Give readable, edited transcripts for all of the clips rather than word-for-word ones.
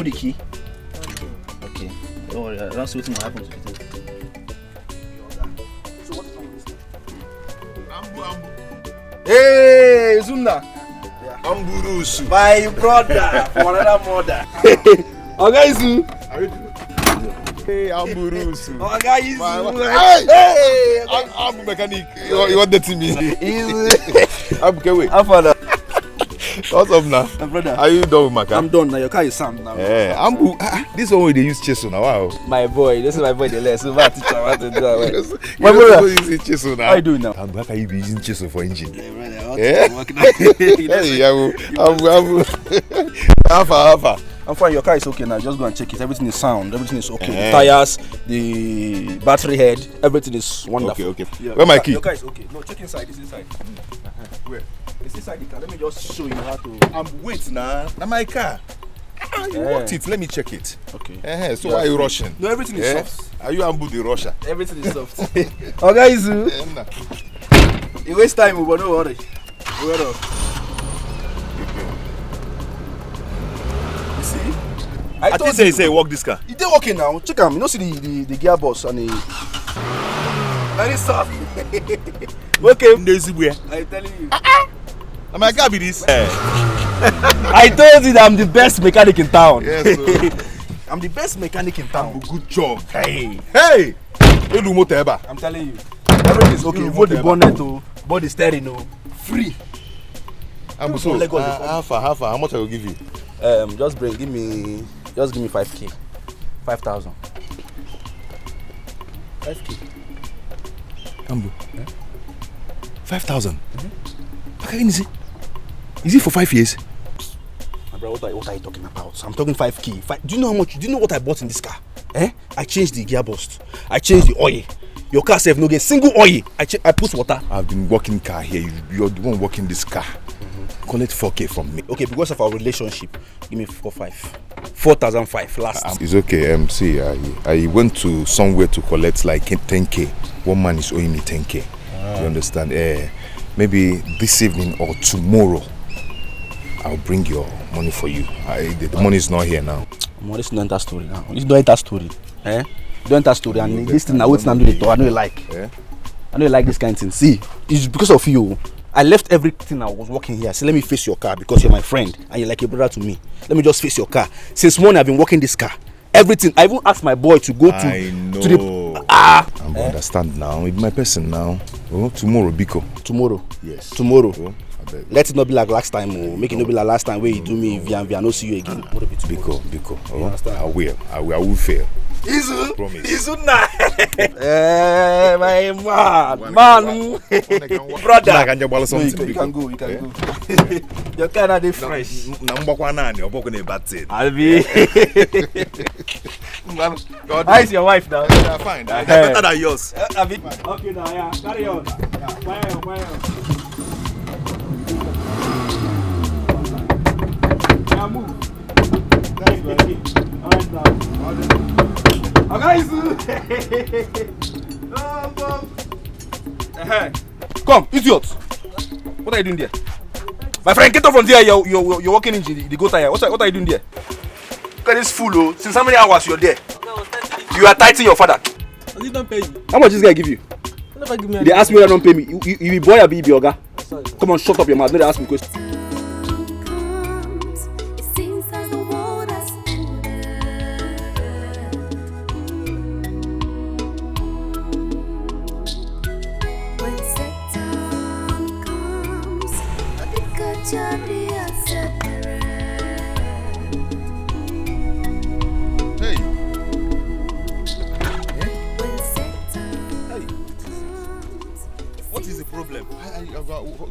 the key? Okay. Don't worry, I don't see what's going to happen to it. So what is wrong with this thing? Ambu. Hey, Zunda. Amburusu. My brother, for another mother. Okay, Zu. How you doing? Hey, Amburusu. Okay, Hey, I'm mechanic. You want that to me? I'm going. How far now? What's up now? My brother. Are you done with my car? I'm done now. Your car is sound now. Yeah, Ambu. This one where they use chisel now. Wow. My boy, this is my boy. The less. So my teacher want to do that. My brother using chisel now. How you doing now? Ambu, how can you be using chisel for engine? Yeah, Alpha. I'm fine. Your car is okay now. Just go and check it. Everything is sound. Everything is okay. The tires, the battery head, everything is wonderful. Okay. Yeah, Where my key? Your car is okay. No, check inside. It's inside. Where? It's inside the car. Let me just show you how to. Wait now. Now my car. You want it? Let me check it. Okay. So why are you rushing? No, everything is soft. Are you Ambu the rusher? Everything is soft. Okay, Zu. You waste time, but don't worry. You see? I thought you say walk this car. It did working now. Check him. You know see the gearbox and the very soft. Okay. I'm telling you. Now my car be this. I told you that I'm the best mechanic in town. Yes, I'm the best mechanic in town. Good job. Hey. I'm telling you. Everything is okay. Both the bonnet to both the steering free. I'm so how much I will give you? Just give me 5K. 5,000. 5K. Ambu. 5,000. Is it for 5 years? My brother, what are you talking about? I'm talking 5K. Do you know how much? Do you know what I bought in this car? I changed the gearbox. I changed the oil. Your car says no get single oil. I put water. I've been working car here. You're the one working this car. Collect 4K from me. Okay, because of our relationship, give me 4,500 last. It's okay. See, I went to somewhere to collect like 10K. One man is owing me 10K. You understand? Maybe this evening or tomorrow, I'll bring your money for you. The money is not here now. Money is not enter story now. It's not enter story. Don't enter story. And this thing I wait and do it. I know you like. I know you like this kind of thing. See, it's because of you. I left everything I was working here. So let me face your car because you're my friend and you're like a brother to me. Let me just face your car. Since morning I've been working this car. Everything. I even asked my boy to go to. I know. To the. I'm understand now. It's my person now. Oh, tomorrow, Biko. Tomorrow. Yes. Tomorrow. Oh, let it not be like last time. Oh. Make it not be like last time where you do me via no see you again. Biko. Oh, I will fail. Izu. Promise. Izu na. My man. Brother. No, you can go. Your car are fresh. I'll be. How is your wife now? Yeah, fine. Better than yours. Okay, now, yeah. Carry on. Fire. Yeah, move. Come, idiot. What are you doing there? My friend, get off from there. You're walking into the go tire. What are you doing there? Look at this fool, oh. Since how many hours you're there? You are tightening your father. Does he don't pay you? How much this guy give you? Never give me. They ask me why don't pay me. You be boy or be oga? Come on, shut up your mouth. No, they ask me questions.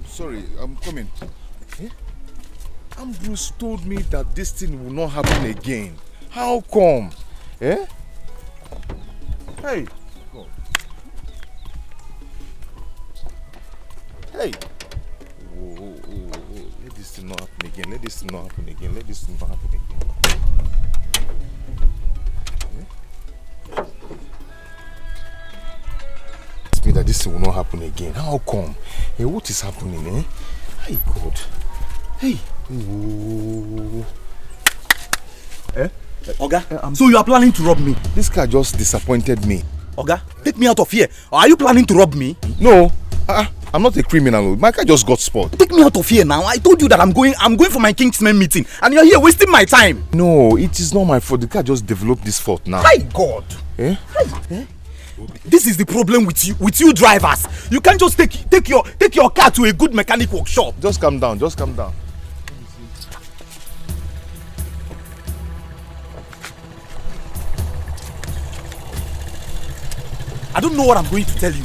Sorry, I'm coming. Ambrose told me that this thing will not happen again. How come? Hey. God. Hey. Whoa. Let this thing not happen again. Let this thing not happen again. Me that this will not happen again. How come? Hey, what is happening, Hey, God. Hey. Ooh. Oga, so you are planning to rob me? This car just disappointed me. Oga, take me out of here. Or are you planning to rob me? No, I'm not a criminal. My car just got spoiled. Take me out of here now. I told you that I'm going for my Kingsman meeting, and you're here wasting my time. No, it is not my fault. The car just developed this fault now. My God. This is the problem with you drivers. You can't just take your car to a good mechanic workshop. Just calm down. Just calm down. I don't know what I'm going to tell you.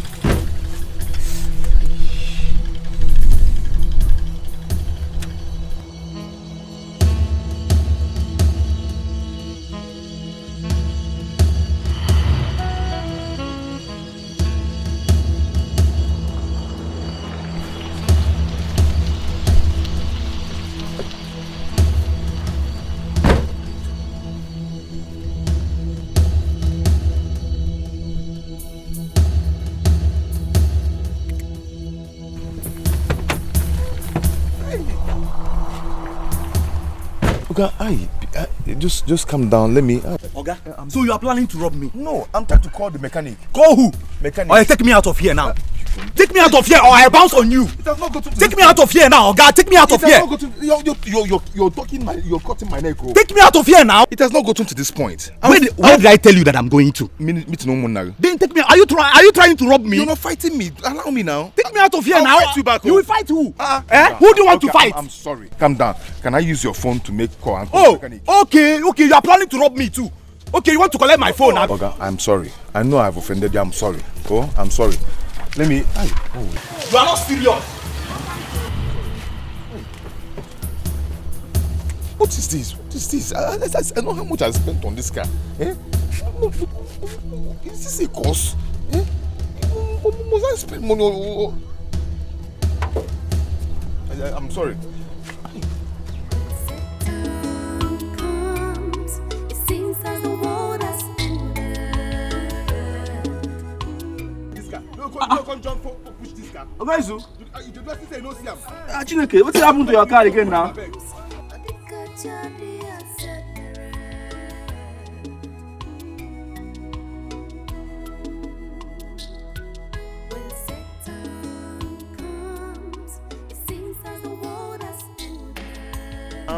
Just calm down. Let me. Oga, so you are planning to rob me? No, I'm trying to call the mechanic. Call who? Mechanic. Alright, take me out of here now. Take me out of here, or I bounce on you. It has not got to take me out of here now, Oga. Take me out of here. You're cutting my neck. Take me out of here now. It has not gotten to this point. Where did I tell you that I'm going to? Meet no more now. Then take me. Are you trying to rob me? You're not fighting me. Allow me now. Take me out of here I'll now. fight you back. You will fight who? Who do you want to fight? I'm sorry. Calm down. Can I use your phone to make call? Okay. You are planning to rob me too. Okay, you want to collect my phone now? Oga, I'm sorry. I know I've offended you. I'm sorry. Oh, I'm sorry. Let me. You are not serious. What is this? What is this? I know how much I spent on this car. Is this a cost? Must I spend money on? I'm sorry. Come jump for push this car. Oga, you just say no see am. Chineke, what happened to your car again now?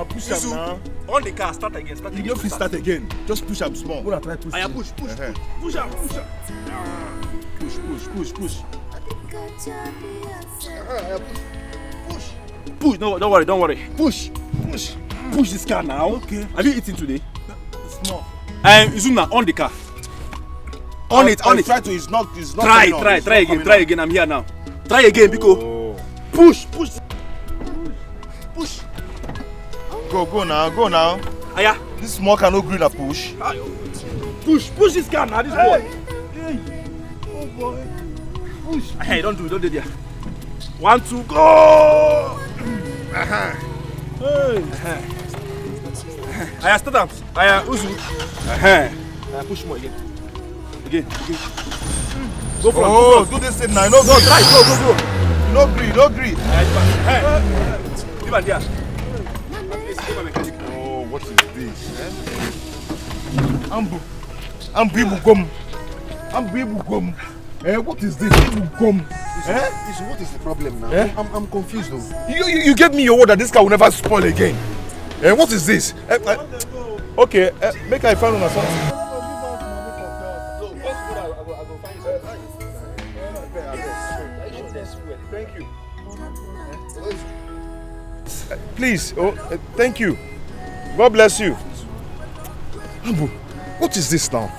Push am now. On the car, start again. You don't fit start again. Just push am small. Gonna try push. Push. Push am. Push. Push. No, don't worry. Push this car now. Okay. Have you eaten today? Small. Izuna, on the car. On it. Try to. It's not. Try again. I'm here now. Try again, Biko. Push. Go now. Aya. This small car no green a push. Push this car now. This boy. Hey. Oh boy. Push. Hey, don't do it there. 1, 2, go. Hey. Aya, start up. Aya, Uzu. Aya, push more again. Again. Go for it. Do this thing now. No, go. Try. Go. No green. Hey. Give it there. Oh, what is this? Ambu Ibugom. What is this? Ibugom. What is the problem now? I'm confused though. You gave me your word that this car will never spoil again. What is this? Okay, make I find on something. Thank you. Please, thank you. God bless you. Ambu, what is this now?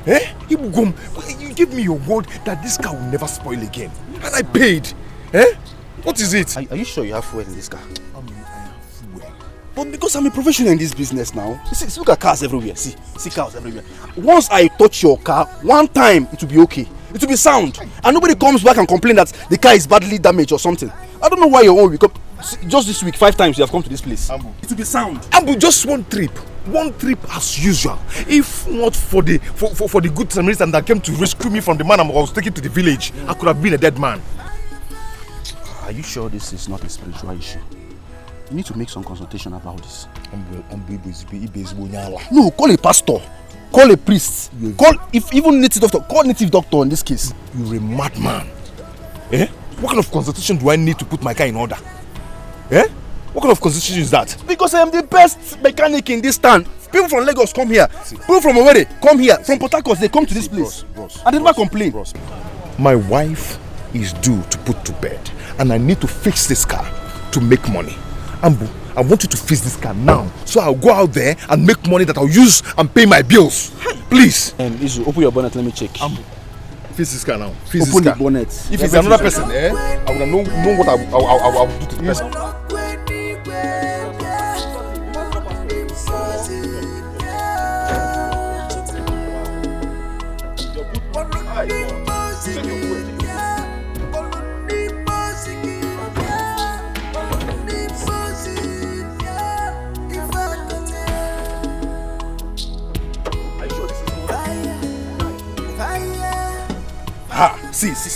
Ibugom, you gave me your word that this car will never spoil again. And I paid. What is it? Are you sure you have fuel in this car? I have fuel. But because I'm a professional in this business now, see, look at cars everywhere. See cars everywhere. Once I touch your car, one time it will be okay. It will be sound. And nobody comes back and complain that the car is badly damaged or something. I don't know why your own will come. Just this week, 5 times you have come to this place. Ambu. It will be sound. Ambu, just one trip as usual. If not for the good Samaritan that came to rescue me from the man I was taken to the village, I could have been a dead man. Are you sure this is not a spiritual issue? You need to make some consultation about this. No, call a pastor. Call a priest. Call, if even native doctor, call native doctor in this case. You're a madman. Eh? What kind of consultation do I need to put my car in order? Eh? What kind of consultation is that? Because I am the best mechanic in this town. People from Lagos come here. People from Owerri come here. From Port Harcourt, they come to this place. I did not complain. My wife is due to put to bed, and I need to fix this car to make money. Ambu, I want you to fix this car now, so I'll go out there and make money that I'll use and pay my bills. Please. Izu, open your bonnet. Let me check. Ambu, fix this car now. Fix open this car. the bonnet. If it's another person, I would know what I will do to the person.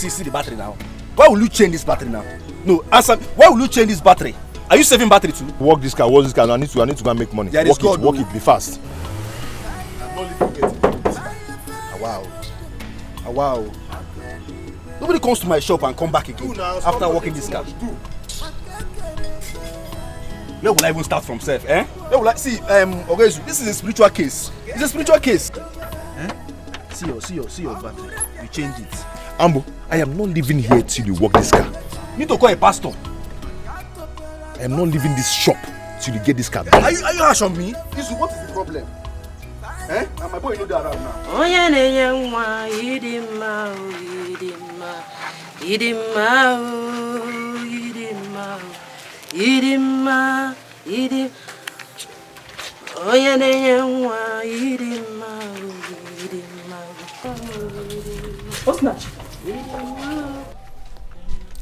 See the battery now. Why will you change this battery now? No, answer. Why will you change this battery? Are you saving battery too? Work this car. I need to go and make money. Work it, be fast. I'm not leaving getting this car. Wow. Nobody comes to my shop and come back again after working this car. Where will I even start from, self? Eh? Where will I see? Ogezu, this is a spiritual case. It's a spiritual case. Eh? See your battery. You change it. Ambo, I am not living here till you work this car. You need to call a pastor. I am not leaving this shop till you get this car. Are you harsh on me? Isu, what is the problem? Eh? And my boy know that around now. Oh yeah,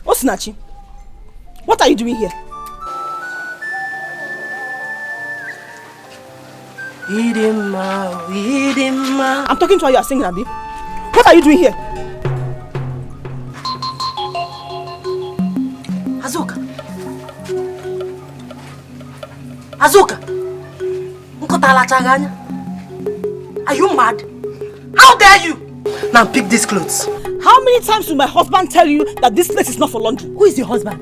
Osinachi, what are you doing here? I'm talking to her, you are singing, Abi. What are you doing here? Azuka, are you mad? How dare you? Now pick these clothes. How many times will my husband tell you that this place is not for laundry? Who is your husband?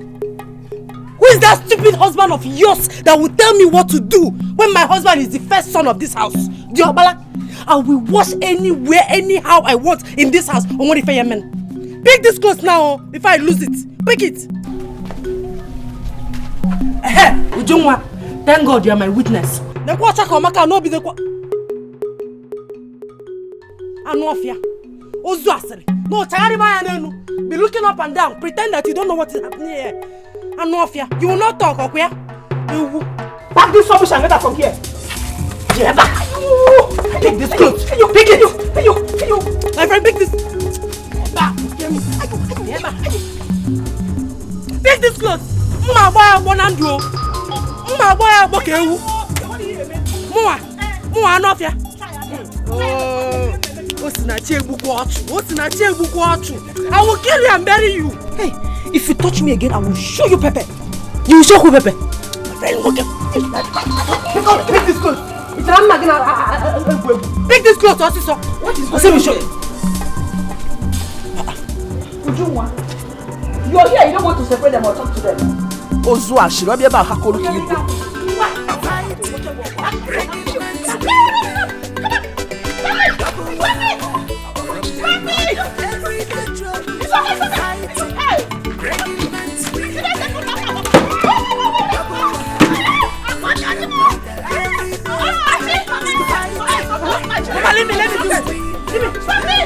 Who is that stupid husband of yours that will tell me what to do when my husband is the first son of this house? Diobala, I will wash anywhere, anyhow I want in this house. Pick this clothes now before I lose it. Pick it. Ujungwa, thank God you are my witness. No be the Anofia. No, be looking up and down, pretend that you don't know what is happening here. Anofia, you will not talk, okay? You will pack this rubbish and get out from here. Take this clothes. Pick it. My friend, pick this. Pick this clothes. Anofia. I will kill you and bury you. Hey, if you touch me again, I will show you Pepe. You will show who Pepe? My friend, look at pick this clothes. Pick this clothes, also. What is going on? Ujungwa, you are here, you don't want to separate them or talk to them. Ozua, she will be about Hakolu Kiyu. Let me do it. Stop me!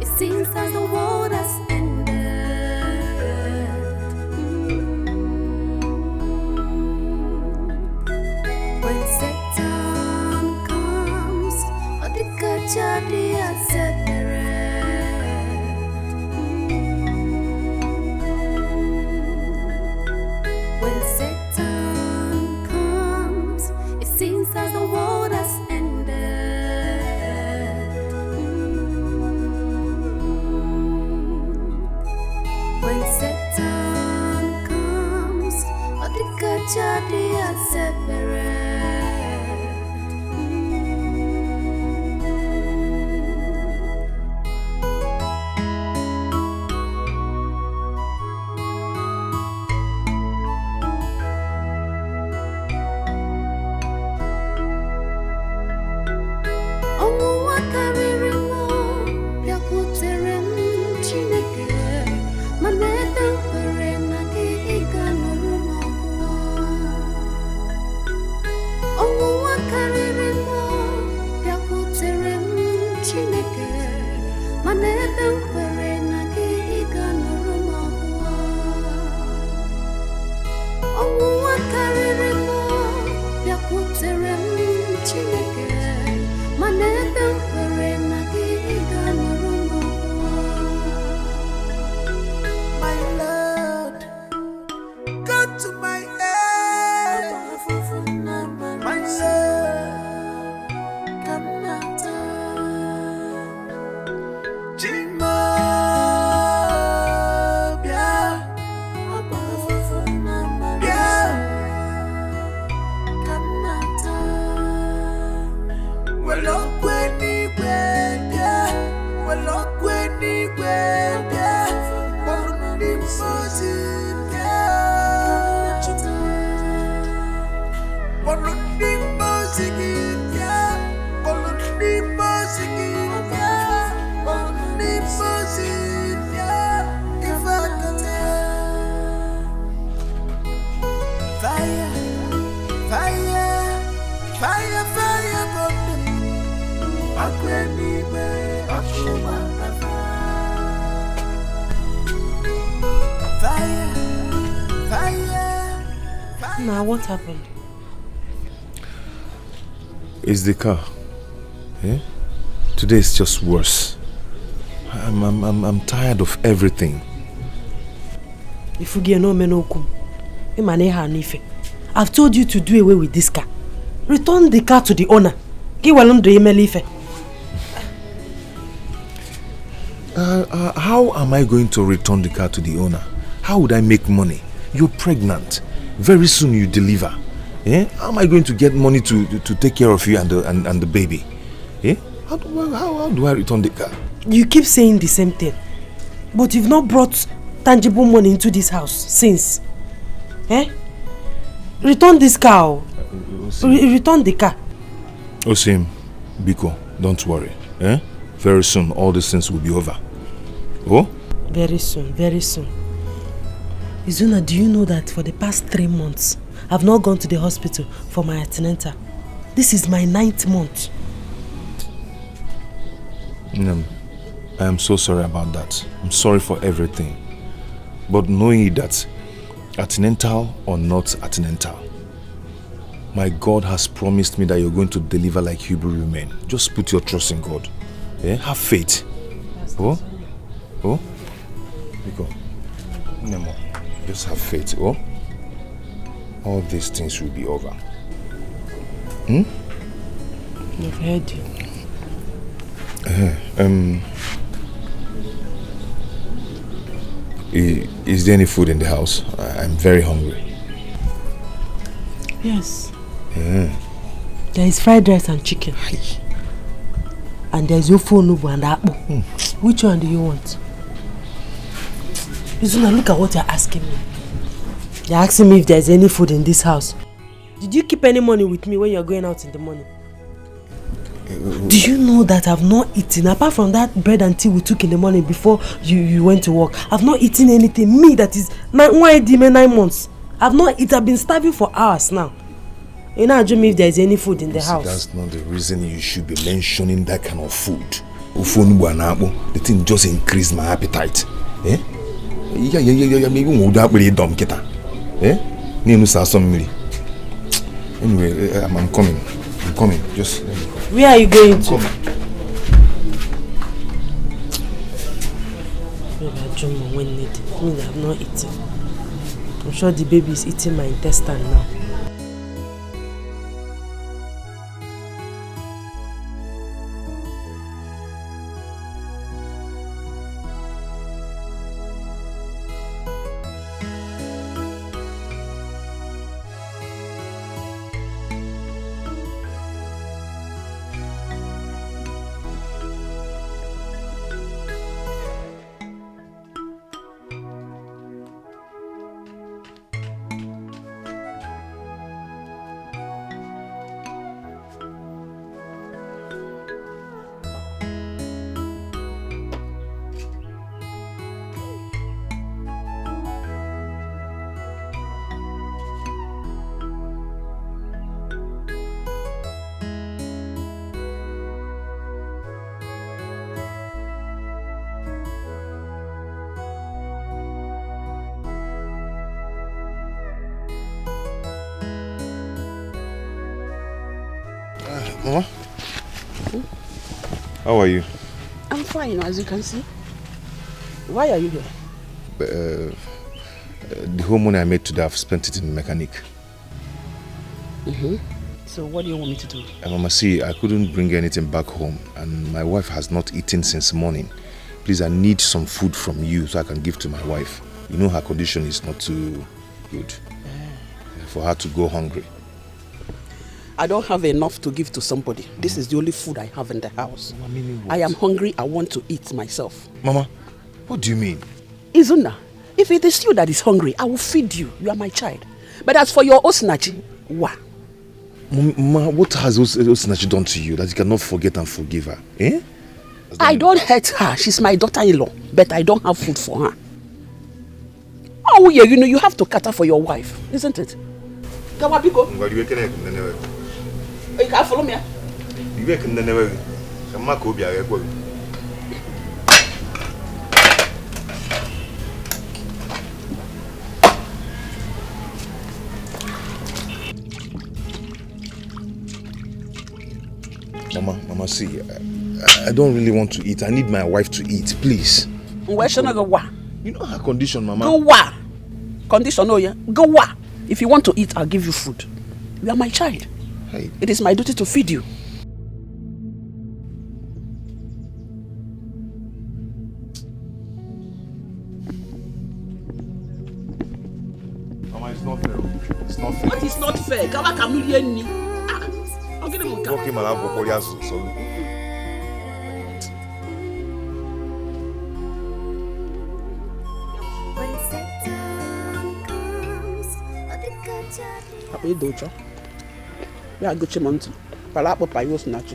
It seems that the world has ended. Now, what happened? It's the car. Yeah? Today is just worse. I'm tired of everything. If you get no menokum, I've told you to do away with this car. Return the car to the owner. How am I going to return the car to the owner? How would I make money? You're pregnant. Very soon you deliver. Eh? How am I going to get money to take care of you and the baby? Eh? How do I return the car? You keep saying the same thing. But you've not brought tangible money into this house since. Eh? Return this car. Return the car. Osim, Biko, don't worry. Eh? Very soon all these things will be over. Oh? Very soon, very soon. Izuna, do you know that for the past 3 months, I've not gone to the hospital for my antenatal? This is my 9th month. I am so sorry about that. I'm sorry for everything. But knowing that, antenatal or not antenatal, my God has promised me that you're going to deliver like Hebrew women. Just put your trust in God. Yeah? Have faith. Oh? Because Nemo, just have faith. Oh? All these things will be over. I've heard you. Is there any food in the house? I'm very hungry. Yes. There is fried rice and chicken. And there is ofu onubu and akpu. Which one do you want? Izuna, look at what you're asking me. You're asking me if there's any food in this house. Did you keep any money with me when you're going out in the morning? Do you know that I've not eaten, apart from that bread and tea we took in the morning before you went to work? I've not eaten anything. Me, that is 9 months. I've not eaten. I've been starving for hours now. You know, me if there's any food in the house. That's not the reason you should be mentioning that kind of food. The thing just increased my appetite. Eh? Anyway, I'm coming. Just where are you going to? When needed. I mean, I have not eaten. I'm sure the baby is eating my intestine now. Mama? How are you? I'm fine, as you can see. Why are you here? The whole money I made today, I've spent it in the mechanic. So what do you want me to do? Mama, see, I couldn't bring anything back home and my wife has not eaten since morning. Please, I need some food from you so I can give to my wife. You know her condition is not too good. For her to go hungry. I don't have enough to give to somebody. This is the only food I have in the house. I am hungry. I want to eat myself. Mama, what do you mean? Izuna, if it is you that is hungry, I will feed you. You are my child. But as for your Osinachi, what? Mama, what has Osinachi done to you that you cannot forget and forgive her? Eh? I don't hurt her. She's my daughter-in-law. But I don't have food for her. Oh yeah, you know, you have to cater for your wife, isn't it? Kawabiko. You can't follow me. Mama, see, I don't really want to eat. I need my wife to eat, please. Where should I go? You know her condition, Mama. Go wa. Condition, oh yeah. Go wa. If you want to eat, I'll give you food. You are my child. Hey. It is my duty to feed you. Mama, it's not fair. It's not fair. What is not fair? Kama kamilieni ni. I'll get him. Okay, Mama, so. Apa itu dojo? Ya go chimontu. Pala apa payos nacho.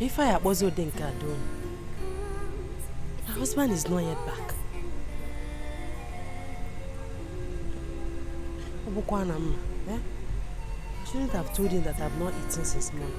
If I was Odenka done, my husband is not yet back. I shouldn't have told him that I've not eaten since morning.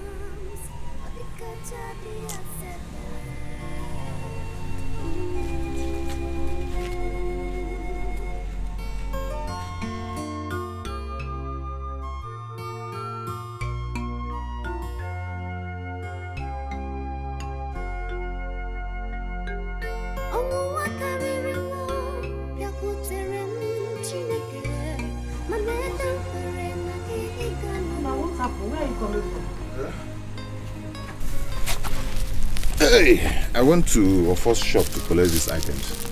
Hey, I went to a first shop to collect these items.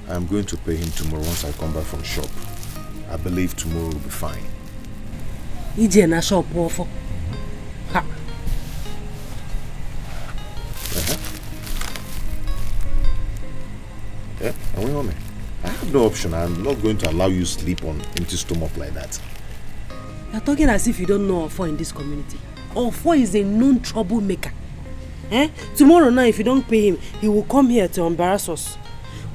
I'm going to pay him tomorrow once I come back from shop. I believe tomorrow will be fine. Ije na shop ofo. Ha. Yeah, are we home? I have no option. I'm not going to allow you to sleep on empty stomach like that. You're talking as if you don't know Ofo in this community. Ofo is a known troublemaker. Tomorrow night, if you don't pay him, he will come here to embarrass us.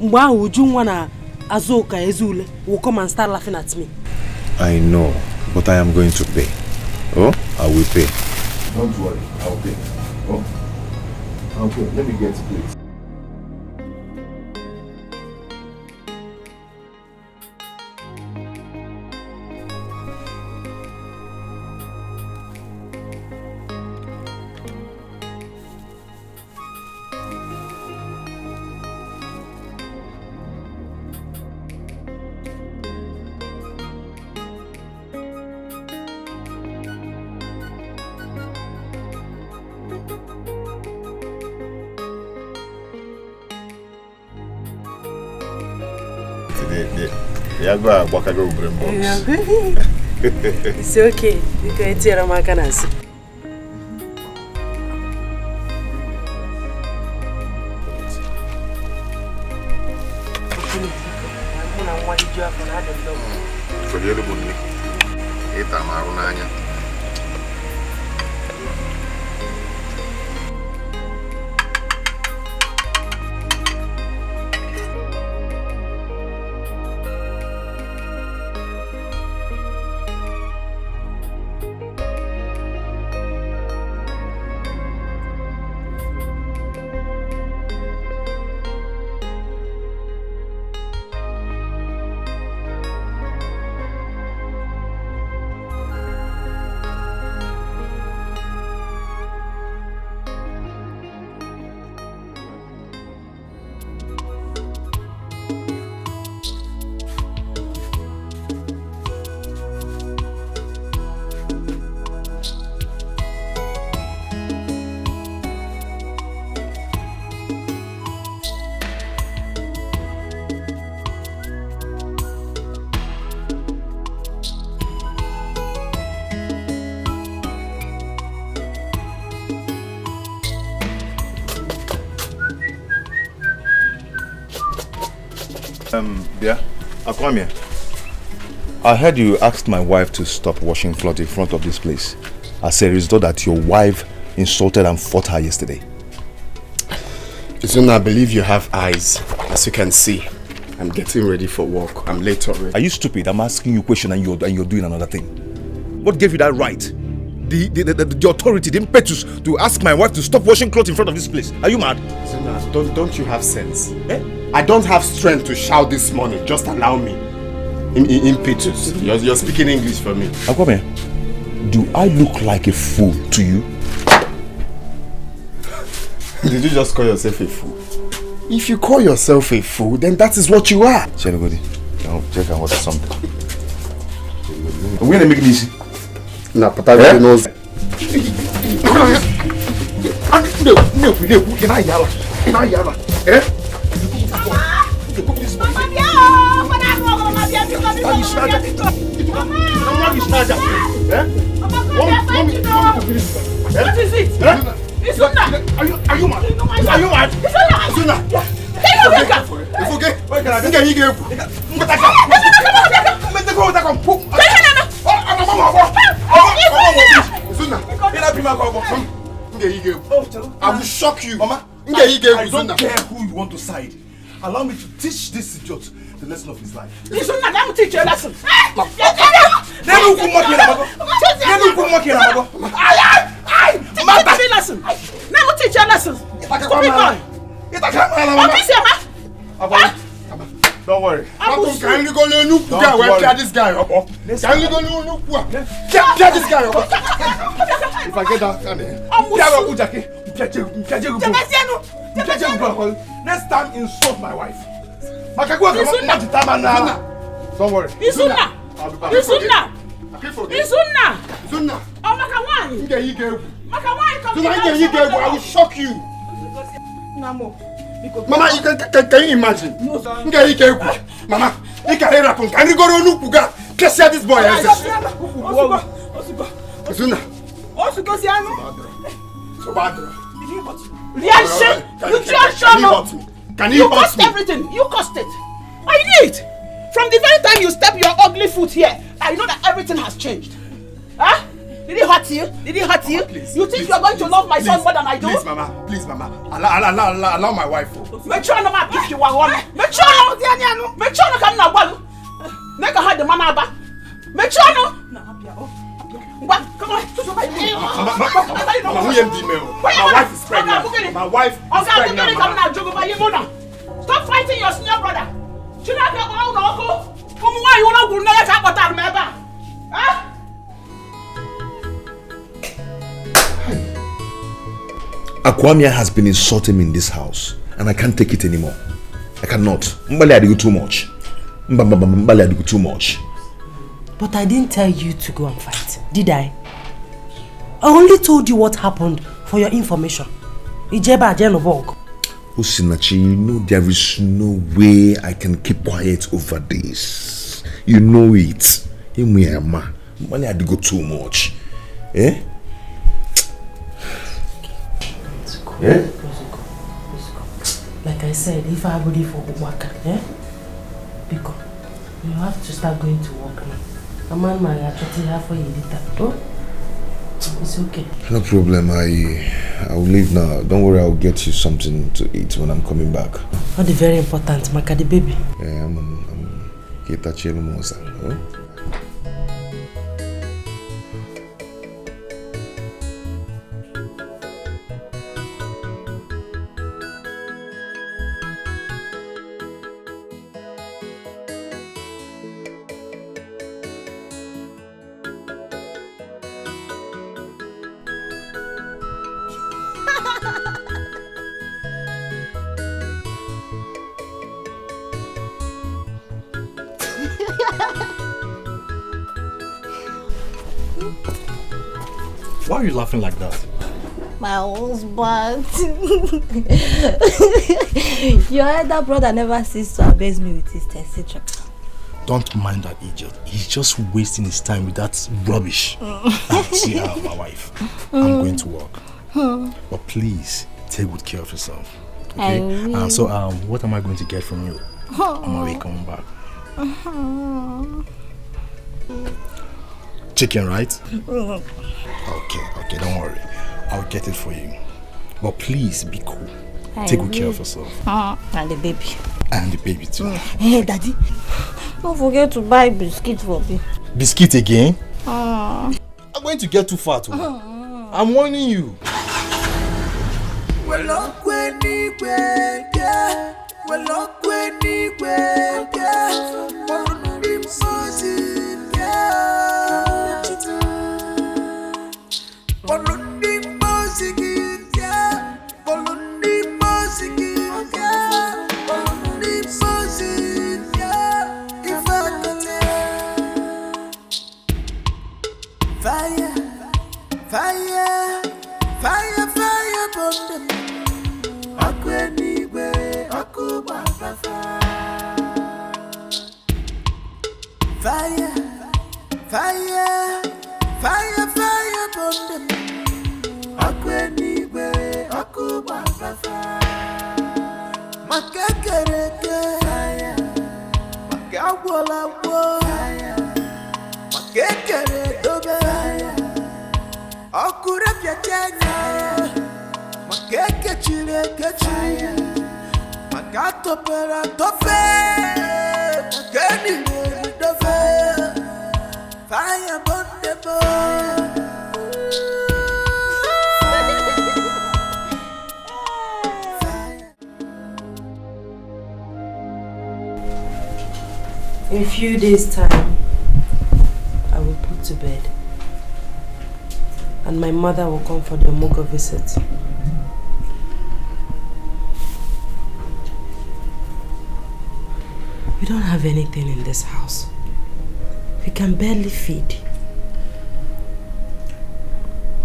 Mwa ujungwana Azoka Ezule will come and start laughing at me. I know, but I am going to pay. Oh, I will pay. Don't worry, I'll pay. Oh, I'll pay. Let me get it. It's okay. You can eat your macanas. Yeah, I'll come here. I heard you asked my wife to stop washing clothes in front of this place as a result that your wife insulted and fought her yesterday. Isuna, I believe you have eyes. As you can see, I'm getting ready for work. I'm late already. Are you stupid? I'm asking you a question and you're doing another thing. What gave you that right? The authority, the impetus to ask my wife to stop washing clothes in front of this place. Are you mad? Isuna, don't you have sense? Eh? I don't have strength to shout this morning. Just allow me. Impetus. You're speaking English for me. Akome, do I look like a fool to you? Did you just call yourself a fool? If you call yourself a fool, then that is what you are. Chelugodi, check and order something. We're gonna make it easy. Nah, but I really knows. What is it? Isuna! Are you mad? Are you mad? Isuna! It's okay. Why can I get you? I will shock you. Mama, I don't care who you want to side. Allow me to teach this idiot the lesson of his life. Isuna, let me teach you a lesson. Let me teach you a lesson. Stupid boy. Don't worry. Can you go look at this guy? Can you go look at this guy? If I get that, next time insult my wife. Don't worry. Isuna. Oh, I will shock you. Mama, can you imagine? Mama, can you go to Nukuga? This boy. Reaction! You just shut up! You cost everything! You cost it! I knew it! From the very time you step your ugly foot here, I know that everything has changed. Huh? Did it hurt you? Did it hurt you? Please, you think you are going to love my son more than I do? Please, Mama. Please, Mama. Allow my wife. Make sure no man pick you one. Make sure no. Make sure no come na one. Make her the mama back. Make sure no. What? Come on. My wife is pregnant. My wife is pregnant. Stop fighting your senior brother. Huh? Akwamia has been insulting me in this house and I can't take it anymore. I cannot. Mbali, I do too much. Mbali, I do too much. But I didn't tell you to go and fight, did I? I only told you what happened for your information. Ijeba Jenobog. Osinachi, you know there is no way I can keep quiet over this. You know it. Mbali, I do too much. Eh? Yeah? Let's go. Like I said, if I go for work, because you have to start going to work now. A man might actually have for you later. Oh? It's okay. No problem. I'll leave now. Don't worry, I'll get you something to eat when I'm coming back. Not the very important, Maka the baby. Yeah, I'm Kitachi Lumosa. Why are you laughing like that? My husband. Your elder brother never ceased to abase me with his etc. Don't mind that idiot. He's just wasting his time with that rubbish. See her, my wife. I'm going to work. But please, take good care of yourself. Okay? So, what am I going to get from you? I'm already coming back. Chicken, right? Okay, don't worry. I'll get it for you. But please be cool. Take good care of yourself. And the baby. And the baby too. Hey, Daddy. Don't forget to buy biscuit for me. Biscuit again? I'm going to get too fat. I'm warning you. In a few days' time, I will put to bed. And my mother will come for the Omogo visit. We don't have anything in this house. We can barely feed.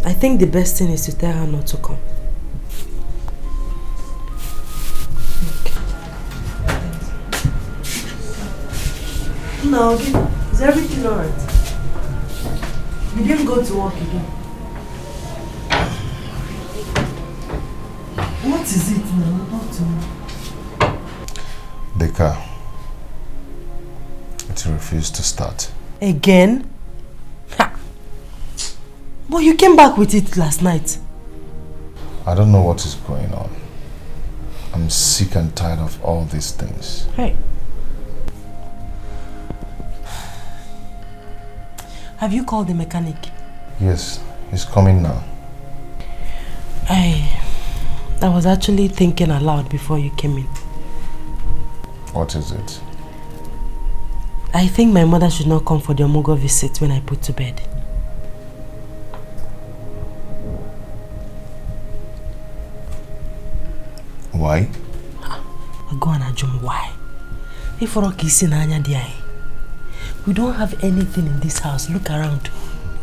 I think the best thing is to tell her not to come. No, is everything alright? You didn't go to work again. What is it now? Talk to me. The car. It refused to start. Again? Ha! But you came back with it last night. I don't know what is going on. I'm sick and tired of all these things. Hey. Have you called the mechanic? Yes, he's coming now. I was actually thinking aloud before you came in. What is it? I think my mother should not come for the Omogo visit when I put to bed. Why? Go on, Ajum, why? If we're kissing Anya Diai. We don't have anything in this house. Look around.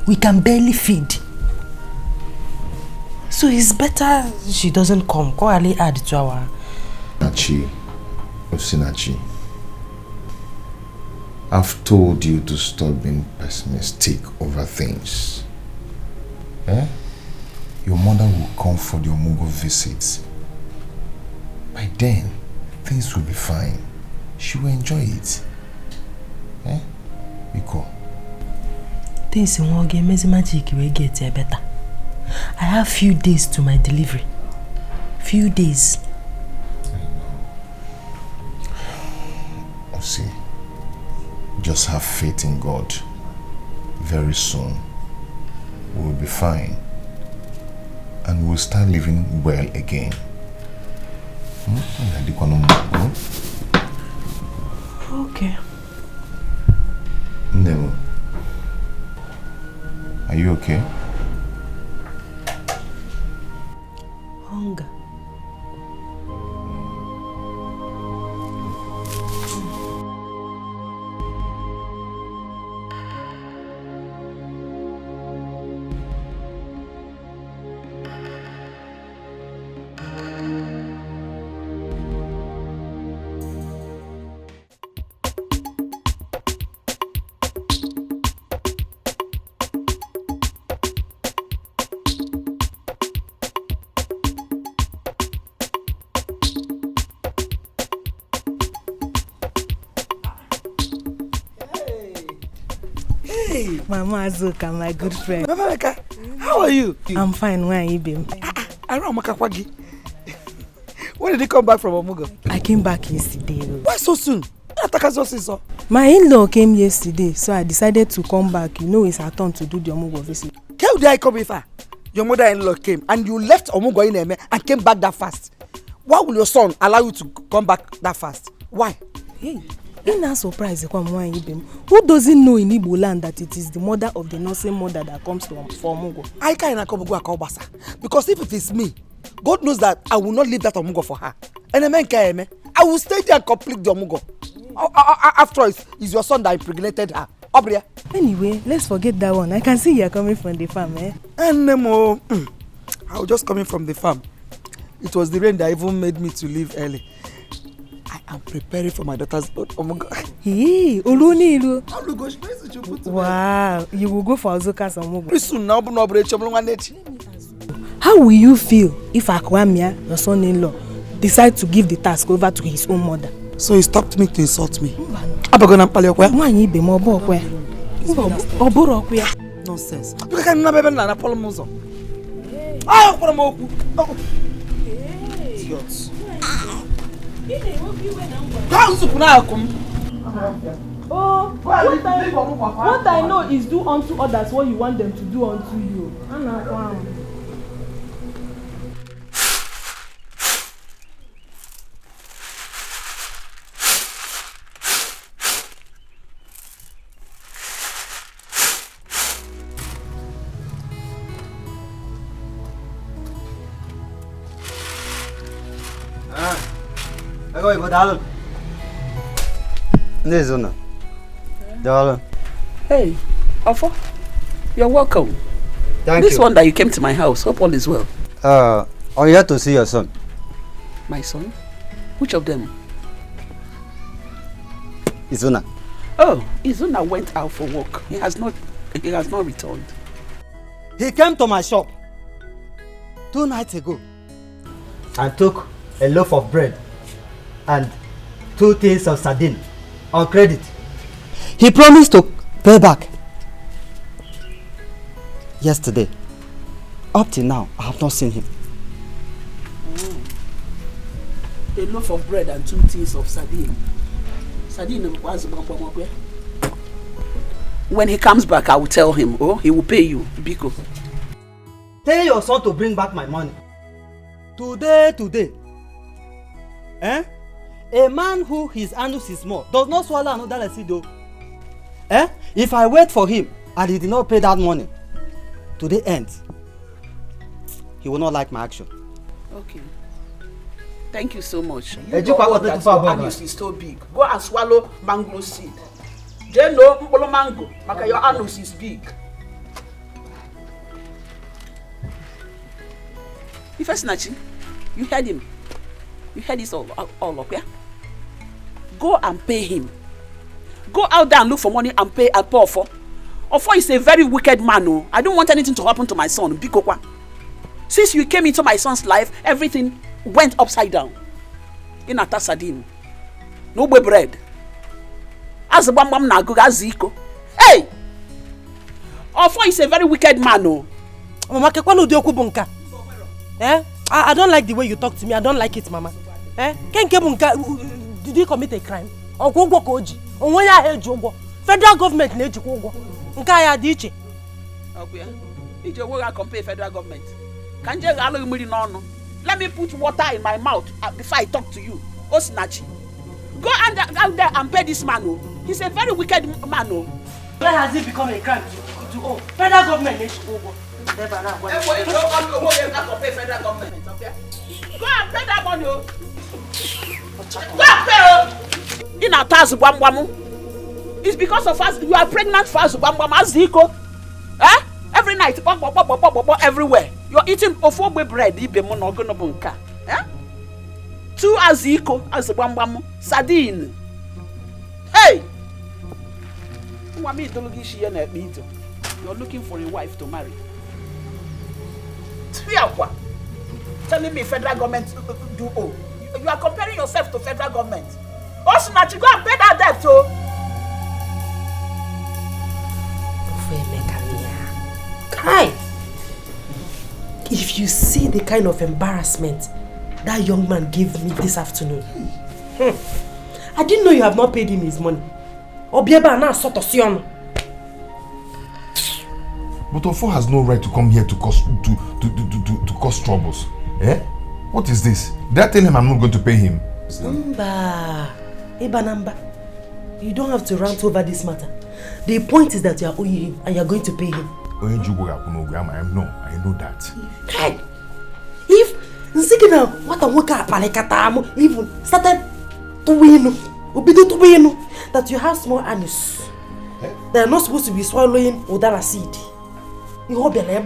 We can barely feed. So it's better she doesn't come. Go Ali add to our... Nachi, Osinachi, I've told you to stop being pessimistic over things. Eh? Your mother will come for the Omogo visits. By then, things will be fine. She will enjoy it. Eh? Biko. Things in one game, magic will get better. I have few days to my delivery. Few days. See, just have faith in God. Very soon, we'll be fine. And we'll start living well again. Okay. Nemo, are you okay? Hunger. Hey, Mama Azuka, my good friend. Mama Meka, how are you? I'm fine. Where are you been? I don't know. When did you come back from Omugo? I came back yesterday. Why so soon? My in-law came yesterday, so I decided to come back. You know, it's our turn to do the Omugo visit. How did I come here? Your mother-in-law came and you left Omugo in Eme and came back that fast. Why will your son allow you to come back that fast? Why? Hey, ain't that surprised? Who doesn't know in Igbo land that it is the mother of the nursing mother that comes to Omugo? I can't come to Akobasa because if it is me, God knows that I will not leave that Omugo for her. And I will stay there and complete the Omugo. After all, it's your son that impregnated her. Anyway, let's forget that one. I can see you're coming from the farm, eh? And I was just coming from the farm. It was the rain that even made me to leave early. I am preparing for my daughter's Omugo. Hey, wow, you will go for Azuka's Omugo. How will you feel if Akwamia, your son-in-law, decides to give the task over to his own mother? So he stopped me to insult me. Nonsense. You can't never be a polomozo. Ah, idiots. Oh, what I know is do unto others what you want them to do unto you. Hey, Ofo, you're welcome. Thank this you. One that you came to my house, hope all is well. I'm here to see your son. My son? Which of them? Izuna. Oh, Izuna went out for work. He has not returned. He came to my shop 2 nights ago and took a loaf of bread and 2 tins of sardine on credit. He promised to pay back yesterday. Up till now, I have not seen him. A loaf of bread and 2 tins of sardine. Sardine was when he comes back, I will tell him. Oh, he will pay you, Biko. Tell your son to bring back my money. Today. Eh? A man who his anus is small does not swallow another lesido. Eh? If I wait for him and he did not pay that money, to the end, he will not like my action. Okay. Thank you so much. Hey, you know that your anus is so big. Go and swallow mango seed. Then no mbolo mango, maka your anus is big. Ifesinachi, you heard him. You heard this all up, yeah? Go and pay him. Go out there and look for money and pay and pour for. Ofo is a very wicked man. Oh. I don't want anything to happen to my son. Bikokwa. Since you came into my son's life, everything went upside down. In a sardine. No bread. As a bam na go aziko. Hey! Ofo is a very wicked man. Oh. Mama, eh? I don't like the way you talk to me. I don't like it, Mama. Eh? Did he commit a crime? Federal government needs to Nkaya diche. Okay. Did you work compare federal government? Can you allow me no? Let me put water in my mouth before I talk to you. Osinachi. Go out there and pay this man. Oh. He's a very wicked man. Oh. Where has it become a crime to owe? Federal government needs to go. Go and pay that money. Go and pay. In a task, it's because of us. You are pregnant for us. Eh? Every night, everywhere. You're eating ofo bread. Eh? 2 aziko as sardine. Hey! You're looking for a wife to marry. Telling me federal government do owe. You are comparing yourself to federal government. Also, now you go and pay that debt, oh. Kai! If you see the kind of embarrassment that young man gave me this afternoon. I didn't know you have not paid him his money. Obieba na sort of sion. But Ofo has no right to come here to cause troubles. Eh? What is this? Did I tell him I'm not going to pay him? Namba. You don't have to rant over this matter. The point is that you are owing him and you are going to pay him. I know that. Hey, if Nzigina what a worker palekatamu even started to win, that you have small anus. They are not supposed to be swallowing udara seed. You hope and the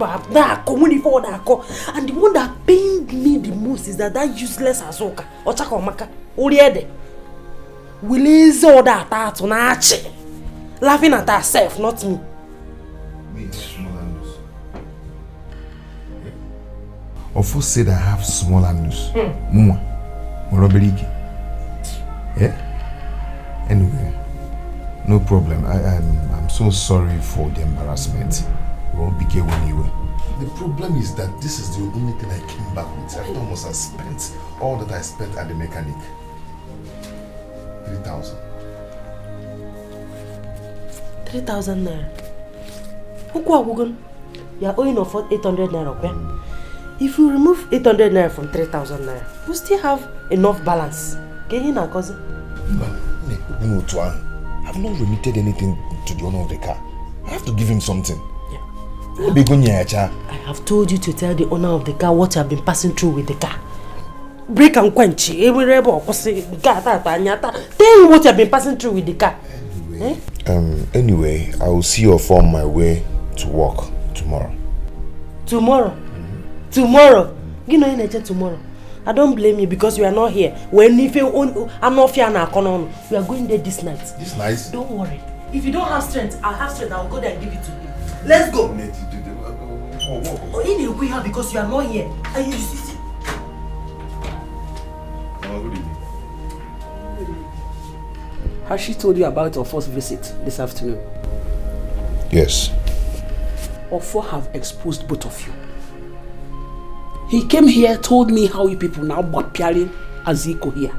one that pained me the most is that useless Azoka or Chakomaka Uriede will ease all that on Archie, laughing at herself, not me. Ofo said I have small anus. Muma, Moroberigi. Yeah? Anyway, no problem. I'm so sorry for the embarrassment. We won't be careful anyway. The problem is that this is the only thing I came back with. I almost have spent all that I spent at the mechanic. 3,000. 3,000 naira. You are owing of 800 naira, okay? If you remove 800 naira from 3,000 naira, you still have enough balance. Can you not, cousin? No, Tuan. I've not remitted anything to the owner of the car. I have to give him something. I have told you to tell the owner of the car what you have been passing through with the car. Break and quench. Tell him what you have been passing through with the car. Anyway, I will see you on my way to work tomorrow. Tomorrow? Tomorrow? You know tomorrow. I don't blame you because you are not here. When if you I'm not here now, we are going there this night. This night? Don't worry. If you don't have strength, I'll have strength. I'll go there and give it to you. Let's go. Because you are not here. And you see. Good evening. Has she told you about our first visit this afternoon? Yes. Ofo have exposed both of you. He came here, told me how you people now bought Piarin Aziko here.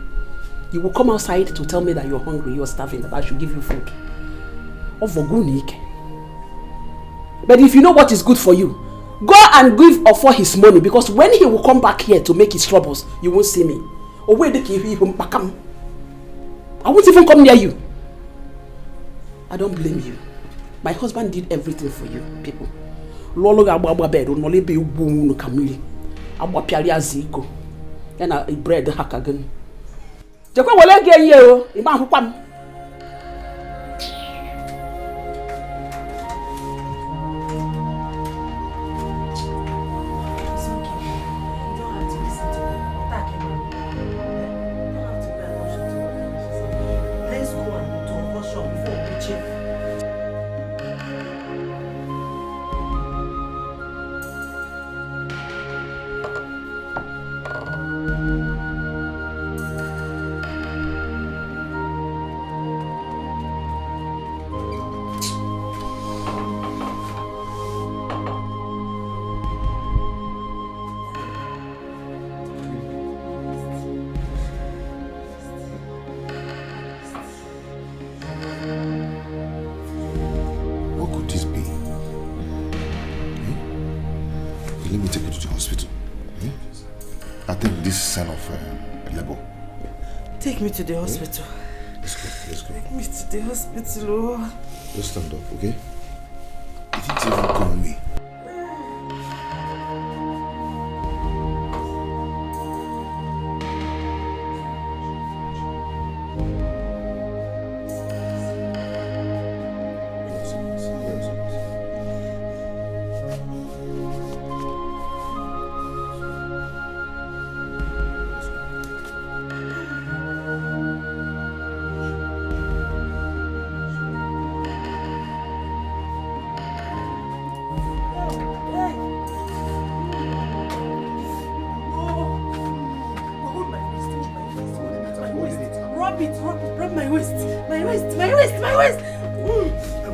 You will come outside to tell me that you're hungry, you're starving, that I should give you food. But if you know what is good for you, go and give Ofo his money, because when he will come back here to make his troubles, you won't see me. I won't even come near you. I don't blame you. My husband did everything for you, people. Lolo gababa bed, only be boom kamili. Abwa piali aziko. Then I bread hack again. Jakwa wale ge ye Iba hupam. Take me to the hospital. Let's go. Take me to the hospital. Just stand up, okay? You didn't even call me.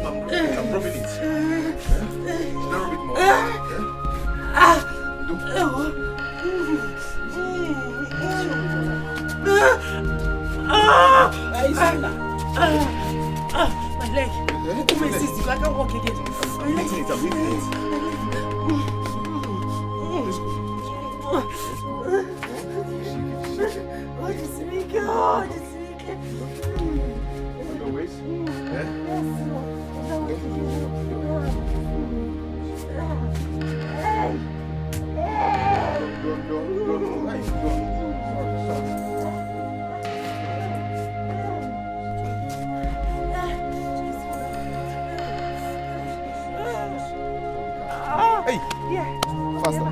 I'm dropping it. Now a bit more. My leg. Come and sit. I can't walk again. I'm eating it. Hey! Yeah. Faster.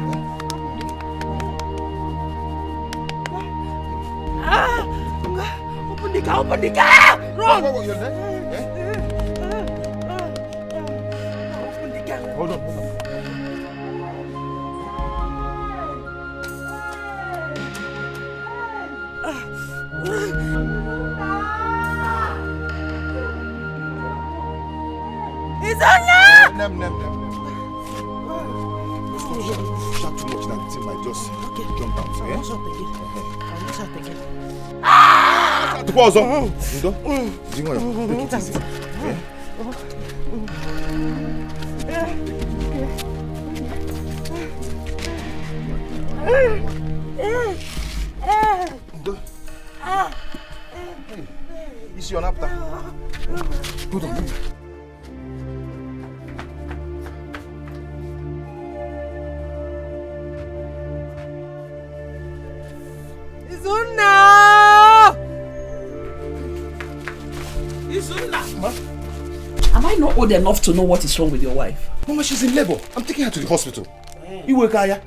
Open the car! Open the car! Run! What, you're there? Yeah? Open the car! Hold on. It's on now! Nem. Shout too much, that thing might just jump out. I'll shout again. Pause on. Take it easy. It's your napta. Hold on. Am I not old enough to know what is wrong with your wife? Mama, she's in labor. I'm taking her to the hospital. You work, Aya?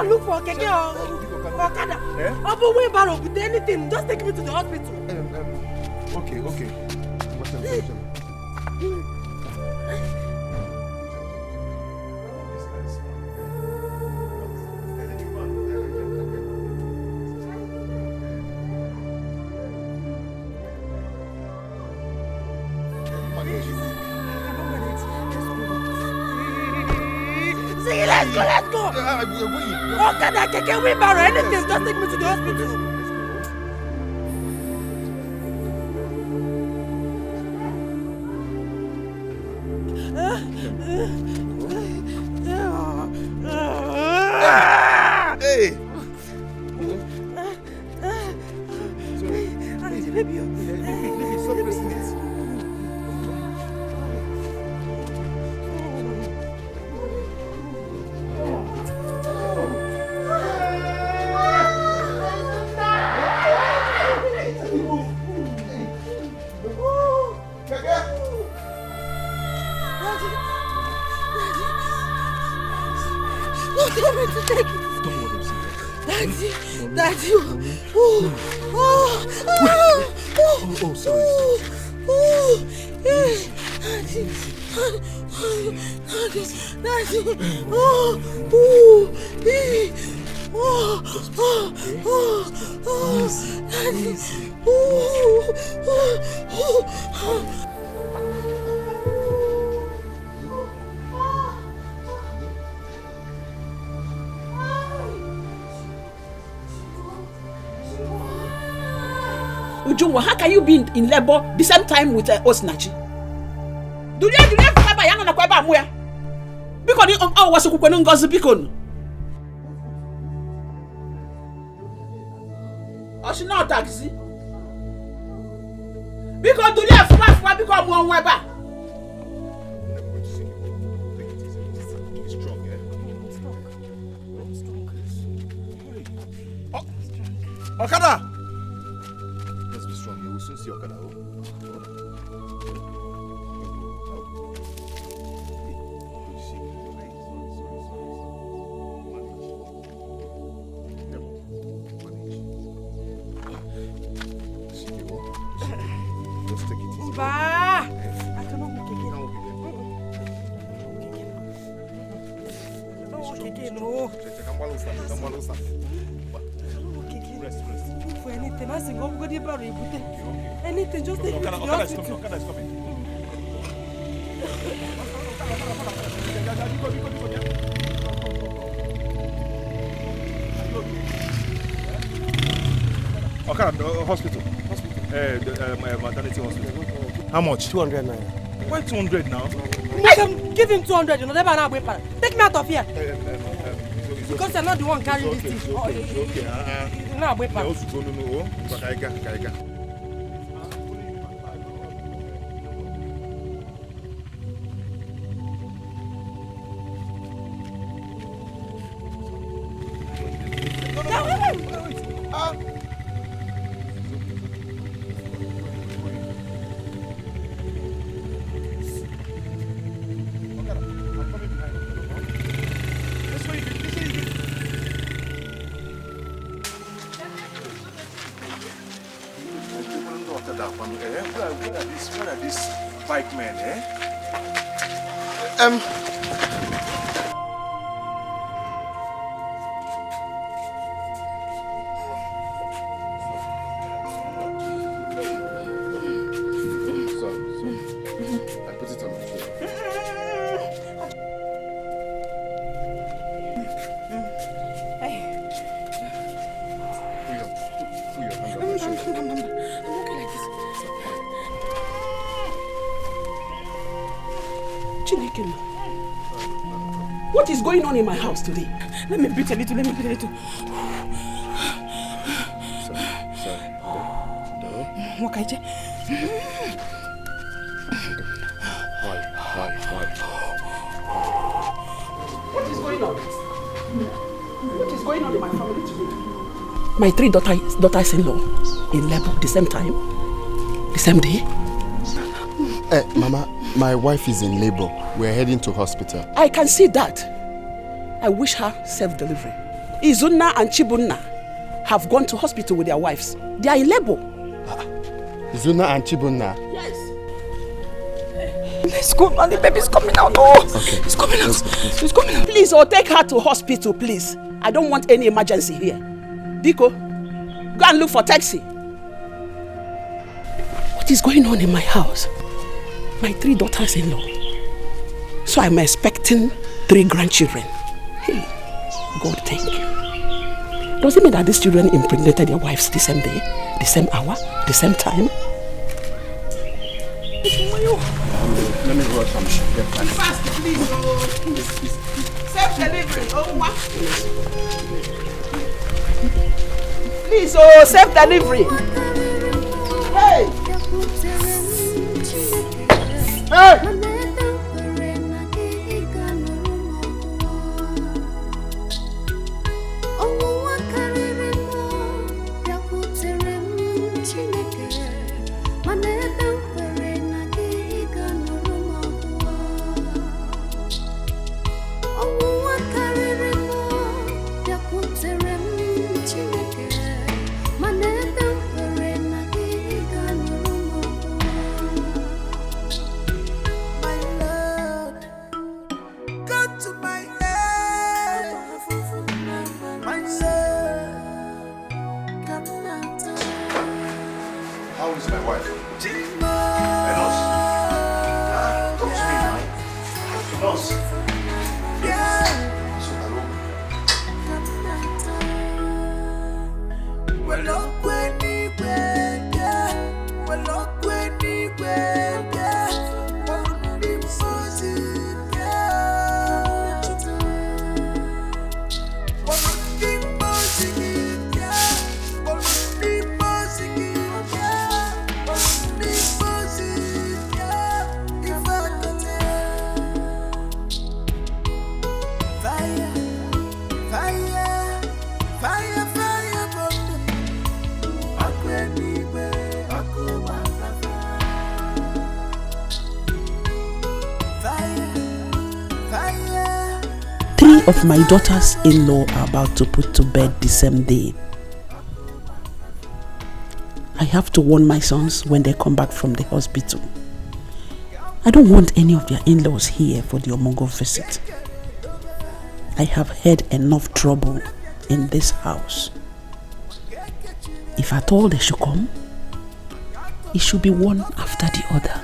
Look for Keke or Okada. Or wheelbarrow with anything. Just take me to the hospital. Okay. Let's go. Okada, Keke, wheelbarrow, anything. Just take me to the hospital. Hey! Baby, stop pressing it. Daddy. Sorry. Ujunwa, how can you be in labor the same time with Osinachi? Do you have a young Nakwaba Muya? Because I was a coupon gossip beacon. Or she not taxi? Because do you have fast because one weber? Okada! Let's be strong. You will soon see Okada. Just take it easy. I cannot walk again. I don't walk again, no. Rest. For anything, I sing up good about it. Anything, just take me to the hospital. Okada is coming. Okada, hospital. Maternity hospital. How much? 200 naira. Why 200 now? Madam, give him 200, you know, never now wait. Take me out of here. Because you're not the one carrying this thing. It's okay. No, wait. No. Kaiga. Where are these bike men, eh? I put it on the floor. Put your hand on my shoulder. Chineke, what is going on in my house today? Let me breathe a little. Sorry. Wakaije. Why? What is going on? What is going on in my family today? My 3 daughters-in-law in labor the same time, the same day. Mama, my wife is in labor. We're heading to hospital. I can see that. I wish her safe delivery. Izunna and Chibunna have gone to hospital with their wives. They are in labor. Izunna and Chibunna? Yes. Let's go, man. The baby's coming out. Oh, okay. It's coming out. Let's It's coming out. Please, take her to hospital, please. I don't want any emergency here. Biko, go and look for taxi. What is going on in my house? My 3 daughters-in-law. So I'm expecting 3 grandchildren. Hey, God, thank you. Does it mean that these children impregnated their wives the same day, the same hour, the same time? Let me rush some shit. Fast, please. Safe delivery. Please, safe delivery. Hey! Hey! of my daughter's in-law are about to put to bed the same day. I have to warn my sons when they come back from the hospital. I don't want any of their in-laws here for the Omogo visit. I have had enough trouble in this house. If at all they should come, it should be one after the other.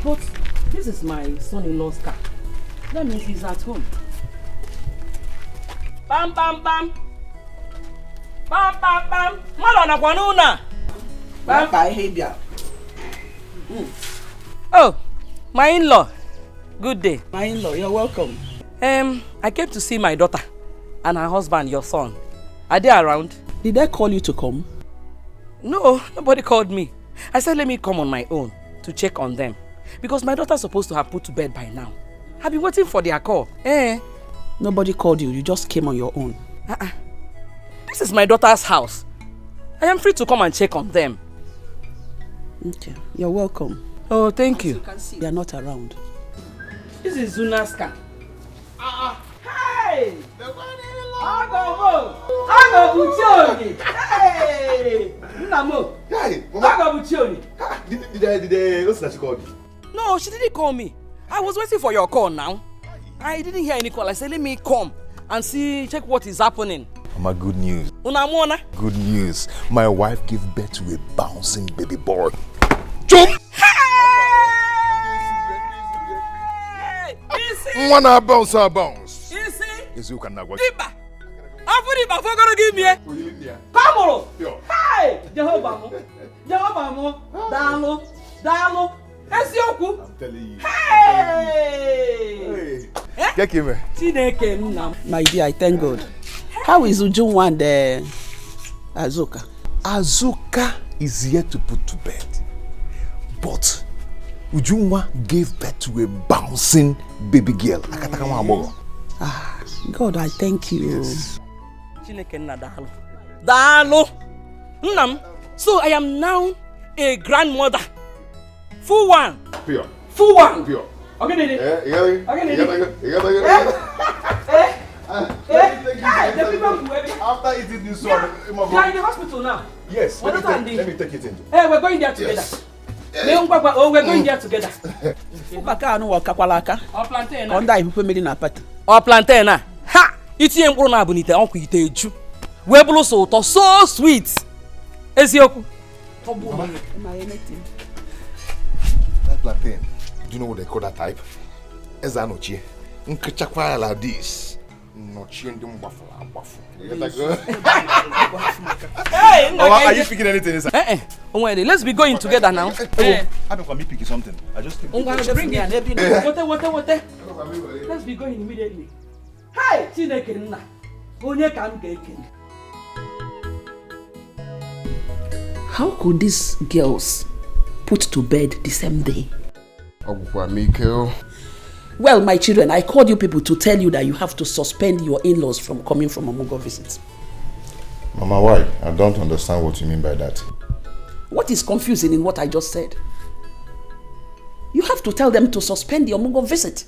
But this is my son-in-law's car. That means he's at home. Bam bam bam. Bam bam bam. Malona kwanuna. Bam behavior. Oh, my in-law. Good day. My in-law, you're welcome. I came to see my daughter and her husband, your son. Are they around? Did they call you to come? No, nobody called me. I said let me come on my own to check on them. Because my daughter's supposed to have put to bed by now. I've been waiting for their call. Nobody called you. You just came on your own. This is my daughter's house. I am free to come and check on them. Okay. You're welcome. Oh, thank you. They are not around. This is Zuna's car. Hey! Hey! No, she didn't call me. I was waiting for your call now. I didn't hear any call. I said, let me come and check what is happening. Mama, good news. Unamona? Good news. My wife gave birth to a bouncing baby boy. Jump! Hey! Wanna bounce, bounce. Easy. Is you can now. Diba. After the gonna give me. Come on. Hey! Jehovah. Dalo. I'm telling you. Hey! Get him. My dear, I thank God. How is Ujunwa and Azuka? Azuka is here to put to bed. But Ujunwa gave birth to a bouncing baby girl. God, I thank you. Yes. So I am now a grandmother. Full one. Pure. Full one. Pure. Okay, Didi. The people who after eating this one, they are in the hospital now. Yes. Let me take it in. Hey, we're going there together. Yes. We're going there together. Or plantain. Or plantain. Ha! Iti embro na abunite onku ite eju. We bulu so to so sweet. Ezioku. That plantain. Do you know what they call that type? Ezanochi. Nkechakwa like this. Nochi ndum bafu. Hey, are you picking anything inside? Let's be going together now. I don't want me picking something. I just bring it. What? Let's be going immediately. Hey, Chineke nna. Onye ka m ga-eken. How could these girls put to bed the same day? Well, my children, I called you people to tell you that you have to suspend your in-laws from coming from Omogo visits. Mama, why? I don't understand what you mean by that. What is confusing in what I just said? You have to tell them to suspend the Omogo visit.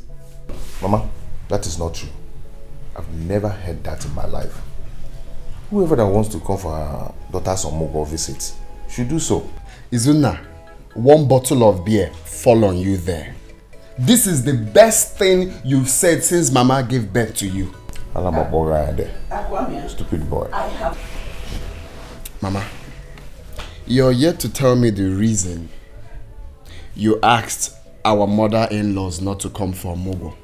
Mama, that is not true. I've never heard that in my life. Whoever that wants to come for her daughter's Omogo visit should do so. Izuna, one bottle of beer fall on you there. This is the best thing you've said since Mama gave birth to you. Stupid boy. Mama, you're yet to tell me the reason you asked our mother-in-laws not to come for Mogo.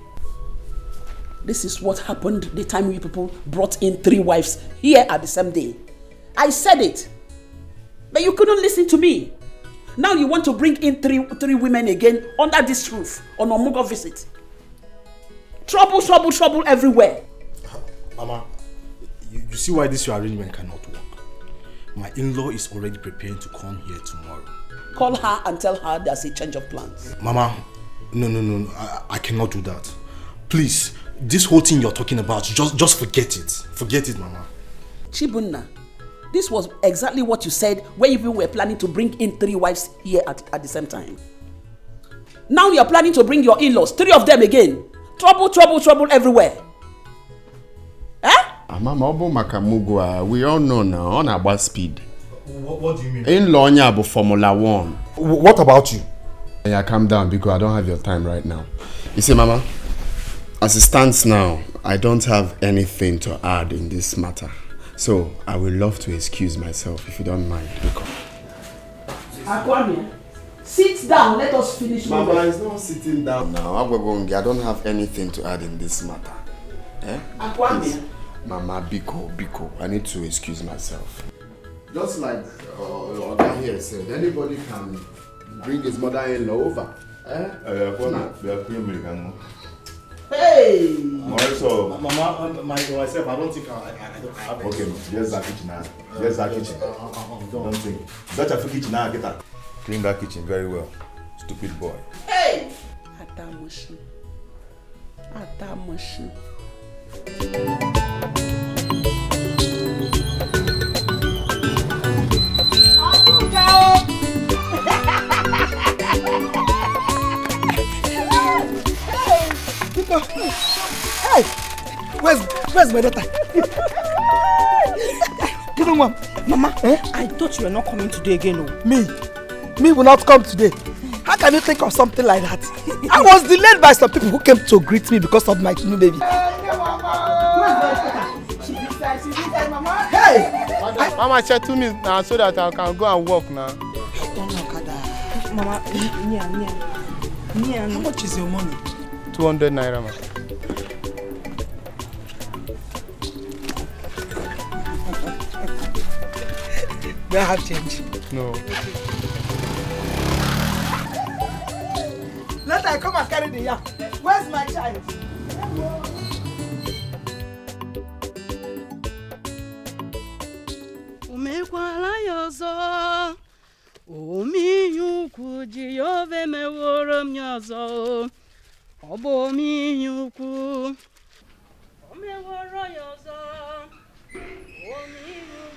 This is what happened the time you people brought in 3 wives here at the same day. I said it, but you couldn't listen to me. Now you want to bring in three women again under this roof on a Mogo visit. Trouble, trouble, trouble everywhere. Mama, you see why this your arrangement cannot work. My in-law is already preparing to come here tomorrow. Call her and tell her there's a change of plans. Mama, no, I cannot do that. Please, this whole thing you're talking about, just forget it. Forget it, Mama. Chibunna, this was exactly what you said when you were planning to bring in 3 wives here at the same time. Now you're planning to bring your in-laws, 3 of them again. Trouble, trouble, trouble everywhere. Mama, we all know now on about speed. What do you mean? In-law nyabo Formula 1. What about you? Yeah, calm down because I don't have your time right now. You see, Mama, as it stands now, I don't have anything to add in this matter. So I would love to excuse myself if you don't mind. Akwame, sit down. Let us finish. Mama, it's not sitting down now. I don't have anything to add in this matter. Akwame. Mama, Biko, I need to excuse myself. Just like Oga here said, anybody can bring his mother-in-law over. Hey! Mama, myself, I don't think I have. Okay, there's that kitchen now. There's that kitchen. Don't think. Such a kitchen now, get that. Clean that kitchen very well. Stupid boy. Hey! Atamushi. Hey, where's my daughter? Give me one. Mama, I thought you were not coming today again. Me will not come today. How can you think of something like that? I was delayed by some people who came to greet me because of my new baby. Hey! Mama said to me now so that I can go and walk now. Mama, how much is your money? 200 naira, ma. Do I have change? No. Let I come and carry the yam. Where's my child? Umekwala yozo, omiyuku jiyove meworo myozo, obo miyuku, omeworo yozo, omiyuku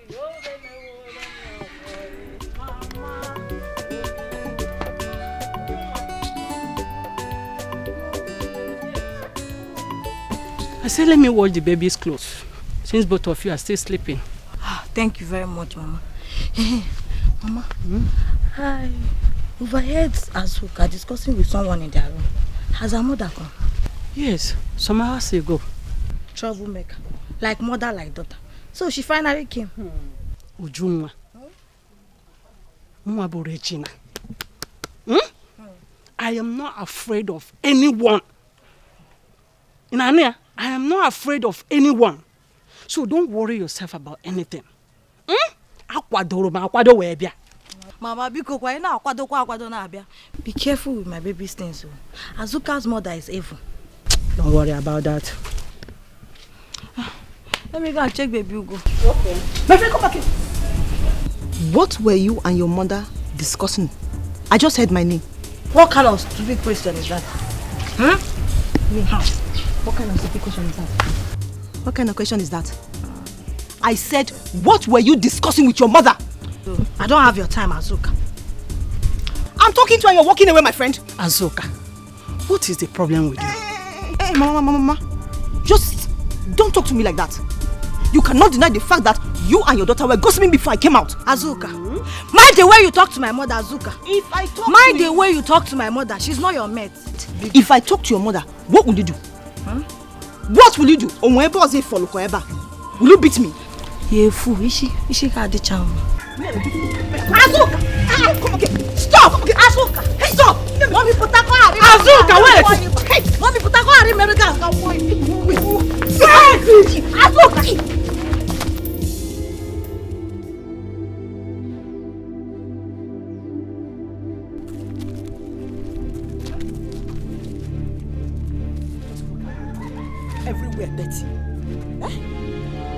jiyove meworo myozo, mama. I said, let me wash the baby's clothes, since both of you are still sleeping. Thank you very much, Mama. Mama, I overheard Azuka discussing with someone in their room. Has her mother come? Yes, some hours ago. Troublemaker. Like mother, like daughter. So she finally came. Ujunwa. Regina. I am not afraid of anyone. Inania, I am not afraid of anyone. So don't worry yourself about anything. Mama, be careful with my baby's things. Azuka's mother is evil. Don't worry about that. Let me go and check baby Ugo. Okay. My friend, come back here. What were you and your mother discussing? I just heard my name. What kind of stupid question is that? What kind of stupid question is that? What kind of question is that? I said, what were you discussing with your mother? I don't have your time, Azuka. I'm talking to you and you're walking away, my friend. Azuka, what is the problem with you? Hey, Mama. Just don't talk to me like that. You cannot deny the fact that you and your daughter were gossiping before I came out. Azuka, mind the way you talk to my mother, Azuka. If I talk mind the way you talk to my mother, she's not your mate. If I talk to your mother, what will you do? What will you do? Will you beat me? You're a fool. Is she got the charm? Azuka! Come again! Stop! Azuka! Stop! Mommy, put that car. Azuka, wait! Hey, mommy, put that car. America. Azuka! Everywhere dirty. Eh?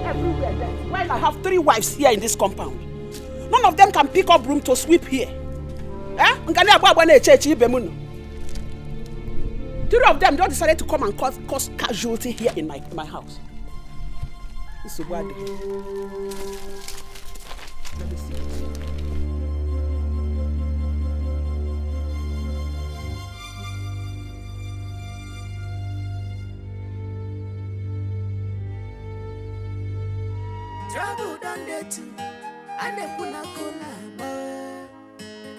Everywhere dirty. While I have 3 wives here in this compound, none of them can pick up broom to sweep here. Eh? 3 of them just decided to come and cause casualty here in my house. This is what. Let me see. Trouble done there too, and they put a cola.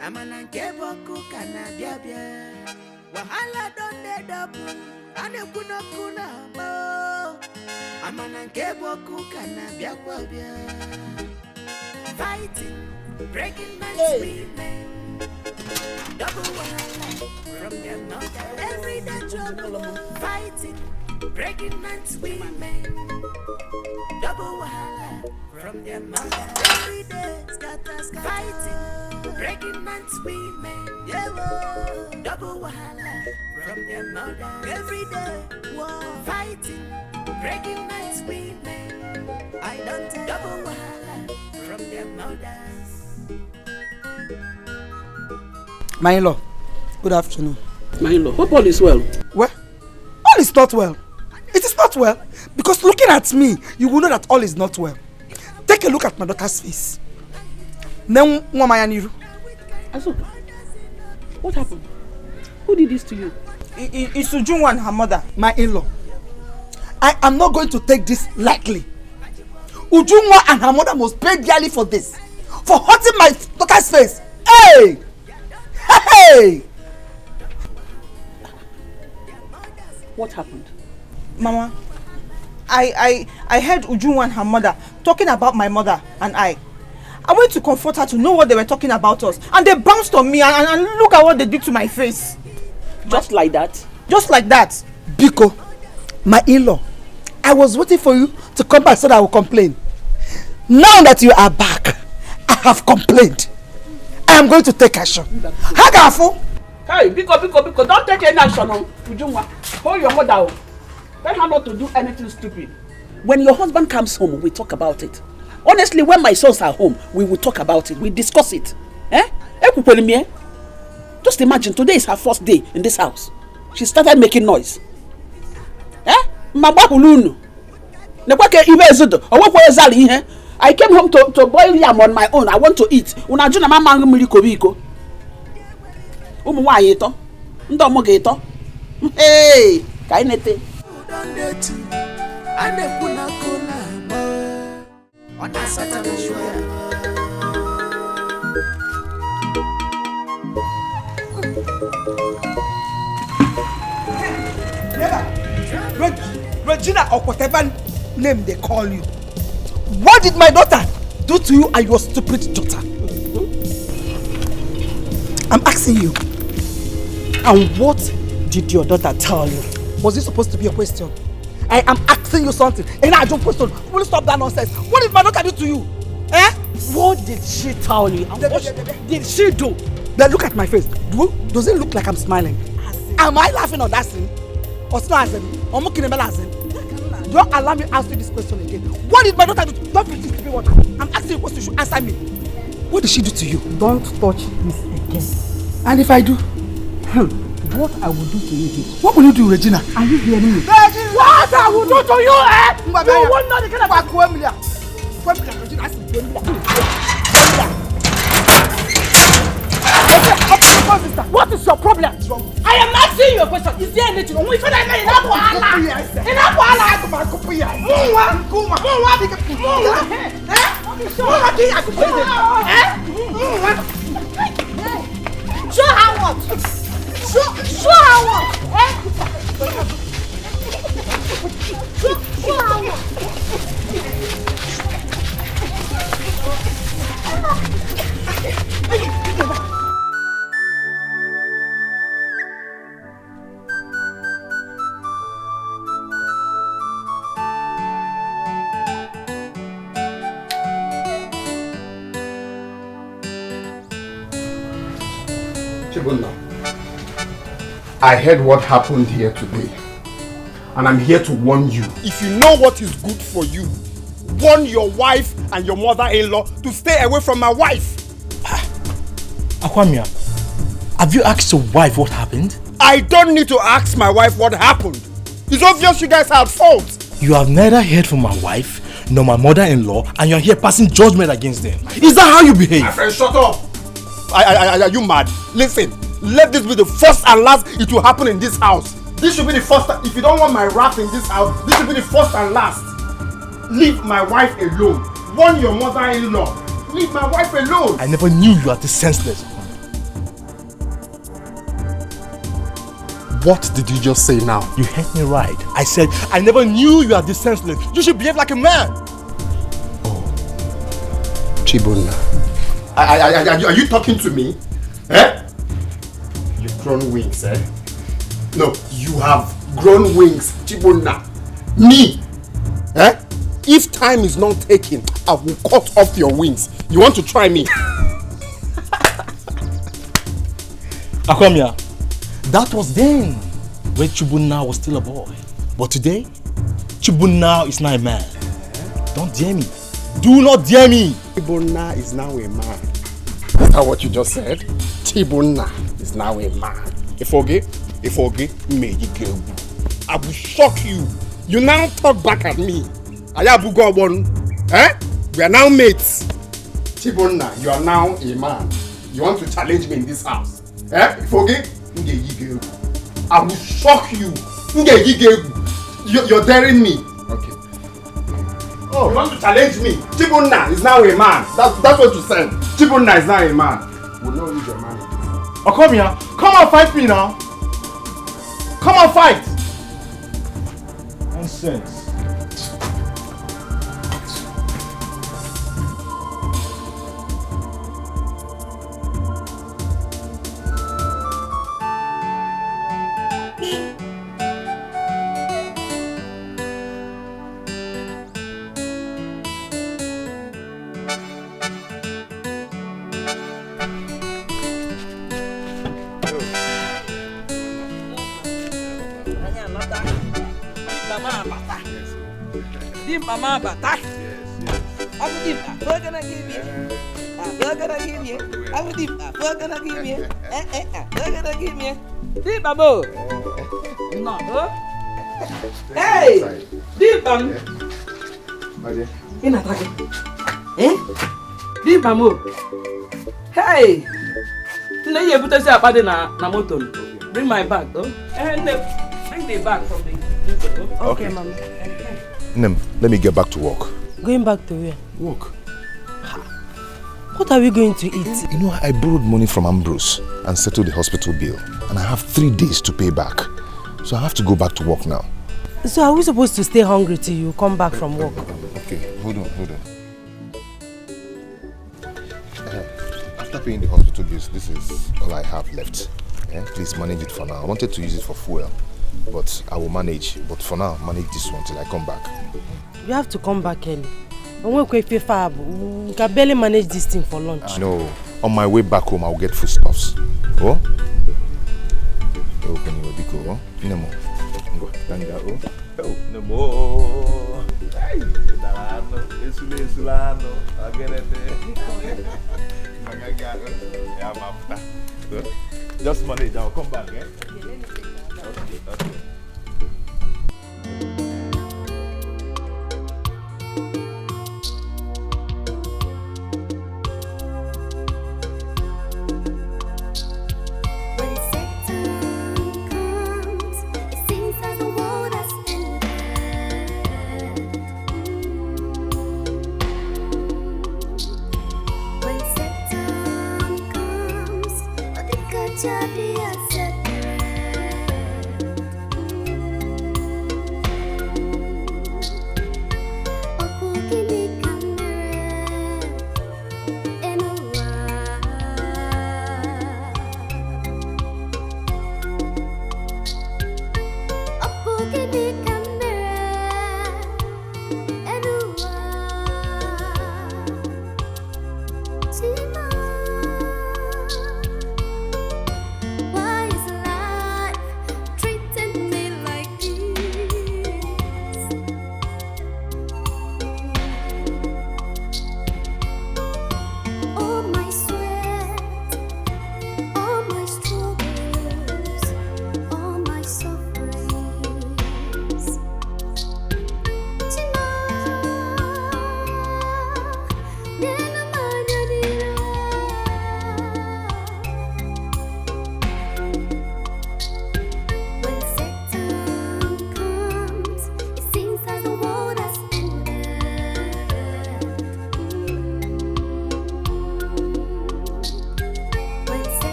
I'm an unkebo kana biabia. Wahala done there double, and they put a cola. I'm an unkebo kana biabia. Fighting, breaking my screaming. Double wahala from their mouth. Every day trouble, fighting, breaking and swimming. Double wahala from their mother. Every day, scatter, fighting, breaking and swimming. Yeah, double wahala from their mother. Every day, fighting, breaking and swimming. I don't take double wahala from their mothers. My in-law, good afternoon. My in-law, hope all is well. Well, all is not well. It is not well. Because looking at me, you will know that all is not well. Take a look at my daughter's face. Azuka, what happened? Who did this to you? It's Ujunwa and her mother, my in-law. I am not going to take this lightly. Ujunwa and her mother must pay dearly for this. For hurting my daughter's face. Hey! Hey! What happened? Mama, I heard Ujunwa and her mother talking about my mother and I. I went to comfort her to know what they were talking about us. And they bounced on me and look at what they did to my face. Just like that? Just like that. Biko, my in-law, I was waiting for you to come back so that I will complain. Now that you are back, I have complained. I am going to take action. Hagafu! Hey, Biko, don't take any action on Ujunwa. Hold your mother. Tell her not to do anything stupid. When your husband comes home, we talk about it. Honestly, when my sons are home, we will talk about it. We discuss it. Eh? Just imagine, today is her first day in this house. She started making noise. Eh? I came home to boil yam on my own. I want to eat. Hey, kainete. Regina or whatever name they call you. What did my daughter do to you and your stupid daughter? I'm asking you. And what did your daughter tell you? Was this supposed to be a question? I am asking you something. And I don't question. Will you stop that nonsense? What did my daughter do to you? Eh? What did she tell you? And what did she do? Then look at my face. Does it look like I'm smiling? Am I laughing on that scene? Or not? Don't allow me to ask you this question again. What did my daughter do? Don't pretend to be what I'm asking you a question. You should answer me. What did she do to you? Don't touch this again. And if I do? What I will do to you is... What will you do, Regina? Are you hearing me? Regina! What I will do to you, eh? You will not get about Regina. What is your problem? I am asking you a question. Is there anything? We should have made enough wahala. Enough wahala. Show her what? Show her what? Show her what? Chibunna, I heard what happened here today. And I'm here to warn you. If you know what is good for you, warn your wife and your mother-in-law to stay away from my wife. Akwamia, have you asked your wife what happened? I don't need to ask my wife what happened. It's obvious you guys are at fault. You have neither heard from my wife nor my mother-in-law, and you're here passing judgment against them. Is that how you behave? My friend, shut up. Are you mad? Listen, let this be the first and last it will happen in this house. This should be the first. If you don't want my wrath in this house, this should be the first and last. Leave my wife alone. Warn your mother-in-law. Leave my wife alone. I never knew you were this senseless. What did you just say now? You heard me right. I said, I never knew you were this senseless. You should behave like a man. Oh. Chibunna. Are you talking to me? Eh? You've grown wings, eh? No, you have grown wings, Chibunna. Me? Eh? If time is not taken, I will cut off your wings. You want to try me? Akwamia, that was then, when Chibunna was still a boy. But today, Chibunna is now a man. Don't dare me. Do not dare me. Chibunna is now a man. Is that what you just said? Chibunna is now a man. Ifoge, may you go. I will shock you. You now talk back at me. Ayabugobon. Eh? We are now mates. Chibunna, you are now a man. You want to challenge me in this house? Eh? Ifoge, I will shock you. You're daring me. Okay. Oh, you want to challenge me? Chibunna is now a man. That's what you said. Chibunna is now a man. We'll not use your man. Oh, come here. Come and fight me now. Come and fight. Nonsense. Mama Bata. I will give a burger and give you. A burger and give you. I will give a burger and give you. A burger and give you. Deep Babo. No. Hey! Deep Bam. In attack. Eh? Deep Bamo. Hey! No, you put us up at the motor. Bring my bag, though. And bring the bag from the. Okay, Mama. Nem, let me get back to work. Going back to where? Work. What are we going to eat? You know, I borrowed money from Ambrose and settled the hospital bill. And I have 3 days to pay back. So I have to go back to work now. So are we supposed to stay hungry till you come back from work? Okay, hold on. After paying the hospital bills, this is all I have left. Yeah? Please manage it for now. I wanted to use it for fuel, but I will manage. But for now, manage this one till I come back. You have to come back early. We can barely manage this thing for lunch. No, on my way back home, I'll get foodstuffs. Oh? Open your biko, oh? Nemo. Go, Tanga, oh? Oh, Nemo. Hey, Sulano, just manage, I'll come back, eh? Okay.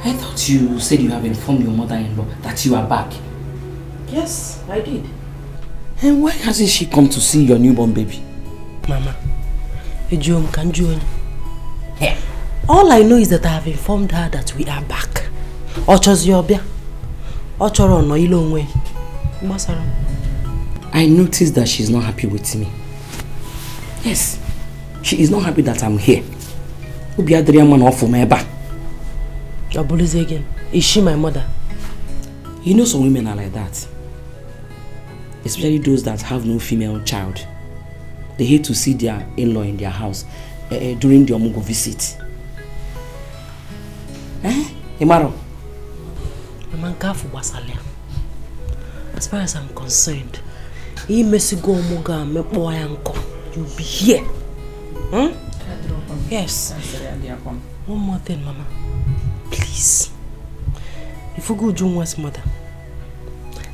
I thought you said you have informed your mother-in-law that you are back. Yes, I did. And why hasn't she come to see your newborn baby? Mama, all I know is that I have informed her that we are back. I noticed that she's not happy with me. Yes, she is not happy that I'm here. Again. Is she my mother? You know some women are like that. Especially those that have no female child. They hate to see their in-law in their house during the Omugo visit. Imaro? As far as I'm concerned, you'll be here. Hmm? Yes. One more thing, Mama. Please. If you go Junwa's mother,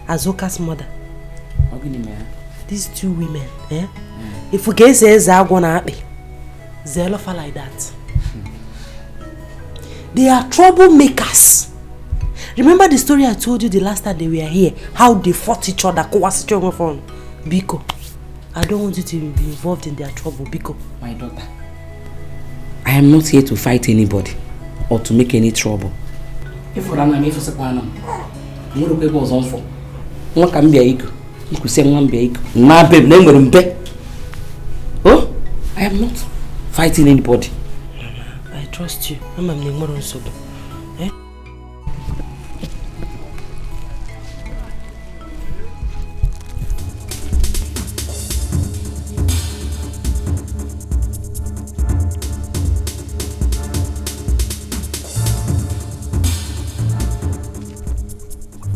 Azoka's mother, these two women, if you get say Zagwana, they'll offer like that. They are troublemakers. Remember the story I told you the last time they were here? How they fought each other? Biko, I don't want you to be involved in their trouble, Biko. My daughter, I am not here to fight anybody or to make any trouble. If you run away for Sapanam, you will be on for. What can be a you could say one big, my baby, oh, I am not fighting anybody. I trust you. I'm a Ningmoron Sobo. Eh?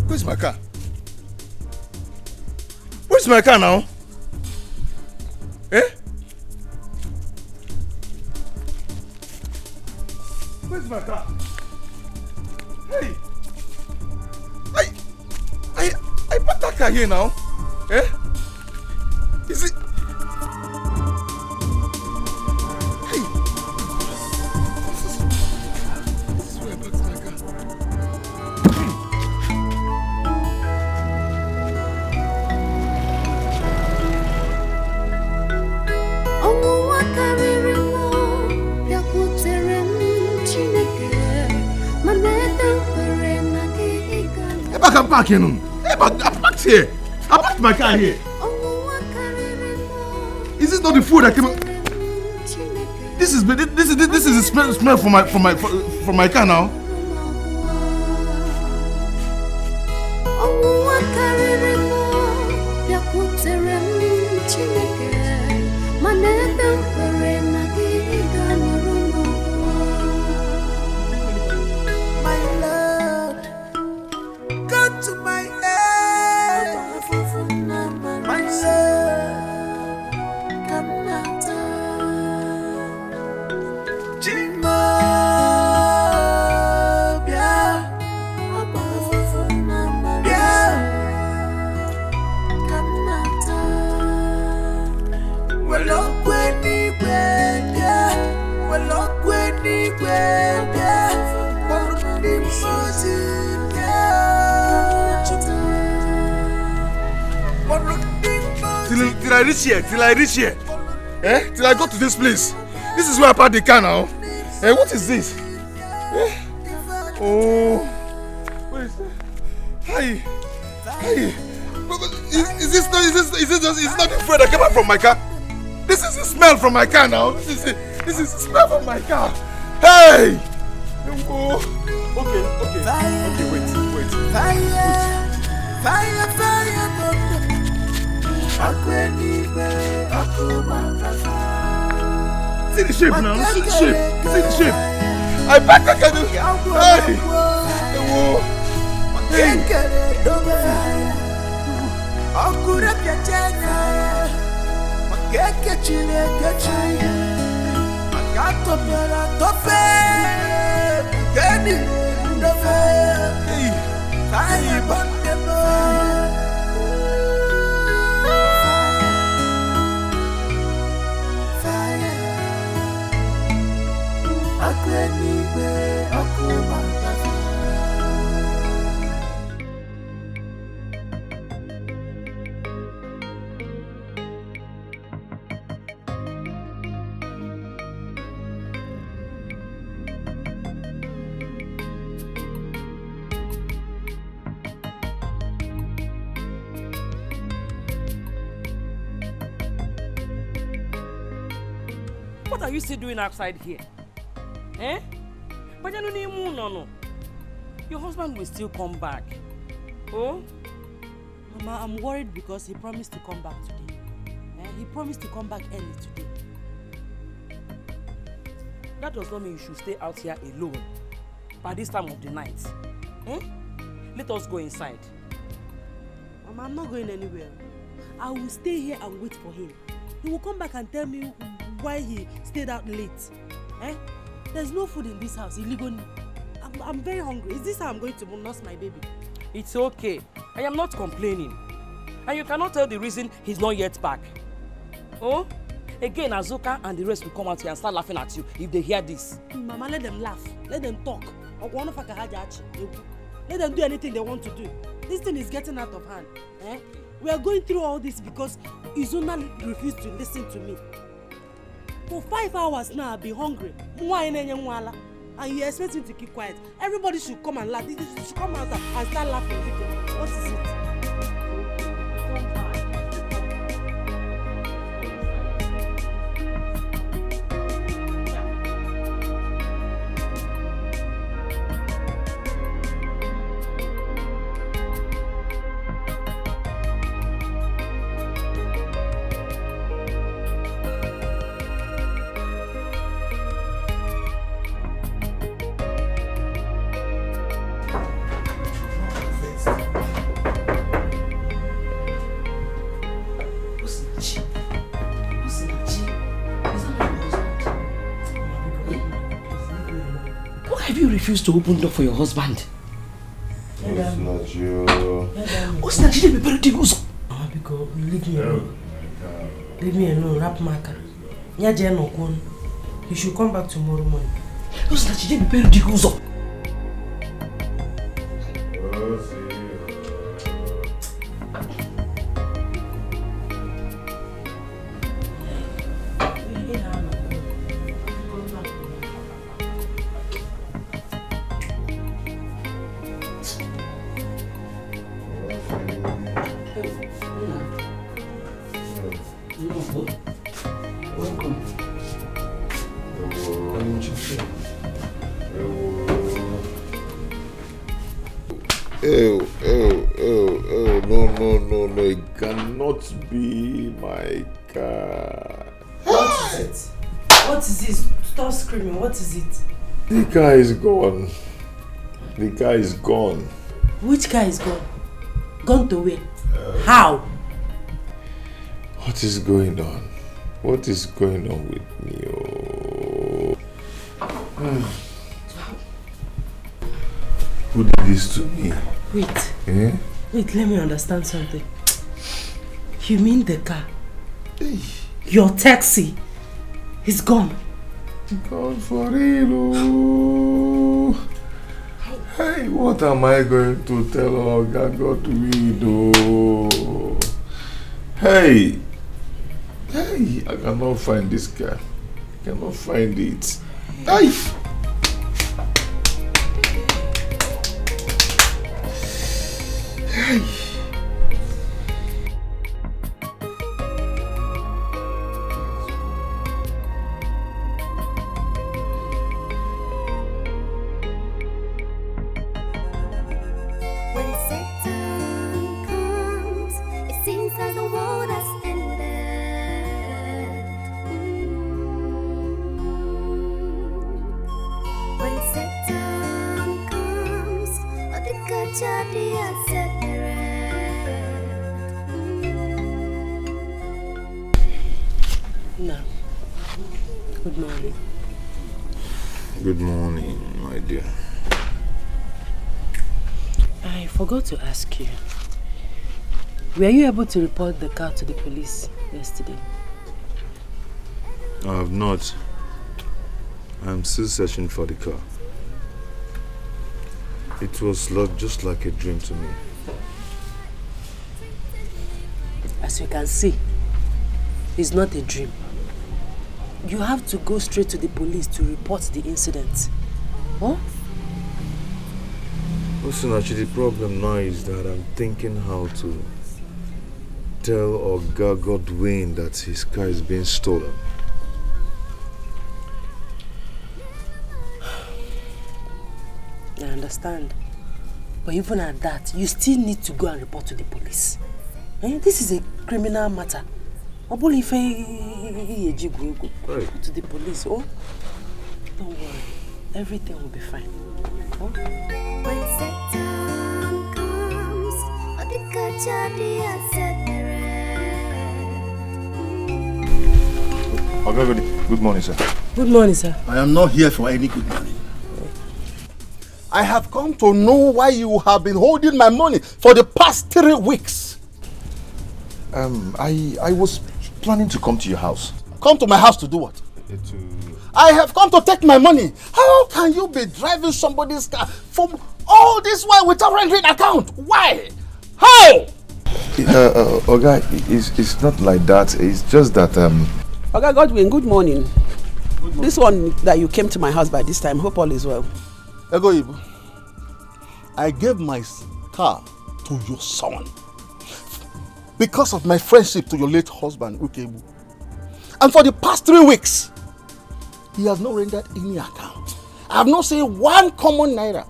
Where's my car? Where's my car now? Eh? Where's my car? Hey! I parked that car here now. Eh? Is it? Hey! This is where I parked my car. I can park here. I parked here. I parked my car here. Is this not the food that came? This is the smell from my car now. Till I reach here. Eh? Till I go to this place. This is where I parked the car now. Eh? What is this? Eh? Oh. What is that? Hi. Is this not the food that came out from my car? This is the smell from my car now. This is the smell from my car. Hey! Oh. Okay, wait. Fire, fire, see the shape now, see the shape, see the shape. I back I can do. Hey, What are you still doing outside here? Eh? But no. Your husband will still come back. Oh? Mama, I'm worried because he promised to come back today. He promised to come back early today. That does not mean you should stay out here alone by this time of the night. Eh? Let us go inside. Mama, I'm not going anywhere. I will stay here and wait for him. He will come back and tell me why he stayed out late. Eh? There's no food in this house illegally. I'm very hungry. Is this how I'm going to nurse my baby? It's okay. I am not complaining. And you cannot tell the reason he's not yet back. Oh? Again, Azuka and the rest will come out here and start laughing at you if they hear this. Mama, let them laugh. Let them talk. Let them do anything they want to do. This thing is getting out of hand. Eh? We are going through all this because Izuna refused to listen to me. For 5 hours now, I've been hungry. And you expect me to keep quiet. Everybody should come and laugh. They should come out and start laughing. What is it? Refuse to open door for your husband. What's not you? What's not you? Because leave me alone. Leave me alone, rap marker. He should come back tomorrow morning. What's not you? No, it cannot be my car. What is it? What is this? Stop screaming, what is it? The car is gone. The car is gone. Which car is gone? Gone to where? How? What is going on? What is going on with me? Who did this to me? Wait. Eh? Wait, let me understand something. You mean the car? Your taxi is gone? Gone for real. Hey, what am I going to tell Oga God we do? Hey, I cannot find this car. I cannot find it. Hey. Hey. When Satan No. Good morning. Good morning, my dear. I forgot to ask you. Were you able to report the car to the police yesterday? I have not. I'm still searching for the car. It was just like a dream to me. As you can see, it's not a dream. You have to go straight to the police to report the incident. Huh? Listen, actually, the problem now is that I'm thinking how to tell Oga Godwin that his car is being stolen. I understand. But even at that, you still need to go and report to the police. This is a criminal matter. Right. To the police. Oh, don't worry. Everything will be fine. Huh? When Satan comes, Good morning, sir. Good morning, sir. I am not here for any good morning. I have come to know why you have been holding my money for the past 3 weeks. I was planning to come to your house. Come to my house to do what? I have come to take my money. How can you be driving somebody's car from all this while without rendering account? Why? How? Oga, it's not like that. It's just that Oga Godwin, good morning. This one that you came to my house by this time, hope all is well. Egoibu, I gave my car to your son because of my friendship to your late husband, Ukebu. And for the past 3 weeks, he has not rendered any account. I have not seen one common naira.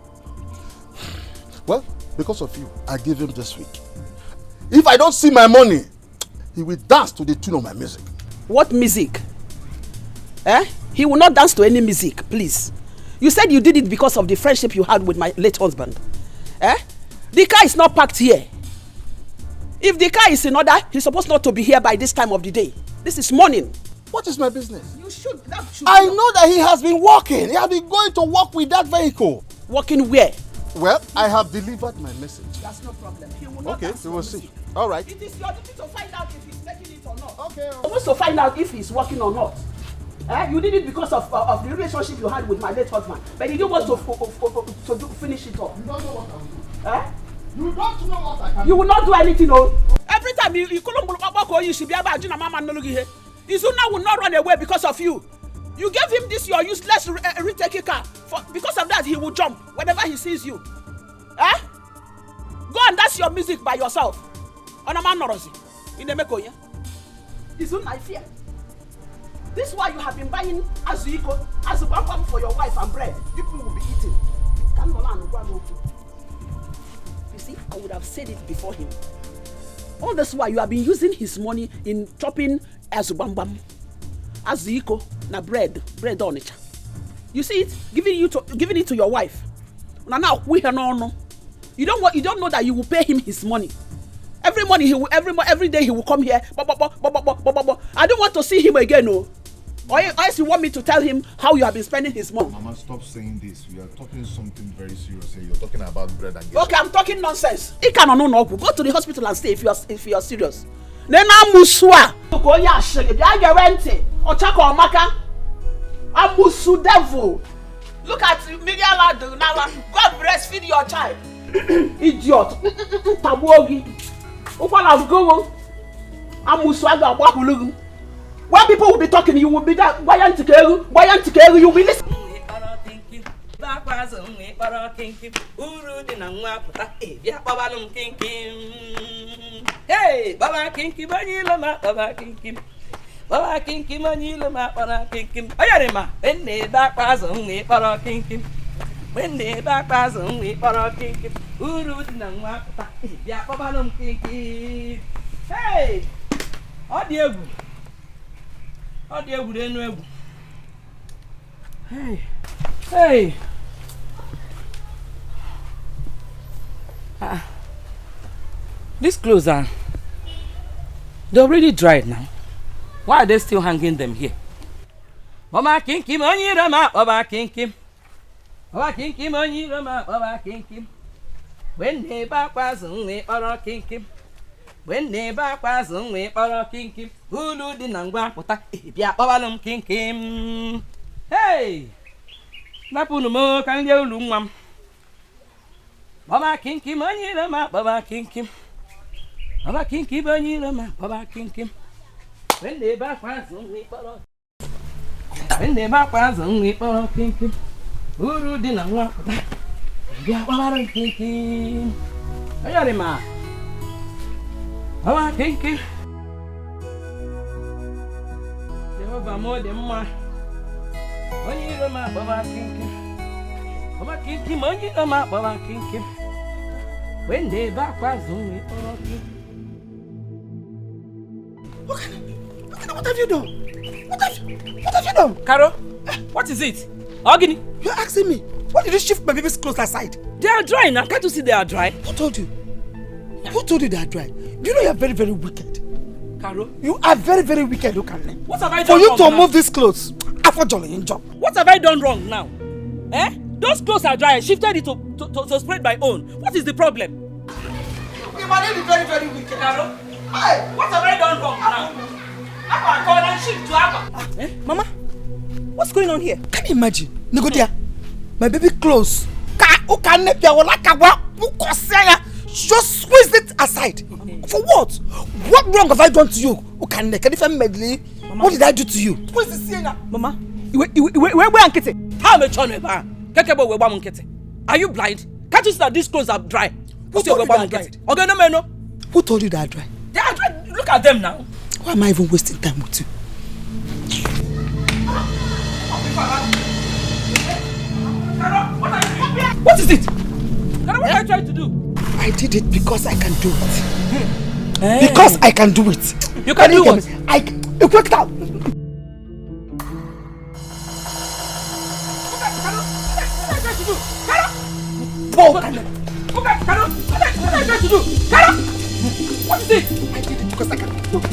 Well, because of you, I gave him this week. If I don't see my money, he will dance to the tune of my music. What music? He will not dance to any music, please. You said you did it because of the friendship you had with my late husband. The car is not parked here. If the car is in order, he's supposed not to be here by this time of the day. This is morning. What is my business? You should. I know that he has been walking. He has been going to work with that vehicle. Working where? Well, I have delivered my message. That's no problem. He will not. Okay, we will see. All right. It is your duty to find out if he's taking it or not. Okay. You're supposed to find out if he's working or not. You did it because of the relationship you had with my late husband, but you didn't want to finish it off. You don't know what I will do. You don't know what I can do. You will not do anything, no. Every time you should be able to mama Izuna will not run away because of you. You gave him this your useless retake car. Because of that, he will jump whenever he sees you. Go and dance your music by yourself. On a man norozi. In the Mekoya. Izuna, I fear. This is why you have been buying azuiko, azubambam for your wife and bread. People will be eating. You see, I would have said it before him. All this while you have been using his money in chopping azubambam, azuiko, na bread on it. You see it, giving it to your wife. Now we no. You don't know that you will pay him his money. Every day he will come here. I don't want to see him again, no. Or else you want me to tell him how you have been spending his money. Mama, stop saying this. We are talking something very serious here. You're talking about bread and gas. Okay, I'm talking nonsense. Go to the hospital and stay if you are serious. Nena muswa. Okoya shege. Biaga wente. Ochako omaka. Amusu devil. Look at Miguel Adu now. God breastfeed your child. Idiot. Tabuogi. Upala go. Amusu aga wahulugu. When people will be talking, you will be that Bayantikelu, you will be listening. Hey, Baba Kinky Manila, Baba Kinky. Baba Kinky Manila, Baba Kinky. Ayarima, when they back was only para Kinky. When they back was only para Kinky. Uru Nangwapata, Yapabalum Kinky. Hey, audio. Hey. These clothes are... They're already dried now. Why are they still hanging them here? Baba kinkim onyi rama, baba kinkim. Baba kinkim onyi rama, baba kinkim. When they back was we oro kinkim. When they back was we oro kinkim. Ulu di nangwa pota bia babalum kinkim. Hey! Napunu mo kan ye ulu nwam. Baba kinkim onyi rama, baba kinkim. Baba kinkim onyi rama, baba kinkim. When they back was we oro. When they back was we oro kinkim. Ulu di nangwa pota bia babalum kinkim. Ayari ma. Baba kinkim. Jehovah mo de ma. Onyi rama baba kinkim. Baba kinkim onyi rama baba kinkim. When they back was we oro kinkim. What have you done? What have you done? Caro, what is it? Ogini, you're asking me. Why did you shift my baby's clothes aside? They are dry now. Can't you see they are dry? Who told you? Who told you they are dry? Do you know you are very, very wicked? Caro, you are very, very wicked, look at me. What have I done wrong? For you to now? move these clothes, after Jolly in job. What have I done wrong now? Eh? Those clothes are dry. I shifted it to spread my own. What is the problem? You might be very, very wicked. Caro, hey, what have I done wrong now? Abba, call and shift to Abba. Mama, what's going on here? Can you imagine? Negodia, my baby clothes. Just squeeze it aside. For what? What wrong have I done to you? What did I do to you? Where's the sienna? Mama, where Nkete? How much on Are you blind? Can't you see that these clothes are dry? Who told you they are dry? Who told you they are dry? They are dry. Look at them now. Why am I even wasting time with you? What is it? What are you trying to do? I did it because I can do it. Because I can do it. You can do what? You worked out. What are you trying to do? What is it? I did it because I can do it.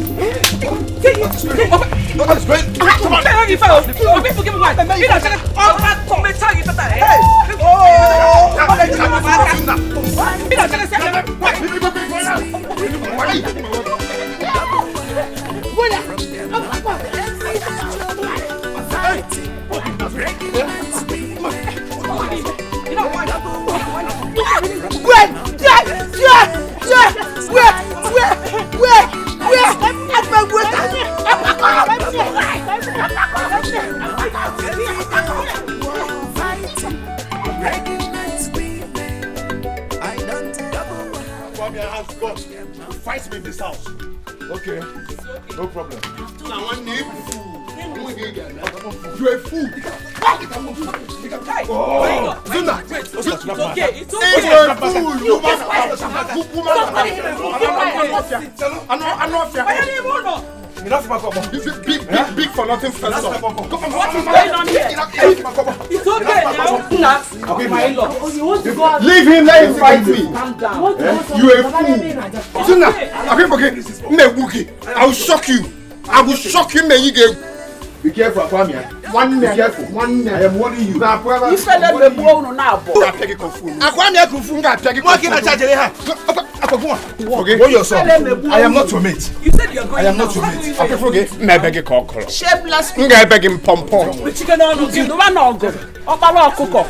Nobody's great. Come on. Fight me in this house. Okay, no problem. Now one name. You're a fool. Oh, Zuna. It's okay. It's okay. You're a fool. I'm not fair. Enough, this is big for nothing first. What is going on here? It's okay now. Okay, my in-law. Leave him, let him fight me. You a fool. Zuna, okay. I will shock you. I will shock you, man. Be careful, Akwamia. Be careful. I am warning you. You fell in the bone now. Akwamia Kufunga, okay, go yourself. I am not your mate. You said you're going. I am not your mate. Okay, forget. Me beg you, cockle. Shameless. I beg him, pom. The chicken on you. No one no go. Opala cook.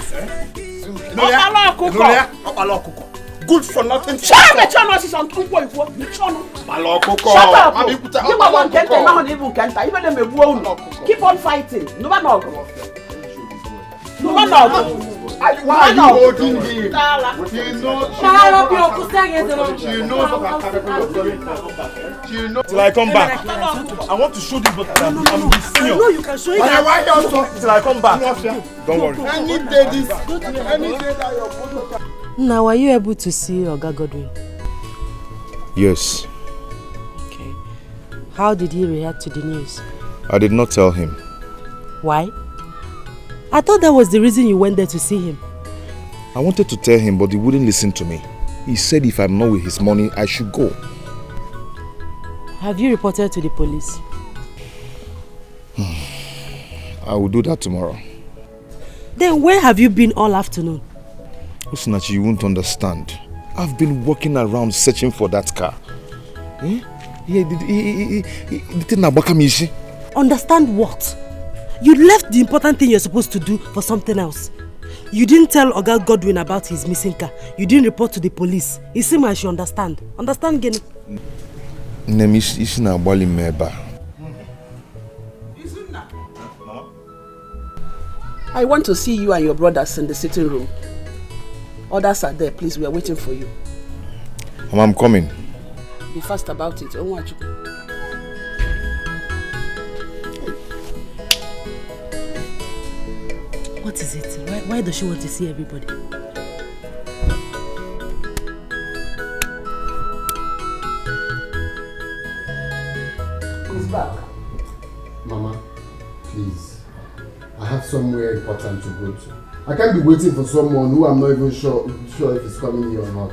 Good for nothing. Shut up! Shut up! Keep on fighting. No one no go. Why are you holding him? She knows. Till I come back. I want to show this, but I'm his senior. No, you can show it. Why also? Till I come back. Don't worry. Any day that you're. Now, were you able to see Oga Godwin? Yes. Okay. How did he react to the news? I did not tell him. Why? I thought that was the reason you went there to see him. I wanted to tell him, but he wouldn't listen to me. He said if I'm not with his money, I should go. Have you reported to the police? I will do that tomorrow. Then where have you been all afternoon? Osinachi, you won't understand. I've been walking around searching for that car. Yeah, the thing about me, see? Understand what? You left the important thing you're supposed to do for something else. You didn't tell Oga Godwin about his missing car. You didn't report to the police. It seems I should understand. Understand, Gene? I want to see you and your brothers in the sitting room. Others are there, please. We are waiting for you. Mama, I'm coming. Be fast about it. What is it? Why does she want to see everybody? Who's back? Mama, please. I have somewhere important to go to. I can't be waiting for someone who I'm not even sure if he's coming here or not.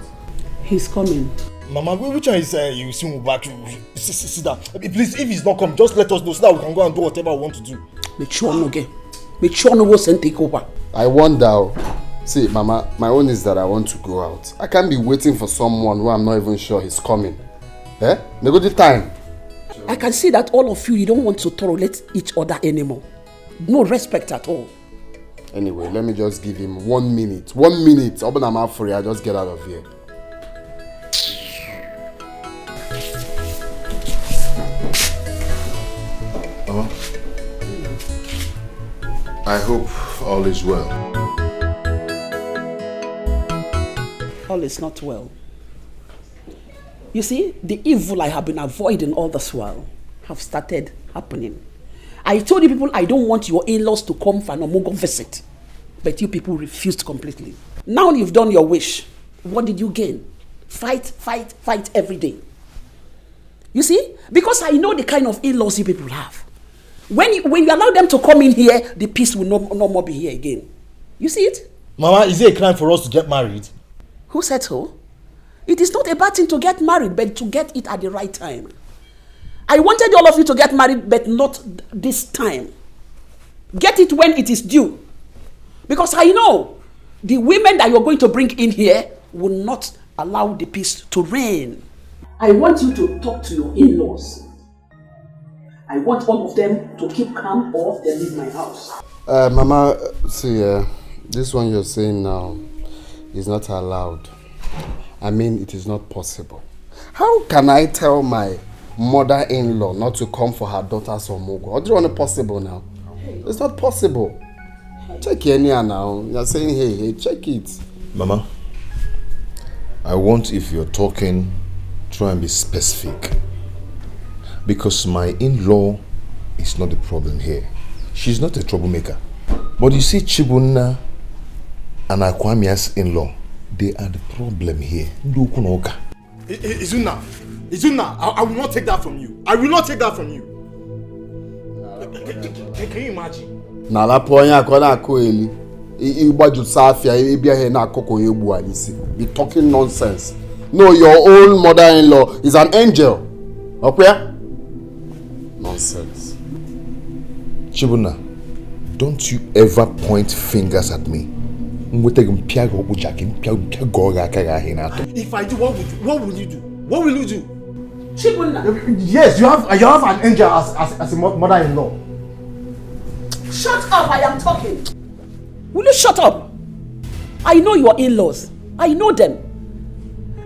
He's coming. Mama, which one is you see me back? Sit down. Please, if he's not come, just let us know so that we can go and do whatever we want to do. Make sure no get. Make sure no go send take over. I wonder. See, Mama, my own is that I want to go out. I can't be waiting for someone who I'm not even sure he's coming. Eh? Nego the time. I can see that all of you don't want to tolerate each other anymore. No respect at all. Anyway, let me just give him 1 minute. 1 minute. Open my mouth for you. I just get out of here. Mama, I hope all is well. All is not well. You see, the evil I have been avoiding all this while have started happening. I told you people I don't want your in-laws to come for an Omogo visit. But you people refused completely. Now you've done your wish. What did you gain? Fight, fight, fight every day. You see? Because I know the kind of in-laws you people have. When you allow them to come in here, the peace will no more be here again. You see it? Mama, is it a crime for us to get married? Who said so? It is not a bad thing to get married, but to get it at the right time. I wanted all of you to get married, but not this time. Get it when it is due. Because I know the women that you're going to bring in here will not allow the peace to reign. I want you to talk to your in-laws. I want all of them to keep calm or they leave my house. Mama, see, this one you're saying now is not allowed. I mean, it is not possible. How can I tell my mother-in-law not to come for her daughter's Omogo? How do you want it possible now? It's not possible. Check here now. You're saying, hey, check it. Mama, I want, if you're talking, try and be specific. Because my in-law is not the problem here. She's not a troublemaker. But you see, Chibunna and Akwamia's in-law, they are the problem here. Izuna, I will not take that from you. I will not take that from you. Can you imagine? Na la ponya akona akoeli. Igbaju safia ebia he na akoko egbu anisi. Be talking nonsense. No, your own mother-in-law is an angel. Okay? Nonsense. Chibuna, don't you ever point fingers at me. If I do, what will you do? What will you do? Chibuna. Yes, you have an angel as a mother-in-law. Shut up, I am talking. Will you shut up? I know your in-laws. I know them.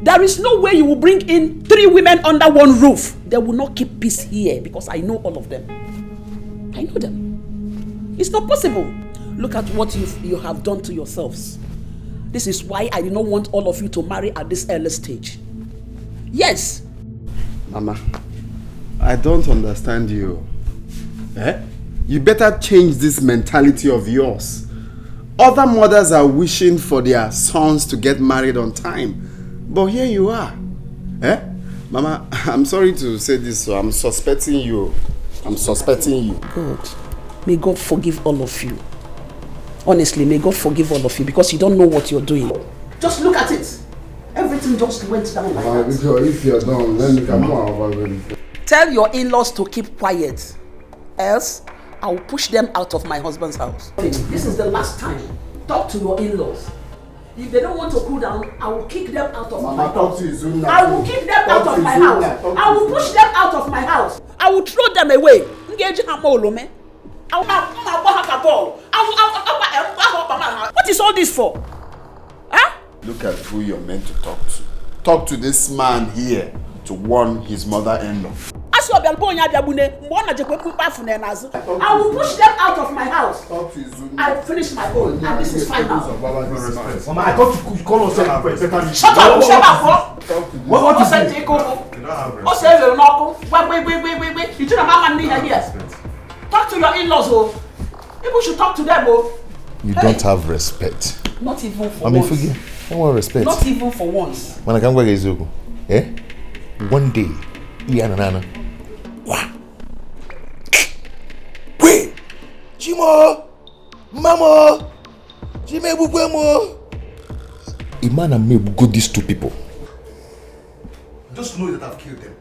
There is no way you will bring in 3 women under one roof. They will not keep peace here because I know all of them. I know them. It's not possible. Look at what you have done to yourselves. This is why I do not want all of you to marry at this early stage. Yes. Mama, I don't understand you. You better change this mentality of yours. Other mothers are wishing for their sons to get married on time. But here you are. Mama, I'm sorry to say this, so I'm suspecting you. God, may God forgive all of you. Honestly, may God forgive all of you because you don't know what you're doing. Just look at it. Everything everything just went down like that. If you're done, let me come on. Tell your in-laws to keep quiet, else I will push them out of my husband's house. This is the last time. Talk to your in-laws. If they don't want to cool down, I will kick them out of my house. I will kick them out of my house. I will push them out of my house. I will throw them away. What is all this for? Huh? Look at who you're meant to talk to. Talk to this man here to warn his mother-in-law. I will push them out of my house. I finished my own, and this is final. Mama, I thought you call us first. Shut up, shut up. What is it? Wait. You don't have money here. Talk to your in-laws, oh. People should talk to them, oh. You don't have respect. Not even for I mean, once. forget. I want respect. Not even for once. When I come back, one day, Nana. Wait! Jimo! Mama! Jime Bugwemo! A man and me will go these two people. Just know that I've killed them.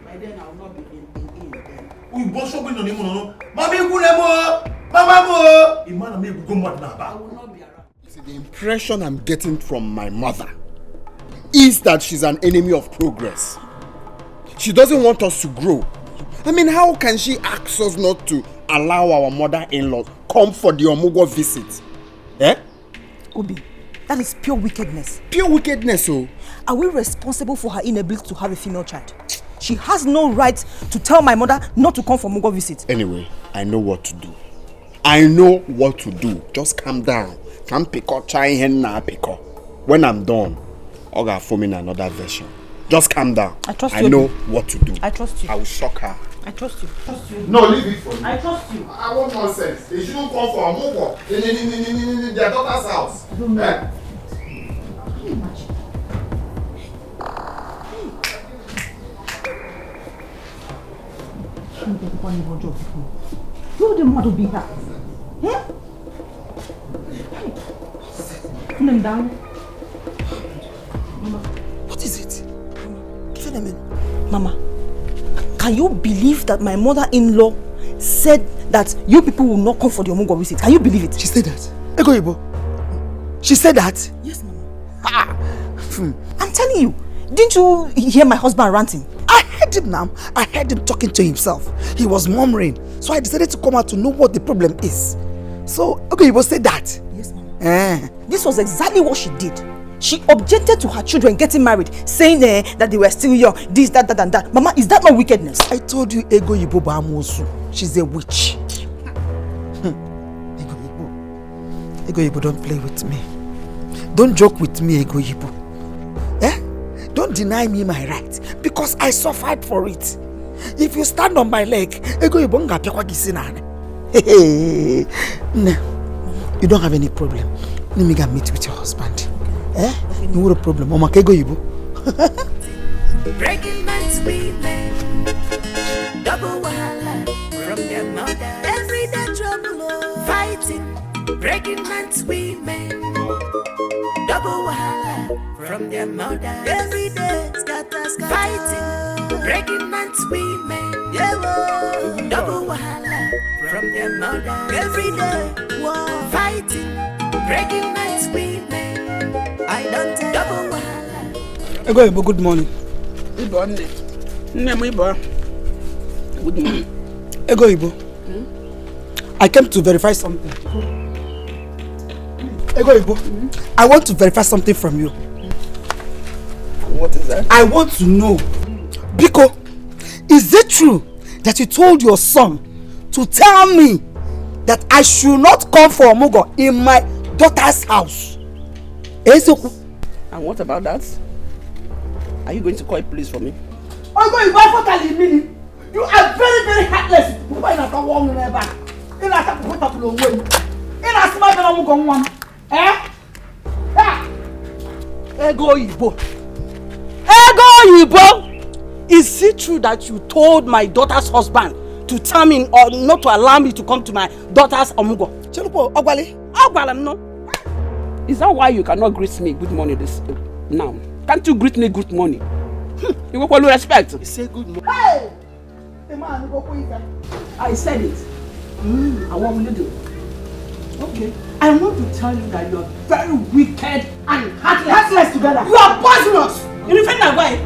By then I will not be in then. We both should be on him, no? Mama Gulemo! Mama! A man and me will go mad now. I will not be around. See, the impression I'm getting from my mother is that she's an enemy of progress. She doesn't want us to grow. I mean, how can she ask us not to allow our mother-in-law come for the Omugo visit? Eh? Obi, that is pure wickedness. Pure wickedness, oh. Are we responsible for her inability to have a female child? She has no right to tell my mother not to come for Omugo visit. Anyway, I know what to do. I know what to do. Just calm down. Can't pick up try henna pick up. When I'm done, I'll go form in another version. Just calm down. I trust you. I know what to do. I trust you. I will shock her. I trust you. No, leave it for me. I trust you. I want nonsense. They shouldn't come for a move in their daughter's house. I don't know. Eh? Can you imagine? You the mother be her. Put them down. Mama. What is it? Give them in. Mama, can you believe that my mother-in-law said that you people will not come for the Omugo visit? Can you believe it? She said that? Ego Ibo. She said that? Yes, Mama. I'm telling you, didn't you hear my husband ranting? I heard him now. I heard him talking to himself. He was murmuring. So I decided to come out to know what the problem is. So, Ego Ibo said that? Yes, Mama. This was exactly what she did. She objected to her children getting married, saying that they were still young, this, that, and that. Mama, is that not wickedness? I told you Ego Ibo Bamosu. She's a witch. Ego Ibo, don't play with me. Don't joke with me, Ego Ibo. Eh? Don't deny me my right, because I suffered for it. If you stand on my leg, Ego Ibo nga piakwa gisinane. Hey, no, you don't have any problem. Let me go meet with your husband. Eh? No a problem. Mama, Ego Ibo. Breaking man's women, double wahala from their mother. Everyday trouble, fighting. Breaking man's women, double wahala from their mother. Every day, scatter, fighting. Breaking man's women, double wahala from their mother. Every day, fighting. Breaking man's women, I don't tell double wahala. Ego Ibo, good morning. Good morning. Good morning. Ego Ibo. I came to verify something. Ego Ibo, I want to verify something from you. What is that? I want to know, Biko, is it true that you told your son to tell me that I should not come for Omugo in my daughter's house? And what about that? Are you going to call police for me? Ogo Ibo, you are very, very heartless. Ego Ibo. Ego Ibo! Is it true that you told my daughter's husband to tell me or not to allow me to come to my daughter's Omugo? Chelupo, Ogwale? Ogwale, no. Is that why you cannot greet me good morning this now? Can't you greet me good morning? You go with respect. You say good morning. Hey! The man go quick. I said it. And what will you do? Okay. I want to tell you that you are very wicked and heartless. Heartless together. You are poisonous. You defend that way.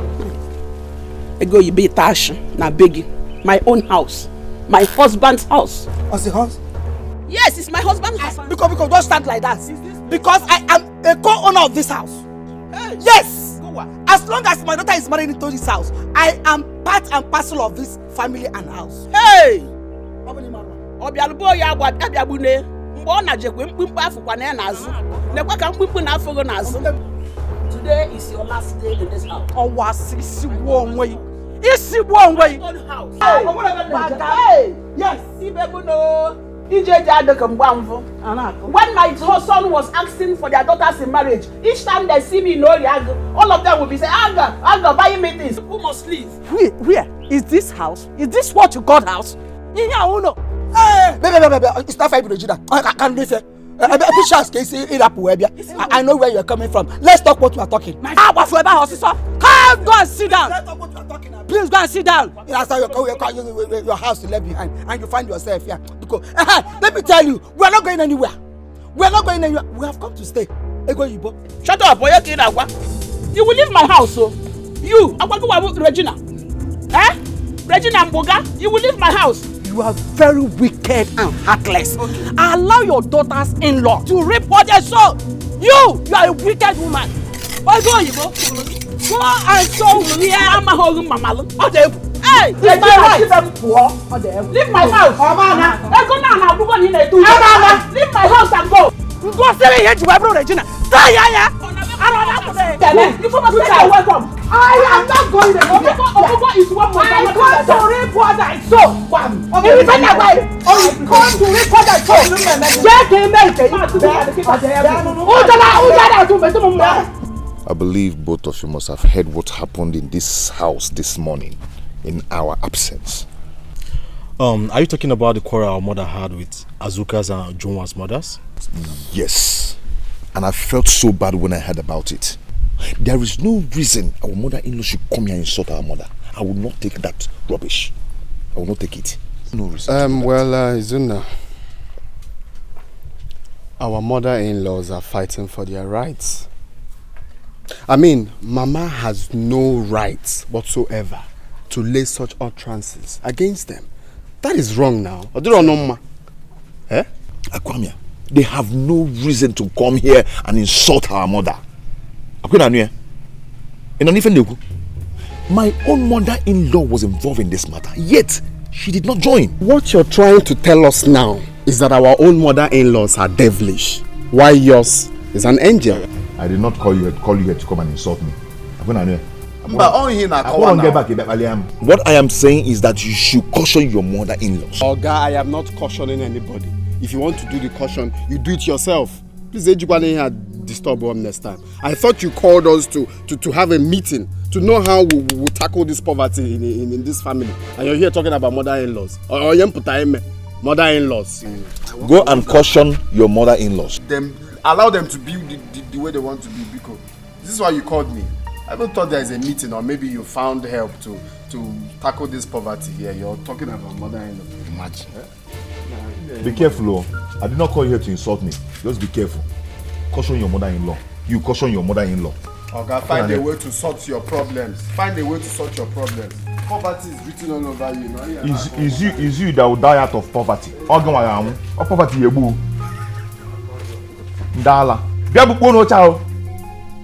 I go you be tash na begging. My own house. My husband's house. What's the house? Yes, it's my husband's house. Because don't stand like that. Because I am a co-owner of this house. Hey. Yes. As long as my daughter is married into this house, I am part and parcel of this family and house. Hey! Obialubo ya gwa abiabune. Mbo na jekwe mkpimkpa afukwa na nazu. Nekwa ka mkpimkpa na afogo nazu. Today is your last day in this house. Owasisi wonwe. Isi wonwe. Hey! Yes, Sibebuno. When my son was asking for their daughters in marriage, each time they see me in Nollywood, all of them will be saying, Anger, buying me things. Who must leave? Where? Is this house? Is this what you call house? Hey, baby, it's not 5 Regina. I can't listen. I know where you're coming from. Let's talk what we are talking. Come, go and sit down. Please go and sit down. That's how your house is left behind, and you find yourself here. Because let me tell you, we are not going anywhere. We are not going anywhere. We have come to stay. Shut up, boy. You will leave my house, so you, Regina. Regina Mboga, you will leave my house. You are very wicked and heartless. Okay. Allow your daughters-in-law to reap what they sow. You are a wicked woman. Why go and show me Mama. Hey, leave my house. Leave my house. Leave my house and go. Go stay here to my brother Regina. Welcome. I am not going to Ogogo is one more. I come to reap what I sow. I believe both of you must have heard what happened in this house this morning in our absence. Are you talking about the quarrel our mother had with Azuka's and Junwa's mothers? Yes. And I felt so bad when I heard about it. There is no reason our mother-in-law should come here and insult our mother. I will not take that rubbish. I will not take it. No reason. Izuna, our mother-in-laws are fighting for their rights. I mean, Mama has no rights whatsoever to lay such utterances against them. That is wrong now. Akwamia, they have no reason to come here and insult our mother. My own mother-in-law was involved in this matter, yet she did not join. What you're trying to tell us now is that our own mother-in-laws are devilish, while yours is an angel. I did not call you here to come and insult me. What I am saying is that you should caution your mother-in-laws. Oga, I am not cautioning anybody. If you want to do the caution, you do it yourself. Please, Ejibane disturb us next time. I thought you called us to have a meeting to know how we will tackle this poverty in this family. And you're here talking about mother-in-laws. Mother-in-laws. Go and caution your mother-in-laws. Allow them to be the way they want to be, because this is why you called me. I even thought there is a meeting, or maybe you found help to tackle this poverty here. You're talking about mother-in-law. Imagine. Be careful, I did not call you here to insult me. Just be careful. Caution your mother-in-law. You caution your mother-in-law. Okay, find a way to sort your problems. Find a way to sort your problems. Poverty is written all over you. Is you that will die out of poverty? Poverty yebu. Ndala. Bia bukwo no chao.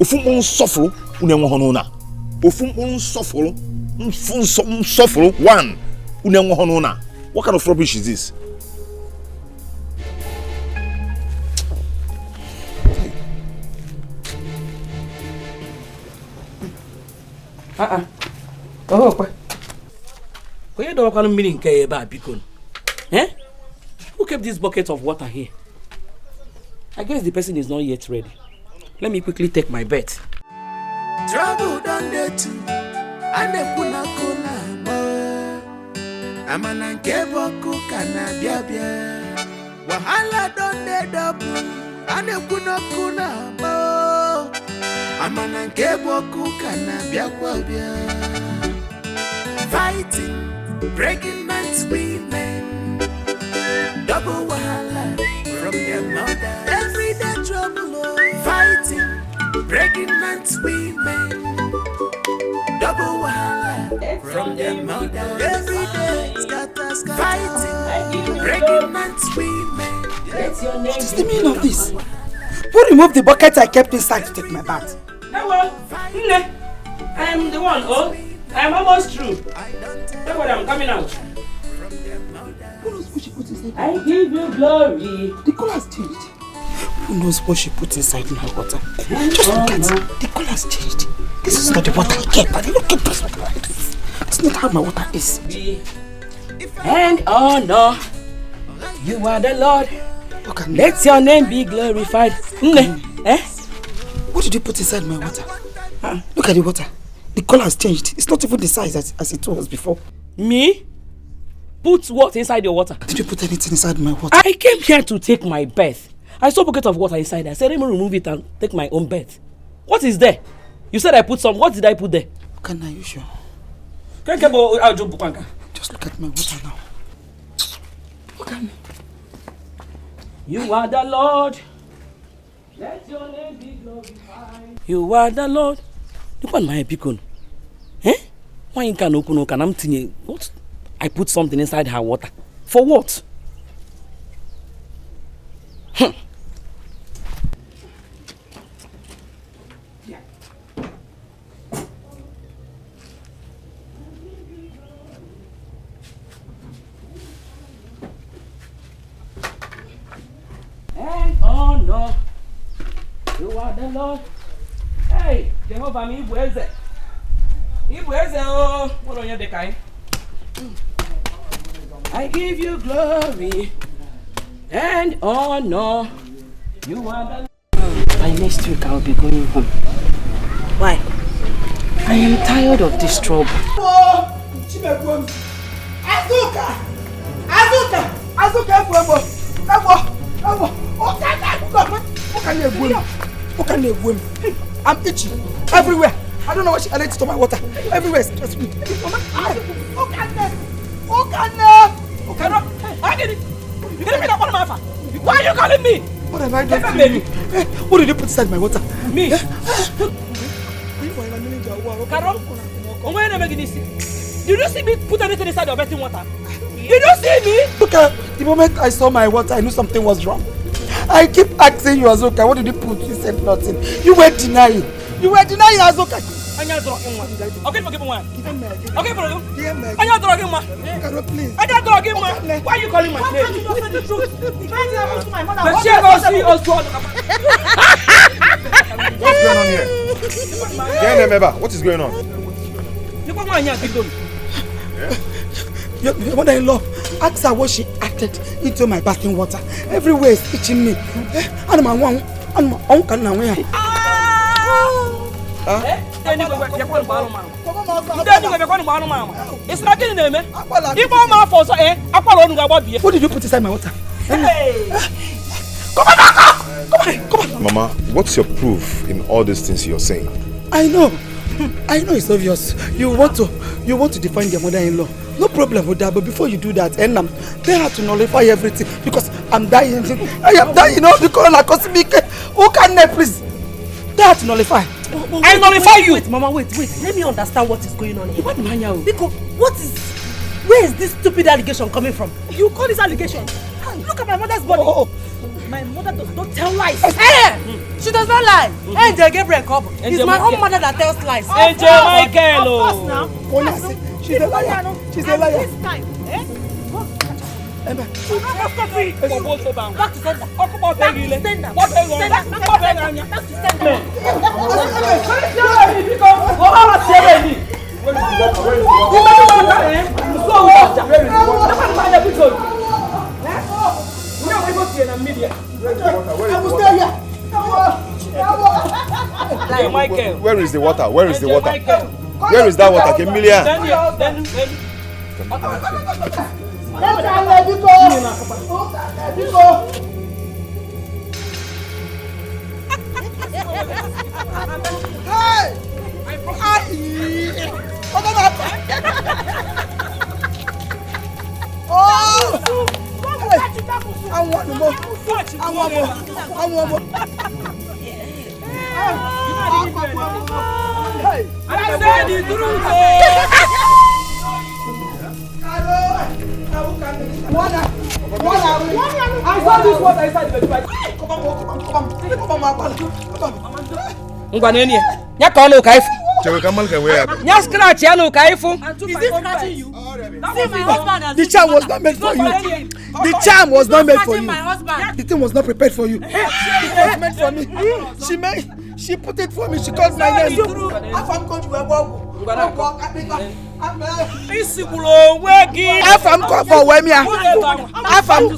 Ofun suffer unenwo hono na. Ofun suffer. Suffer one unenwo hono na. What kind of rubbish is this? Who kept this bucket of water here? I guess the person is not yet ready. Let me quickly take my bet. Trouble done there too. And the kuna Amana keboku kana bia. Wahala done there double. And the kuna Amana keboku kana biakwabia. Fighting, breaking man's women. Double wahala from their mother. Everyday trouble. Fighting, breaking man's women. Double wahala from their mother. Every day, scatter, fighting, breaking man's women. What is the meaning of this? Who removed the bucket I kept inside to take my bath? Hello, Nne. I am the one. Oh, I am almost through. Don't worry, I'm coming out. Who knows what she put inside? I give you glory. The color has changed. Who knows what she put inside my water? Just look at it. The color has changed. This is not the water I kept. I didn't keep this water like this. It's not how my water is. And honor, you are the Lord. Let your name be glorified. Eh? What did you put inside my water? Look at the water. The color has changed. It's not even the size as it was before. Me? Put what inside your water? Did you put anything inside my water? I came here to take my bath. I saw a bucket of water inside. I said, let me remove it and take my own bath. What is there? You said I put some. What did I put there? Are you sure? Just look at my water now. Look at me. You are the Lord. Let your name be glorified. You are the Lord. Look at my beacon. Eh? Why you can't open what? I put something inside her water. For what? And honor, you are the Lord. Hey, Jehovah, me Ibueze. Ibueze, oh, what on your decay? I give you glory and honor. You are the Lord. By next week, I'll be going home. Why? I am tired of this trouble. I'm itchy everywhere. I don't know what she added to my water. Everywhere is stress me. Why are you calling me? What have I done to you? What did you put inside my water? Me? Did you see me put anything inside your bathing water? Did you see me? Look at the moment I saw my water, I knew something was wrong. I keep asking you, Azoka, what did you put? You said nothing. You were denying. You were denying, Azoka. Okay, forgive me one. Okay, forgive me. Please. Why are you calling my name? What's going on here? What is going on? Your mother-in-law, ask her what she added into my bathing water. Everywhere is itching me. What did you put inside my water? Come on. Mama, what's your proof in all these things you're saying? I know it's obvious. You want to define your mother-in-law. No problem with that, but before you do that, they have to nullify everything because I'm dying. I am dying. The corona caused me. Who can they please? They have to nullify. I nullify you. Wait, Mama, wait. Let me understand what is going on here. Because where is this stupid allegation coming from? You call this allegation? Look at my mother's body. My mother does not tell lies. Hey! She does not lie. Angel Gabriel Cobb. It's my own mother that tells lies. Angel Michael. Of course now. She's a liar. She's a liar. This time, Emma. Back to sender. Where is the water? Where is the water? Where is that water? Emilia. I said the truth. I saw this water inside the bed. Ngwaneni. Nya ka onu ka ifu. Chewe kamal ka where? Nya scratch ya no ka ifu. Is this scratching you? See my husband. The charm was not meant for you. The charm was not meant for you. My husband. The thing was not prepared for you. It was meant for me. She put it for me. She called my name. Afam come for Wemia. Afam.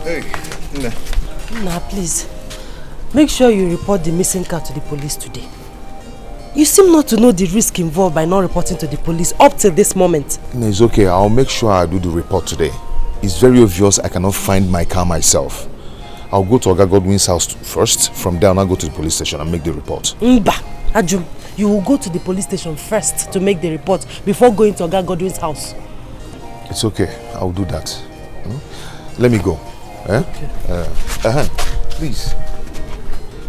Hey, Nah, please. Make sure you report the missing car to the police today. You seem not to know the risk involved by not reporting to the police up till this moment. No, it's okay. I'll make sure I do the report today. It's very obvious I cannot find my car myself. I'll go to Oga Godwin's house first. From there, I'll go to the police station and make the report. Mba, Ajum, you will go to the police station first to make the report before going to Oga Godwin's house. It's okay. I'll do that. Let me go. Eh? Okay. Please,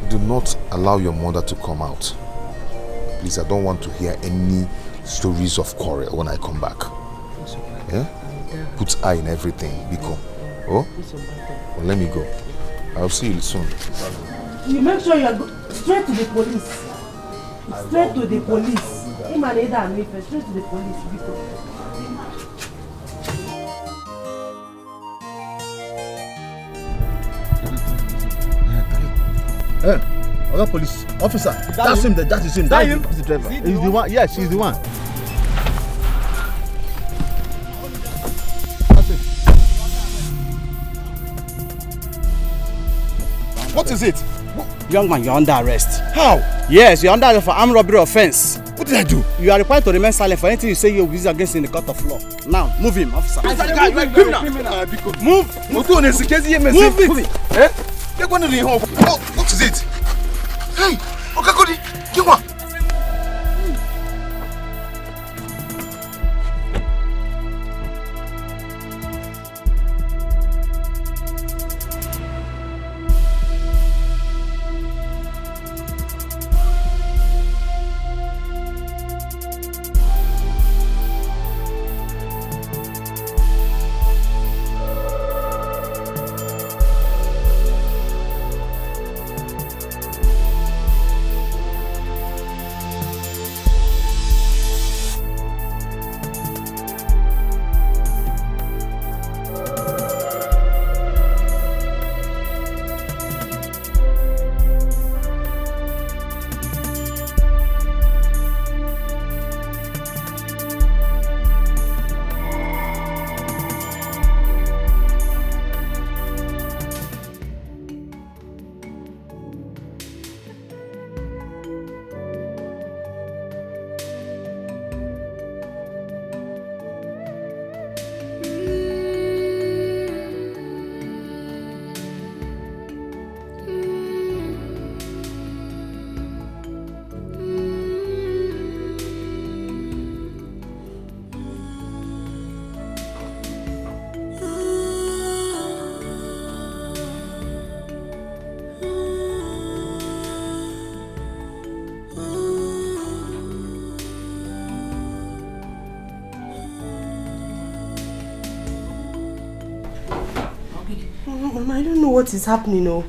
do not allow your mother to come out. Please, I don't want to hear any stories of quarrel when I come back. Yeah? Put eye in everything, Biko. Oh? Well, let me go. I'll see you soon. You make sure you are straight to the police. Straight to the police. Straight to the police, Biko. Hey, other police officer. That's him. That is him. That is the driver. He's the one. Yes, he's the one. What is it? Young man, you're under arrest. How? Yes, you're under arrest for armed robbery offense. What did I do? You are required to remain silent for anything you say you're using against in the court of law. Now, move him, officer. Move it. Eh? What is it? Hey, Okakodi, Kiwa. Mama, I don't know what is happening. Oh,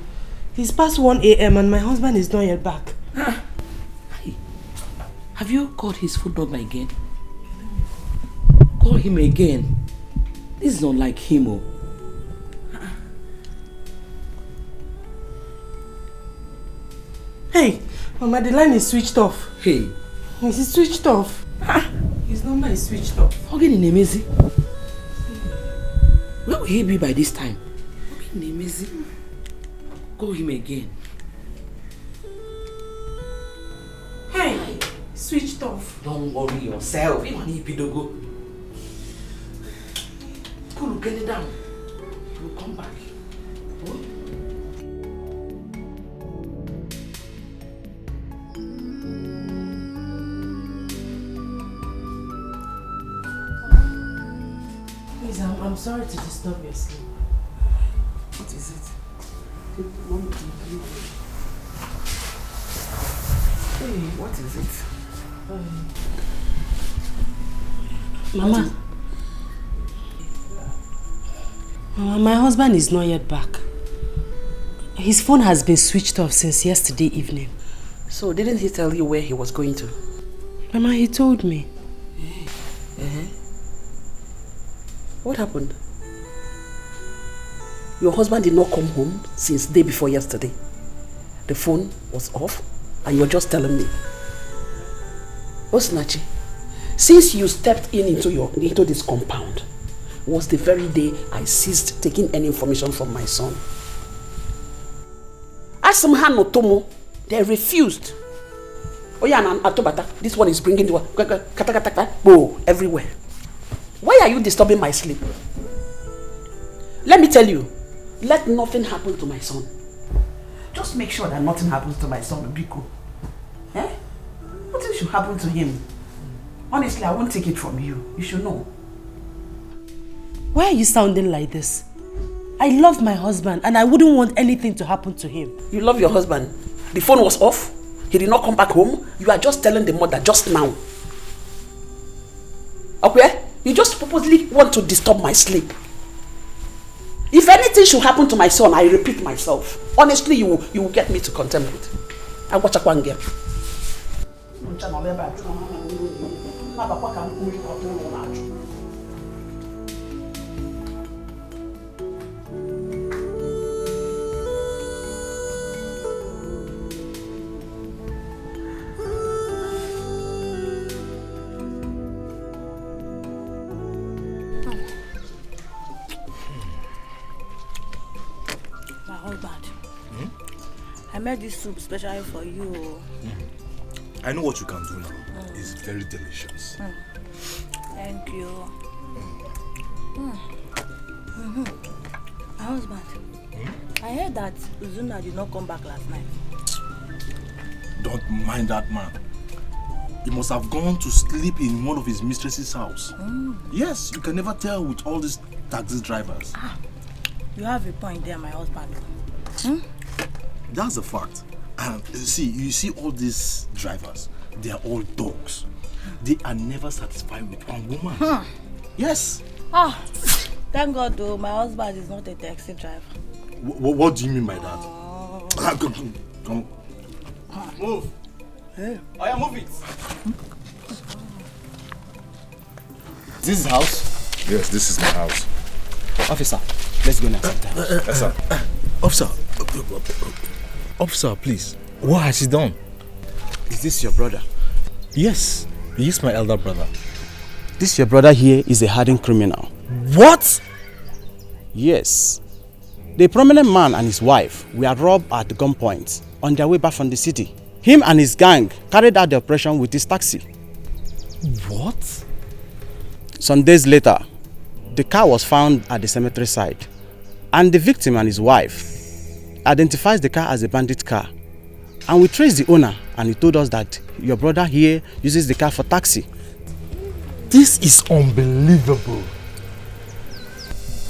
it's past 1 a.m. and my husband is not yet back. Have you called his phone number again? Call him again. This is not like him. Oh. Hey, Mama, the line is switched off. Hey. It's switched off. His number is switched off. Again in Emezi. Where will he be by this time? In Emezi. Call him again. Hey, switched off. Don't worry yourself. You need to go. Cool, get it down. He will come back. Oh? Please, I'm sorry to disturb your sleep. What is it? Hey, what is it? Mama. Mama, my husband is not yet back. His phone has been switched off since yesterday evening. So, didn't he tell you where he was going to? Mama, he told me. What happened? Your husband did not come home since the day before yesterday. The phone was off and you're just telling me. Osinachi, since you stepped into this compound, was the very day I ceased taking any information from my son. Ask them Hanotomo, they refused. Oh yeah, Atobata, this one is bringing the everywhere. Why are you disturbing my sleep? Let me tell you, let nothing happen to my son. Just make sure that nothing happens to my son, Biko. Eh? Nothing should happen to him. Honestly, I won't take it from you. You should know. Why are you sounding like this? I love my husband and I wouldn't want anything to happen to him. You love your husband? The phone was off? He did not come back home? You are just telling the mother just now. Okay? You just purposely want to disturb my sleep. If anything should happen to my son, I repeat myself. Honestly, you will get me to contemplate. I watch a one girl. I made this soup specially for you. I know what you can do now. It's very delicious. Thank you. My husband, I heard that Uzuna did not come back last night. Don't mind that man. He must have gone to sleep in one of his mistress's house. Yes, you can never tell with all these taxi drivers. You have a point there, my husband. That's a fact. And you see all these drivers, they are all dogs. They are never satisfied with one woman. Yes. Thank God though, my husband is not a taxi driver. What do you mean by that? Come. Move. Hey. Move it. This is house? Yes, this is my house. Officer, let's go now. Yes, sir. Officer, please. What has he done? Is this your brother? Yes, he is my elder brother. This your brother here is a hardened criminal. What? Yes. The prominent man and his wife were robbed at gunpoint on their way back from the city. Him and his gang carried out the operation with his taxi. What? Some days later, the car was found at the cemetery site, and the victim and his wife identifies the car as a bandit car. And we traced the owner, and he told us that your brother here uses the car for taxi. This is unbelievable.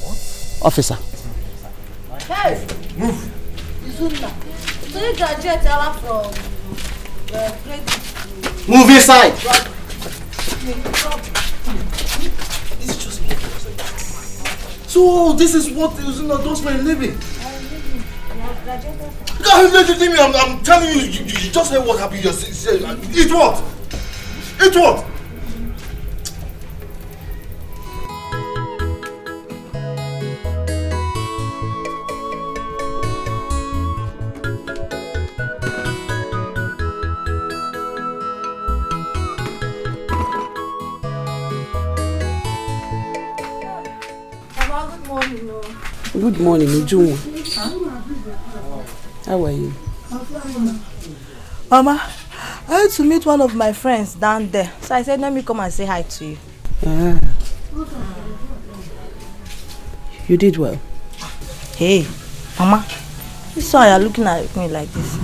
What? Officer. Hey! Move! Izuna, so you graduate from credit. Move inside! So this is what Izuna does for a living? I'm telling you, you just heard what happened. Eat what? Eat what? Good morning, Uju. How are you? Mama, I had to meet one of my friends down there. So I said, let me come and say hi to you. Ah. You did well. Hey, Mama, this why you're looking at me like this.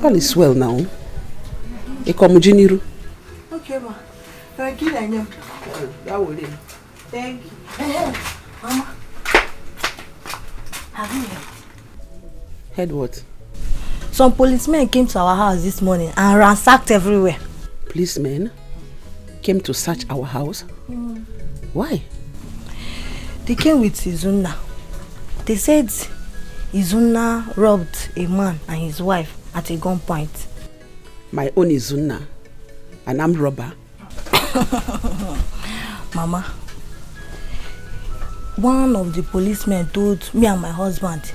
All is well now. Ekomujiniru. Okay, ma. Thank you. Thank you. Mama, have you heard what? Some policemen came to our house this morning and ransacked everywhere. Policemen came to search our house? Why? They came with Izuna. They said Izuna robbed a man and his wife at a gunpoint. My own Izuna, an armed robber? Mama, one of the policemen told me and my husband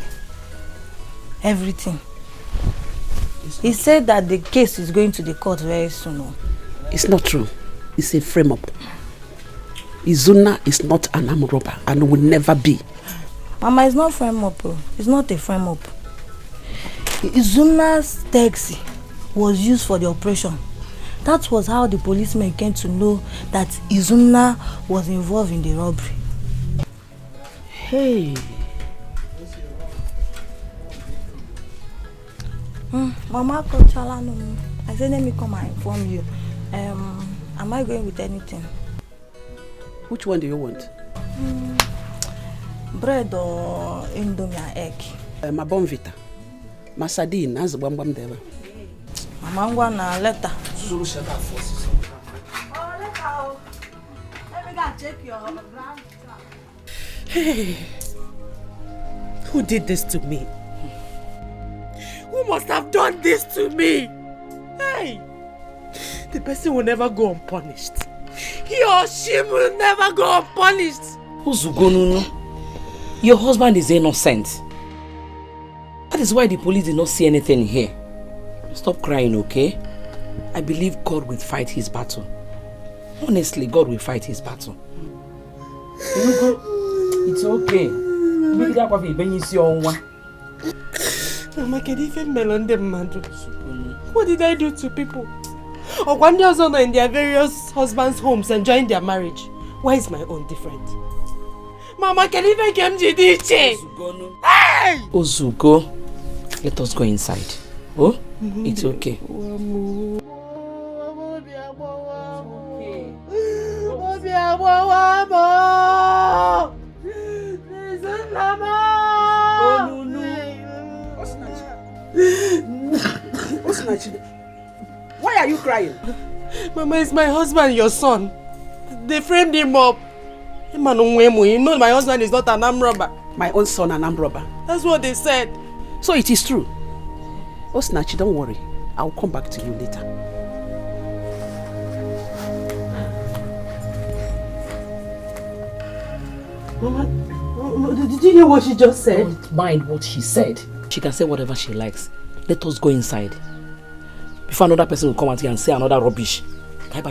everything. He said that the case is going to the court very soon. It's not true. It's a frame-up. Izuna is not an armed robber and will never be. Mama, it's not frame-up. It's not a frame-up. Izuna's taxi was used for the operation. That was how the policemen came to know that Izuna was involved in the robbery. Hey. Mama, I said let me come and inform you. Am I going with anything? Which one do you want? Bread or indomie and egg? My bonvita. My sardine, as the bam there. Mama, I'm going to letter. Zulu shut up first. Let me go check your brand. Hey, who did this to me? Who must have done this to me? Hey, the person will never go unpunished. He or she will never go unpunished. Uzugonunu, your husband is innocent. That is why the police did not see anything here. Stop crying, okay? I believe God will fight his battle. Honestly, God will fight his battle. It's okay. Mama, can you even melon them, man? What did I do to people? Or one day also in their various husbands' homes enjoying their marriage. Why is my own different? Mama, can you even come to this? Hey! Ozugo, let us go inside. Oh, it's okay. Why are you crying? Mama, it's my husband, your son. They framed him up. You know my husband is not an armed robber. My own son, an armed robber. That's what they said. So it is true. Osinachi, don't worry. I'll come back to you later. Mama, did you hear what she just said? Don't mind what she said. She can say whatever she likes. Let us go inside. Before another person will come out here and say another rubbish. Don't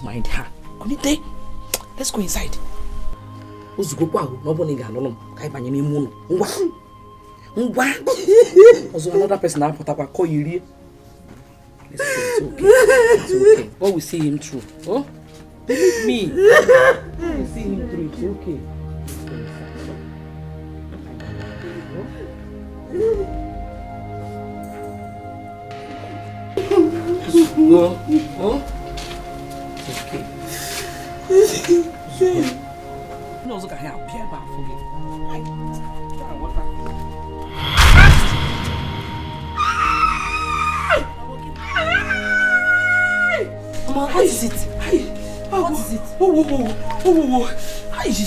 mind her. Let's go inside. Also another person now put up a call you. It's okay. It's okay. God will see him through. Oh? Believe me. God will see him through. It's okay. Go. Oh? It's okay. No, look at how Pierre back for me. Mama, what is it? What is it?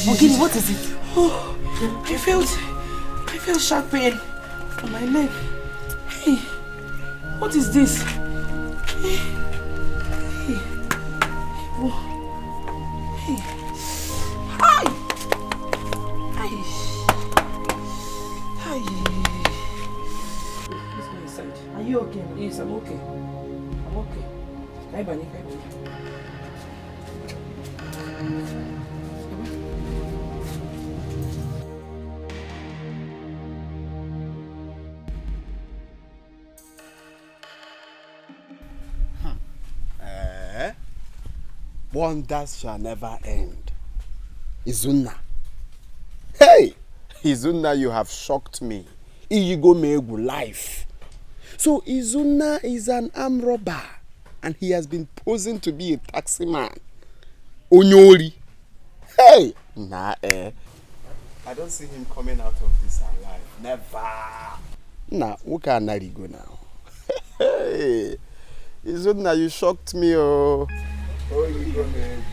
Ogini, what is it? Oh, I felt sharp pain on my leg. Hey, what is this? Hey. Oh. Hey. Hi. Hi. Hi. Let's go inside. Are you okay? Yes, I'm okay. I'm okay. Bye, Bunny. Bye, Bunny. Wonders shall never end. Izuna. Hey! Izuna, you have shocked me. Iyigo Megu life. So Izuna is an armed robber and he has been posing to be a taxi man. Onyori. Hey! Nah, I don't see him coming out of this alive. Never. Nah, who can I go now? Hey! Izuna, you shocked me, oh. Oh, you go, man.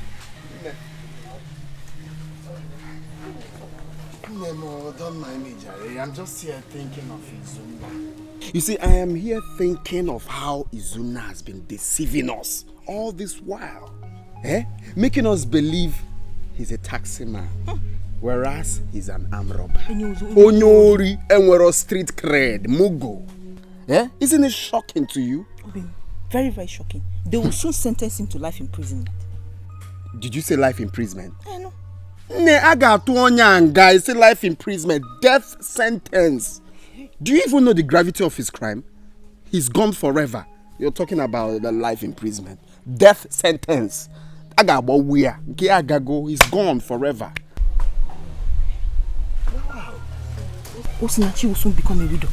No, don't mind me, Jerry. I'm just here thinking of Izuna. You see, I am here thinking of how Izuna has been deceiving us all this while. Making us believe he's a taxi man, whereas he's an armed robber. Onyori, and we're a street cred, Mugo. Isn't it shocking to you? Very, very shocking. They will soon sentence him to life imprisonment. Did you say life imprisonment? I know. I got to guys, say life imprisonment, death sentence. Do you even know the gravity of his crime? He's gone forever. You're talking about the life imprisonment, death sentence. I got about where? He's gone forever. Wow. Osinachi will soon become a widow.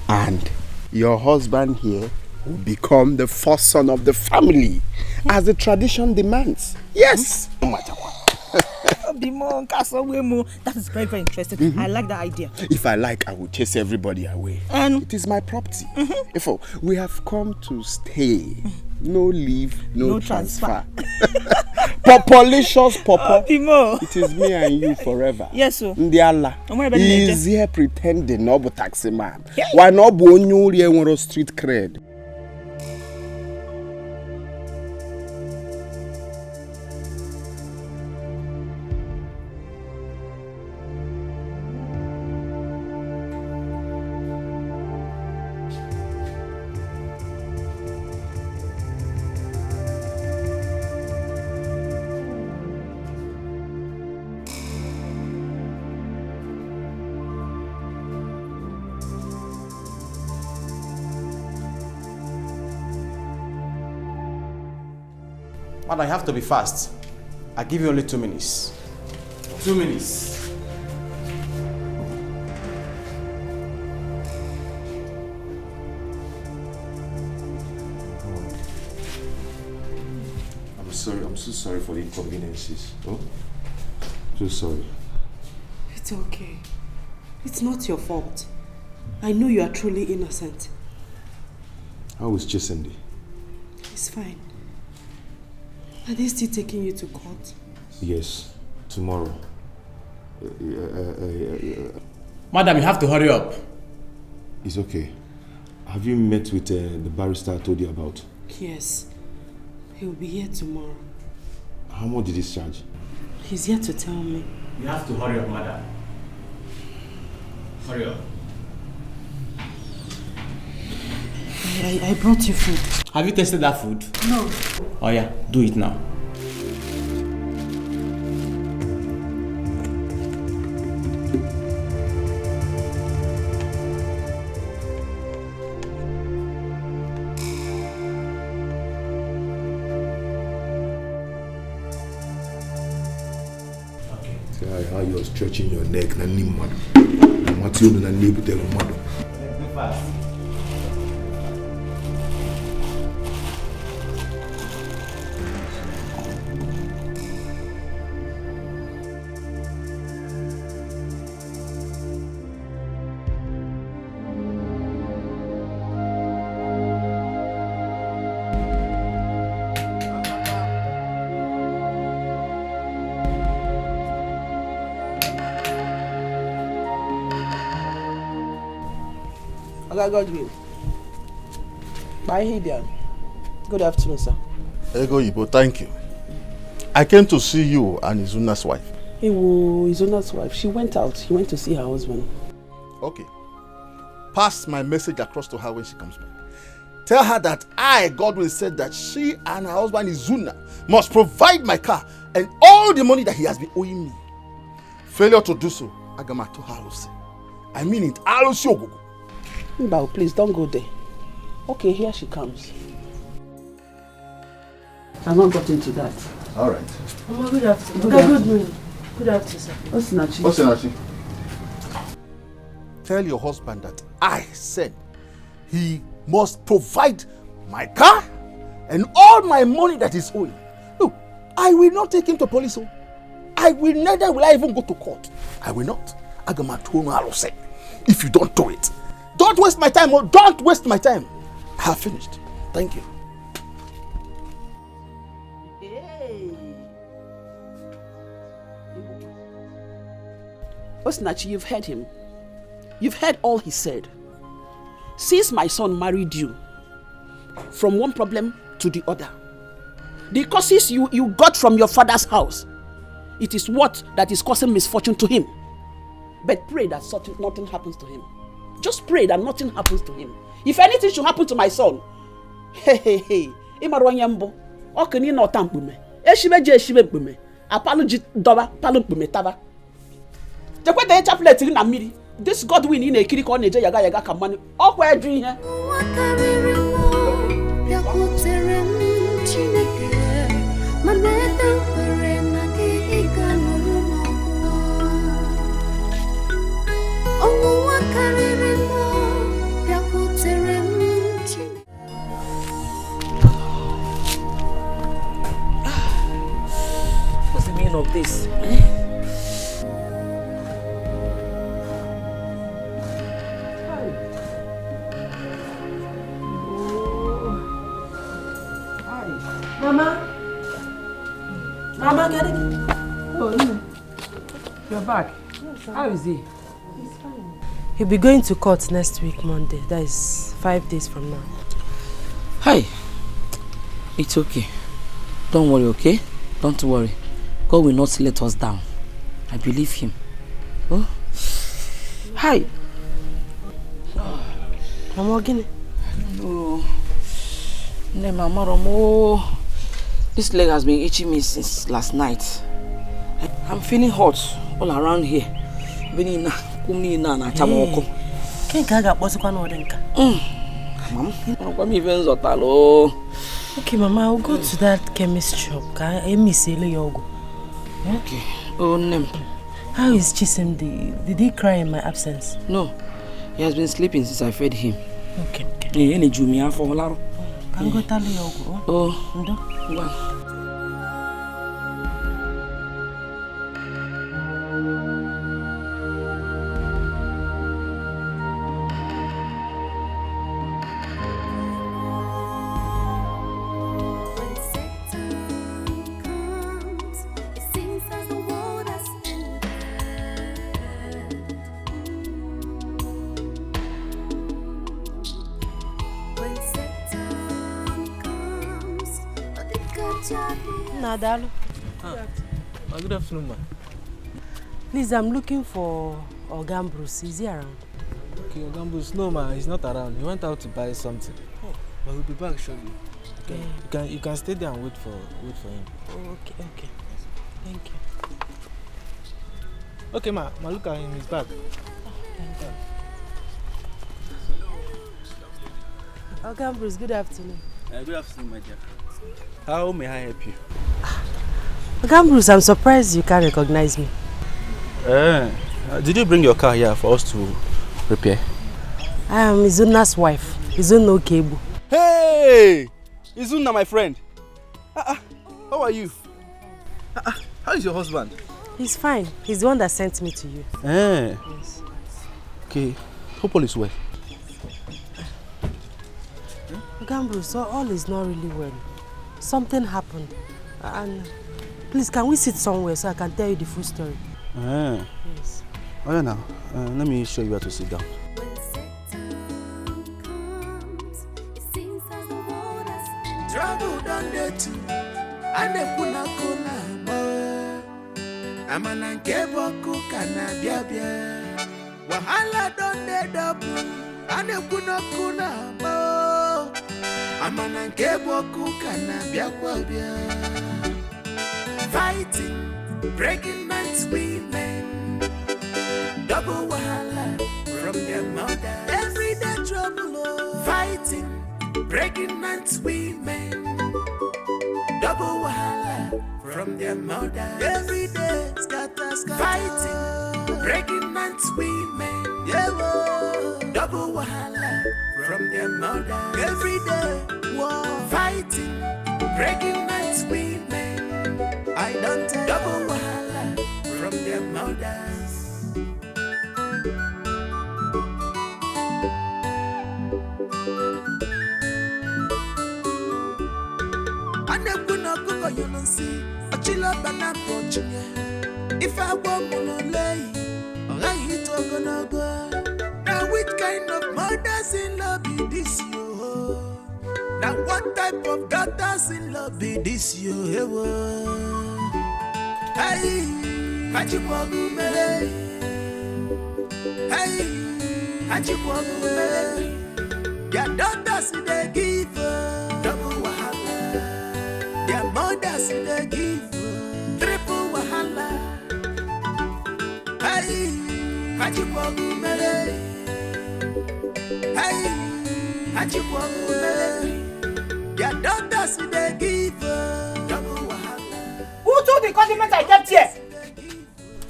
And your husband here will become the first son of the family, as the tradition demands. Yes. No matter what. That is very, very interesting. I like that idea. If I like, I will chase everybody away. It is my property. Therefore, we have come to stay. No leave, no transfer. Populicious Papa. It is me and you forever. Yes, sir. Ndiala. He is here pretending no but taxi man. Why not bo street cred? But I have to be fast. I give you only 2 minutes. 2 minutes. I'm sorry. I'm so sorry for the inconveniences. Oh, so sorry. It's okay. It's not your fault. I know you are truly innocent. How is Chesende? It's fine. Are they still taking you to court? Yes, tomorrow. Madam, you have to hurry up. It's okay. Have you met with the barrister I told you about? Yes. He will be here tomorrow. How much did he charge? He's here to tell me. You have to hurry up, madam. Hurry up. I brought you food. Have you tasted that food? No. Oh yeah, do it now. See how you're stretching your neck. Na ni mad. What you do na ni butelo mad. Oga Godwin. Bye, Hidian. Good afternoon, sir. Ego Ibo, thank you. I came to see you and Izuna's wife. Izuna's wife. She went out. She went to see her husband. Okay. Pass my message across to her when she comes back. Tell her that I, Godwin, said that she and her husband Izuna must provide my car and all the money that he has been owing me. Failure to do so, Agamato Halose. I mean it, Halose Ogogo. Mbao, please don't go there. Okay, here she comes. I've not got into that. All right. Mama, good afternoon. Good morning. Good afternoon, sir. Osinachi. Tell your husband that I said he must provide my car and all my money that is owing. Look, I will not take him to police. Neither will I even go to court. I will not. If you don't do it, don't waste my time. Don't waste my time. I have finished. Thank you. Osinachi, you've heard him. You've heard all he said. Since my son married you, from one problem to the other, the causes you got from your father's house, it is what that is causing misfortune to him. But pray that nothing happens to him. Just pray that nothing happens to him. If anything should happen to my son, Imarwanyambo, Okani no tampume, Eshibe mpume, Apology doba, palumpume tava. Jakwete chaplet in a miri. This Godwin in a kiri on yaga yaga kamani. Oh, where do you What's the meaning of this? Mama, get it? Oh, no. You're back. Yes, how is he? He's fine. He'll be going to court next week, Monday. That is 5 days from now. Hi. It's okay. Don't worry, okay? Don't worry. God will not let us down. I believe him. Oh? Hi. Mama, Guinea? No. No, Mama Romo. This leg has been itching me since last night. I'm feeling hot all around here. Mom, okay, Mama, I'll go to that chemist shop. Okay. Oh, name. How is Chisimdi? Did he cry in my absence? No. He has been sleeping since I fed him. Okay. Can go tell you. Oh. Go. Nadalo. Good afternoon, ma. Please, I'm looking for Oga Bruce. Is he around? Okay, Oga Bruce, no, ma, he's not around. He went out to buy something. Oh, but he'll be back shortly. You can stay there and wait for him. Oh, okay. Thank you. Okay, ma, look at him. He's back. Thank you. Oga Bruce, good afternoon. Good afternoon, my dear. How may I help you? Oga Bruce, I'm surprised you can't recognize me. Did you bring your car here for us to repair? I am Izuna's wife, Izuna Okebu. Hey! Izuna, my friend. How are you? How is your husband? He's fine. He's the one that sent me to you. Yes. Okay. Hope all is well. Oga Bruce, all is not really well. Something happened. And please, can we sit somewhere so I can tell you the full story? Yes. Oh, yeah, now. Let me show you where to sit down. don't dey too. Ane kuna kuna mo. Amana nke boku kana bia bia. Wahala don't dey double. Ane kuna kuna mo. Amana nke boku kana bia bia. Fighting, breaking man's women. Double wahala from their mother. Everyday trouble, fighting, breaking man's women. Double wahala from their mother. Everyday scatter, fighting, breaking man's women. Double wahala from their mother. Everyday war, fighting, breaking man's women. I don't tell. Double wahala from their mothers. You don't see a chilla banana pochine. If I want to lay, I hit gonna go. Now, which kind of mothers in love be this you? Now, what type of daughters in love be this you? Hey, Hajiwagu Mele. Hey, Hajiwagu Mele. Your daughters in the give double wahala. Their mothers in the give triple wahala. Hey, Hajiwagu Mele. Hey, Hajiwagu Mele. Their daughters in the give double wahala. Who took the condiment I kept here?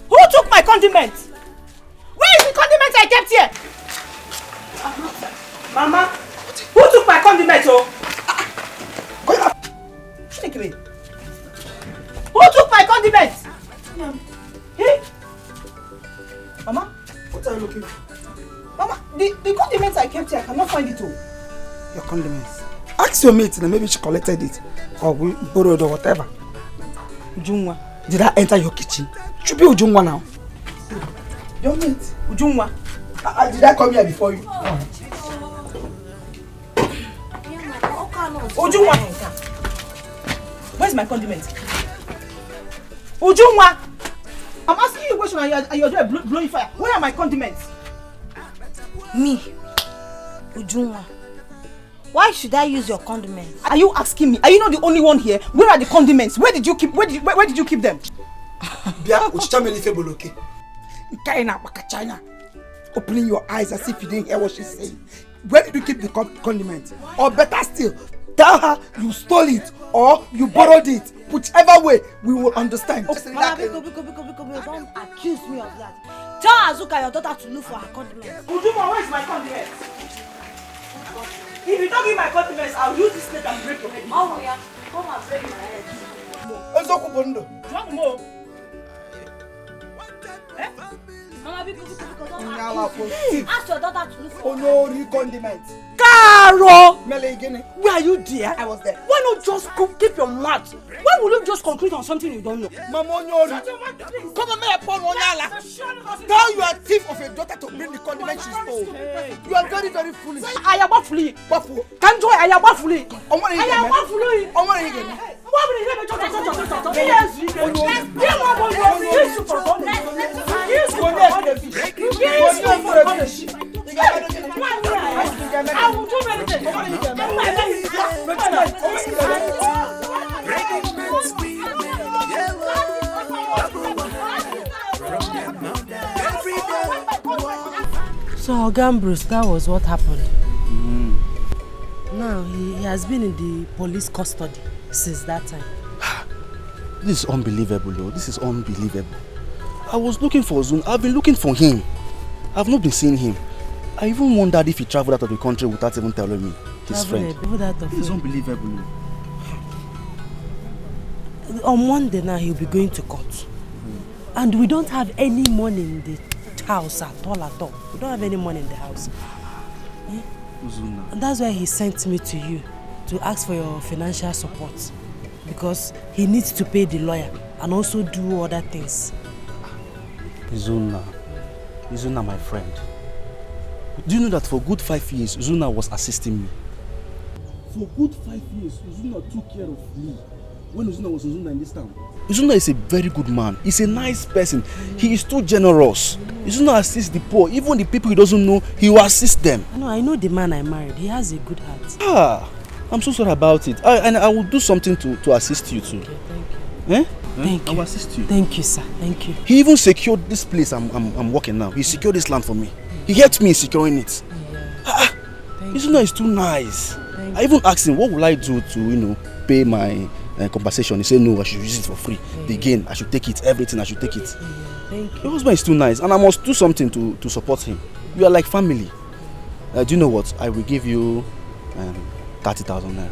Who took my condiment? Where is the condiment I kept here? Mama, who took my condiment? Oh, take me. Who took my condiment? Hey, Mama, what are you looking for? Mama, the condiments I kept here, I cannot find it. Oh, Your condiments. Ask your mate, and maybe she collected it or we borrowed or whatever. Ujungwa. Did I enter your kitchen? Should be Ujungwa now. Your mate, Ujungwa. Did I come here before you? Ujungwa. Where's my condiment? Ujungwa. I'm asking you a question and you're there blowing fire. Where are my condiments? Me, Ujungwa. Why should I use your condiments? Are you asking me? Are you not the only one here? Where are the condiments? Where did you keep? Where did you keep them? Bia, uchichameli feboloke. Kaina China. Opening your eyes as if you didn't hear what she's saying. Where did you keep the condiment? Or better still, tell her you stole it or you borrowed it. Whichever way, we will understand. Mama, Biko, don't accuse me of that. Tell Azuka your daughter to look for her condiments. Ujuma, where is my condiments? If you don't give my condiments, I'll use this plate and break your head. Oh yeah, come and break my head. More. Eh? Mama, Biko, don't ask your daughter to look for her. Oh no, condiments. Caro! Where are you there? I was there. Why not just keep your mouth? Why would you just conclude on something you don't know? Mama, no. Come on, tell your thief of a daughter to bring the condiment she stole. You are very, very foolish. I am not foolish. Can't joy, I am not foolish. I am not foolish. I will do anything. So, Gambros, that was what happened. Now, he has been in the police custody since that time. This is unbelievable, though. This is unbelievable. I was looking for Zun. I've been looking for him. I've not been seeing him. I even wondered if he traveled out of the country without even telling me, his friend. This is unbelievable. On Monday now, he'll be going to court. And we don't have any money in the house at all. We don't have any money in the house. And that's why he sent me to you to ask for your financial support. Because he needs to pay the lawyer and also do other things. Zuna, my friend. Do you know that for good 5 years, Zuna was assisting me? For good 5 years, Uzuna took care of me. When Uzuna was Uzuna in this town. Uzuna is a very good man. He's a nice person. He is too generous. Uzuna assists the poor. Even the people he doesn't know, he will assist them. No, I know the man I married. He has a good heart. Ah, I'm so sorry about it. And I will do something to assist you too. Okay, thank you. Eh? Thank I you. will assist you. Thank you, sir. Thank you. He even secured this place I'm working now. He secured this land for me. He helped me in securing it. Uzuna is too nice. I even asked him, what will I do to, pay my compensation? He said, no, I should use it for free. The gain, I should take it. Everything, I should take it. Thank you. Your husband is too nice, and I must do something to support him. You are like family. Do you know what? I will give you 30,000 naira.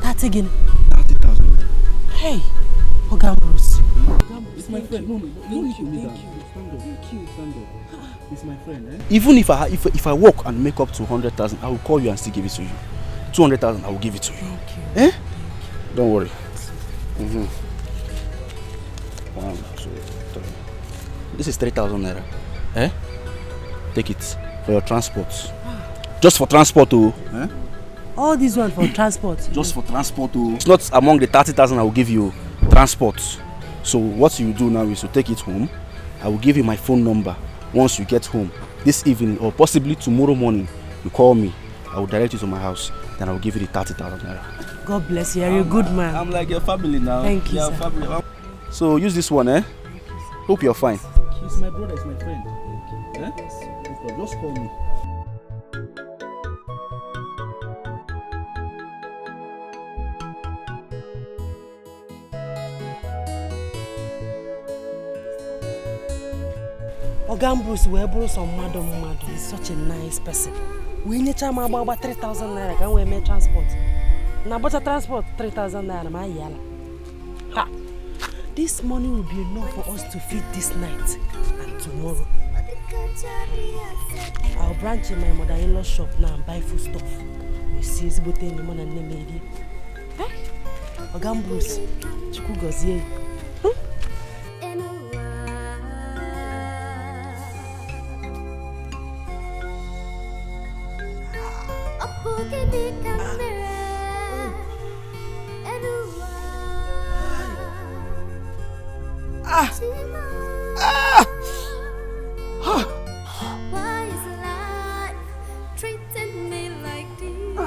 That again? 30,000 naira. Hey, Oga Bruce. It's my friend. No, thank you. Stand up. It's my friend. Even if I work and make up to 100,000, I will call you and still give it to you. 200,000, I will give it to you. Thank you. Eh? Don't worry. 1, 2, 3. This is 3,000 naira. Eh? Take it for your transport. Just for transport, oh. Eh? All this one for transport. Just for transport, oh. It's not among the 30,000 I will give you. Transport. So what you do now is to take it home. I will give you my phone number. Once you get home this evening or possibly tomorrow morning, you call me. I will direct you to my house. Then I will give you the 30,000 naira. God bless you. You're a good man. I'm like your family now. Thank you, sir. Family. So use this one, eh? Hope you're fine. He's my brother, he's my friend. Eh? Just call me. Oga Bruce, we brought some madam. He's such a nice person. We need to about 3,000 naira. Can we make transport? Now, but a transport 3,000 naira. My yala. Ha! This money will be enough for us to feed this night and tomorrow. I'll branch in my mother-in-law's shop now and buy food stuff. You see, it's about any money and name. Eh? Oga Bruce, Chiku gozie. Why is life treating me like this?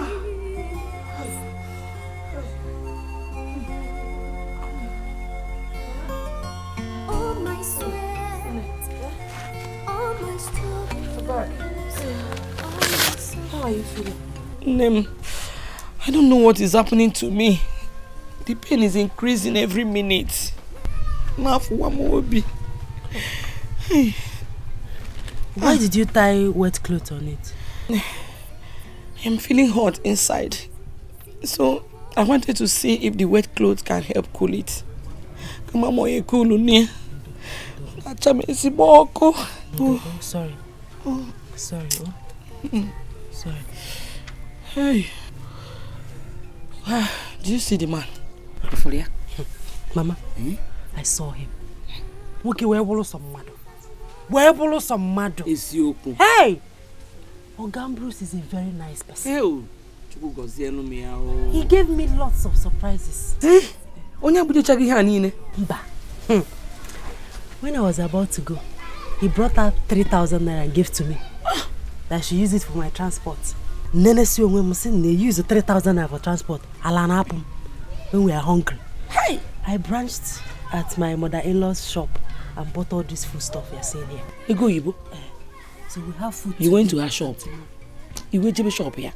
All my sweat, all my struggles. How are you feeling? Nem, I don't know what is happening to me. The pain is increasing every minute. Now for one more be. Why did you tie wet clothes on it? I'm feeling hot inside. So I wanted to see if the wet clothes can help cool it. Come on, you cool near. Oh, sorry. Sorry. Sorry. Hey. Did you see the man? Mama, I saw him. Okay, where will some mad? Where will some mad? Is you? Hey! Oga Bruce is a very nice person. Hey. He gave me lots of surprises. When I was about to go, he brought out 3,000 naira and gave to me. That I should use it for my transport. Nene si when they use the 3,000 naira for transport. When we are hungry. Hey! I branched at my mother-in-law's shop and bought all this food stuff you're seeing here. You go, Ibo? So we have food. You went to her shop? You went to the shop here?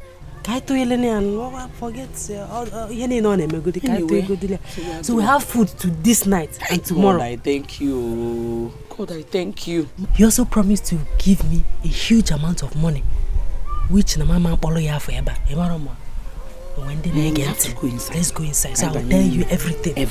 So we have food to this night and tomorrow. God, I thank you. God, I thank you. He also promised to give me a huge amount of money, which Mama Polo ya forever. When they get let's go inside. So I will tell you everything.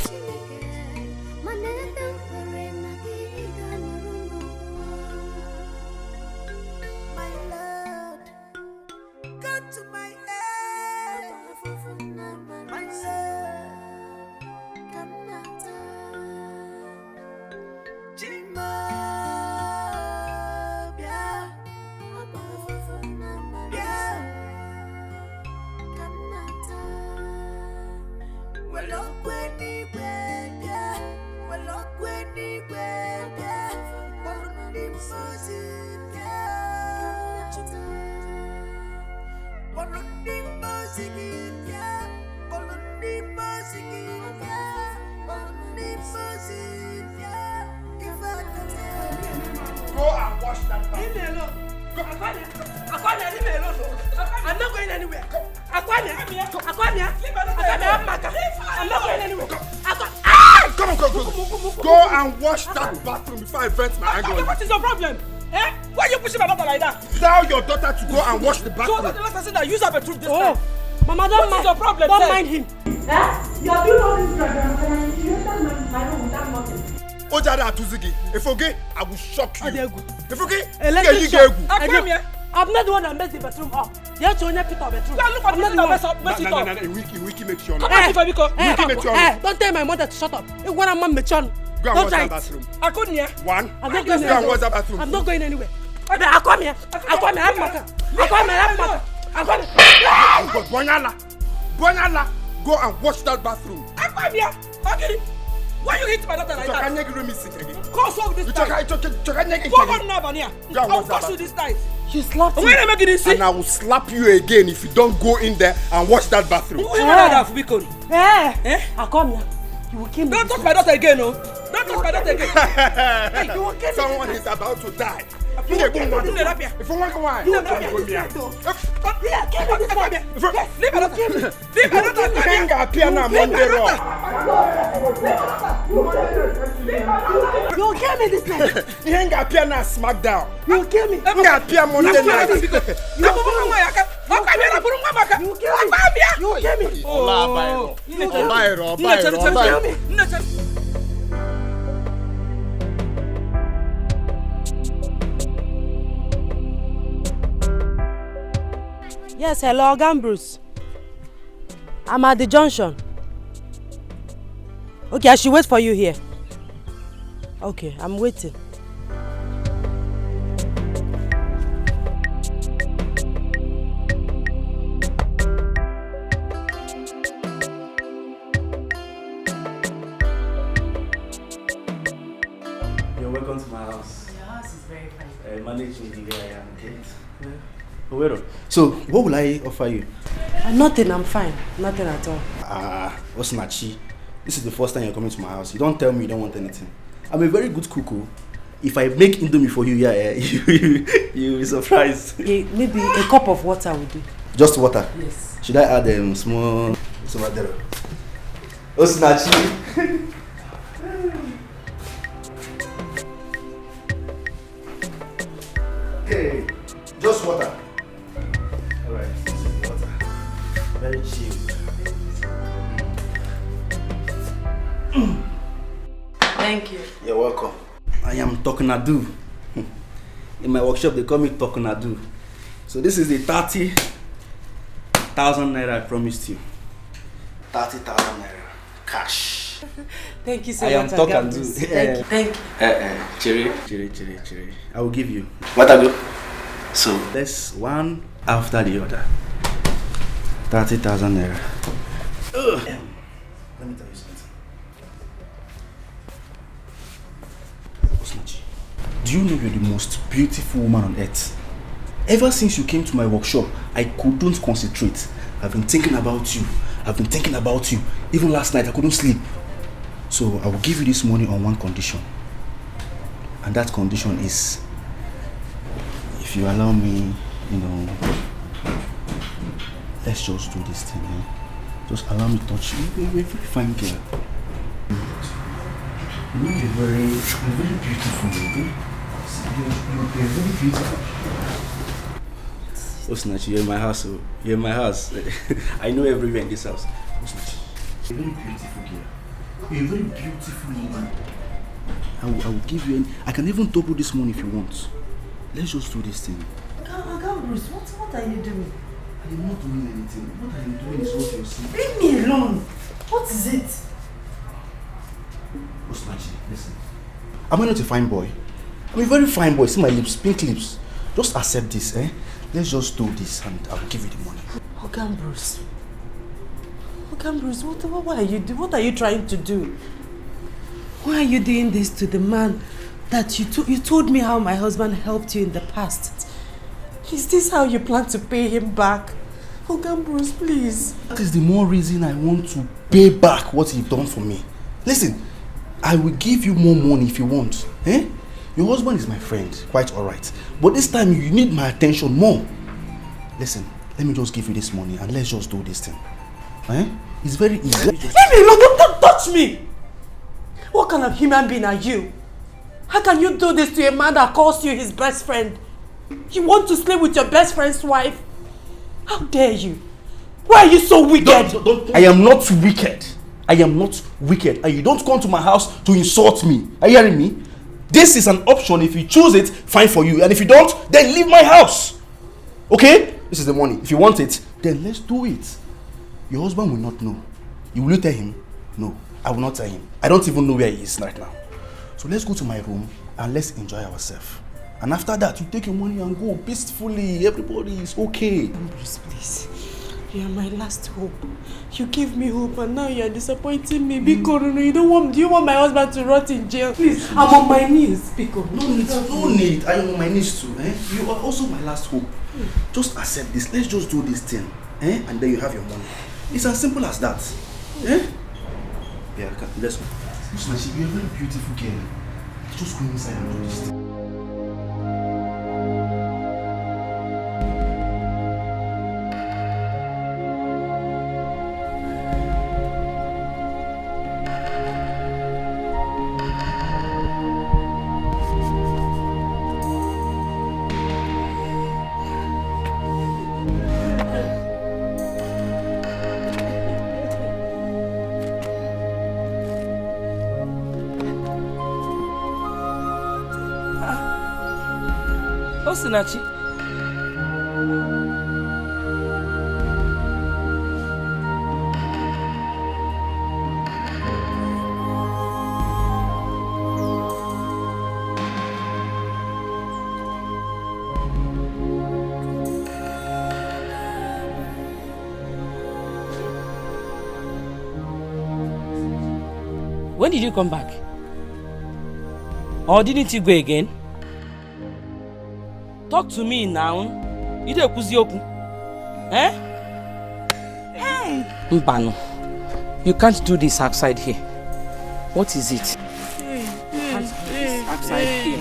and wash that bathroom. Leave me alone. Akwanya, leave me alone. I'm not going anywhere. Akwanya, I'm not going anywhere. Come on. Go and wash that bathroom before I vent my anger. What is your problem? Eh? Why are you pushing my daughter like that? Tell your daughter to go and wash the bathroom. So that's the last person that use her bedroom this time. Mama, don't mind. What is your problem? Don't mind him. You are doing all this and you enter my room without nothing. Ojada Atuzigi, if okay, I will shock you. If okay, I'm not the one that messed the bedroom up. You have to only pick up bedroom. Look at the one that messed it up. Wiki make sure. Don't tell my mother to shut up. Go and wash that bathroom. I couldn't hear. One. I'm not going anywhere. Go and wash that bathroom. I'm not going anywhere. I come here. Bonyala, go and wash that bathroom. I come here. Okay. Why you hit my daughter like that? Go solve this time. Go on now, Vania. I'll force you this time. She slapped you. And I will slap you again if you don't go in there and wash that bathroom. I come here. You will kill me. Don't touch my daughter again, no. Don't touch my daughter again. Hey, you will kill me. Someone is about to die. If you want to go, why? Leave You'll kill me this night. You ain't got piano smackdown. You'll kill me. You got piano Monday night. You'll kill me. Yes, hello, Bruce. I'm at the junction. Okay, I should wait for you here. Okay, I'm waiting. You're welcome to my house. Your house is very fine. Managing the way I am, okay? Yeah. So, what will I offer you? Nothing, I'm fine. Nothing at all. Osinachi, this is the first time you're coming to my house. You don't tell me you don't want anything. I'm a very good cook. If I make indomie for you, you'll be surprised. Maybe a cup of water will do. Just water? Yes. Should I add small... Osinachi. Okay, just water. Alright, this is the water. Very cheap. Thank you. You're welcome. I am Tokunadu. In my workshop, they call me Tokunadu. So this is the 30,000 naira I promised you. 30,000 naira. Cash. Thank you so much. I am Tokunadu. Thank you. Cherry. I will give you. What I do? So let's one after the other. 30,000 naira. Let me tell you something. Osinachi, do you know you're the most beautiful woman on earth? Ever since you came to my workshop, I couldn't concentrate. I've been thinking about you. Even last night, I couldn't sleep. So I will give you this money on one condition. And that condition is, if you allow me, let's just do this thing, Just allow me to touch you. You're a very fine girl. You're very beautiful, You're very beautiful. Osinachi, you're in my house. You're in my house. I know everywhere in this house. Osinachi, you're a very beautiful girl. You're a very beautiful woman. I will give you I can even double this money if you want. Let's just do this thing. Bruce, what are you doing? I am not doing anything. What I am doing is what you're seeing. Leave me alone. What is it? Osinachi, listen. Am I not a fine boy? I'm a very fine boy. See my lips, pink lips. Just accept this, Let's just do this and I will give you the money. Bruce, Okay, Bruce, what are you trying to do? Why are you doing this to the man that you told me how my husband helped you in the past? Is this how you plan to pay him back? Okay, Bruce, please. That is the more reason I want to pay back what you've done for me. Listen, I will give you more money if you want. Eh? Your husband is my friend, quite alright. But this time you need my attention more. Listen, let me just give you this money and let's just do this thing. Eh? It's very easy. Leave me alone, don't touch me! What kind of human being are you? How can you do this to a man that calls you his best friend? You want to sleep with your best friend's wife? How dare you? Why are you so wicked? I am not wicked. I am not wicked. And you don't come to my house to insult me. Are you hearing me? This is an option. If you choose it, fine for you. And if you don't, then leave my house. Okay? This is the money. If you want it, then let's do it. Your husband will not know. Will you tell him? No, I will not tell him. I don't even know where he is right now. So let's go to my room and let's enjoy ourselves. And after that, you take your money and go peacefully. Everybody is okay. Bruce, please. You are my last hope. You gave me hope and now you are disappointing me. Biko, no, do you want my husband to rot in jail? Please, I'm on my knees, Biko. No need. I am on my knees too. Eh? You are also my last hope. Just accept this. Let's just do this thing. Eh? And then you have your money. It's as simple as that. Eh? Yeah, let's go. Listen, you're a very beautiful girl. Just go inside and do this thing. Osinachi. When did you come back? Or didn't you go again? Talk to me now. You don't kuzioku. Eh? Hey! Mbano, you can't do this outside here. What is it? Outside here.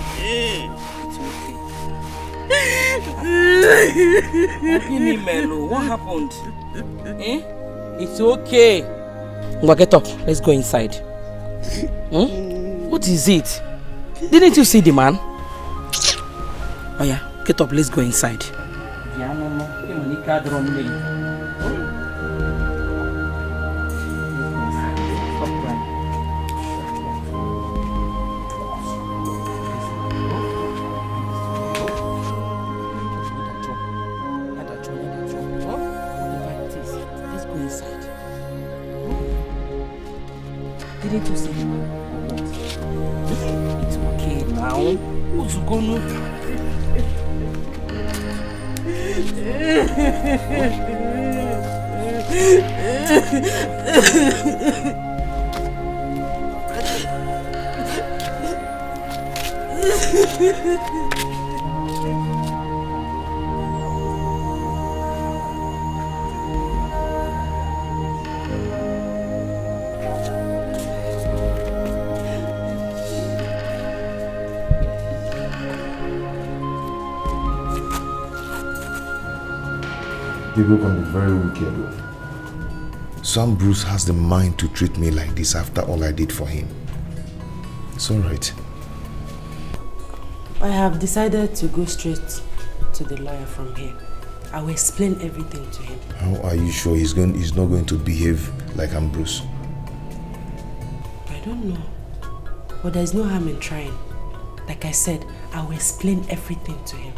What happened? Eh? It's okay. Get up. Let's go inside. What is it? Didn't you see the man? Oh yeah, get up, let's go inside. Let's go inside. Didn't you see the man? It's okay now. Who's gonna? People can be very wicked. Some Bruce has the mind to treat me like this after all I did for him. It's alright. I have decided to go straight to the lawyer from here. I will explain everything to him. How are you sure he's not going to behave like I'm Bruce? I don't know. But there's no harm in trying. Like I said, I will explain everything to him.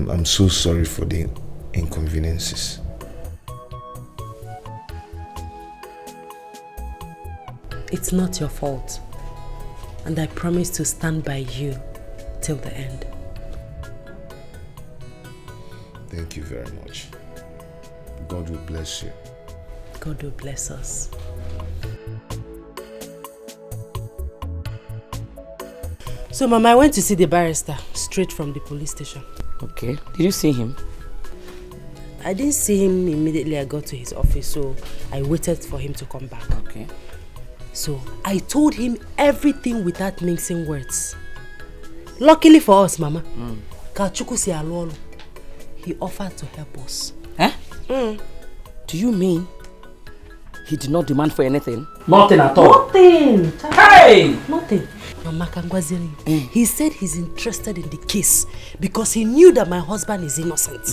I'm so sorry for the inconveniences. It's not your fault. And I promise to stand by you till the end. Thank you very much. God will bless you. God will bless us. So, Mama, I went to see the barrister straight from the police station. Okay. Did you see him? I didn't see him immediately I got to his office, so I waited for him to come back. Okay. So, I told him everything without mixing words. Luckily for us, Mama, he offered to help us. Eh? Do you mean he did not demand for anything? Nothing at all? Nothing! Hey! Nothing. Mama Kangwaziri, he said he's interested in the case because he knew that my husband is innocent.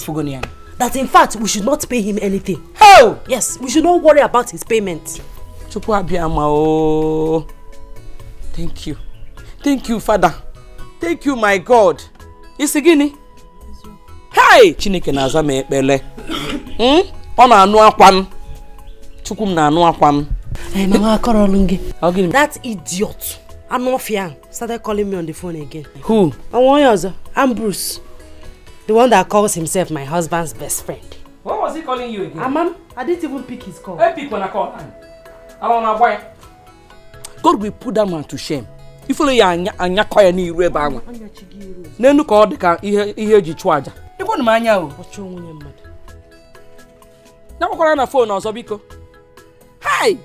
That in fact, we should not pay him anything. How? Yes, we should not worry about his payment. Thank you. Thank you, Father. Thank you, my God. Isigini. Hey! Chineke na-aza m ekpele. Ọ na-anụ akwa m. Chukwu m na-anụ akwa m. Hey, Mama Korolunge. That idiot, Anofian, started calling me on the phone again. Who? I'm Bruce. The one that calls himself my husband's best friend. What was he calling you again? Mom, I didn't even pick his call. I pick when I call. God will put that man to shame. If only anya kwaya ni iru ebe anwa. Nenu ka ọ dị ka ihe eji chụọ aja. Ịkwọ na anya o. Ọchụ nwunye mmadụ. Na gbakwara na phone ọzọ biko. Hi.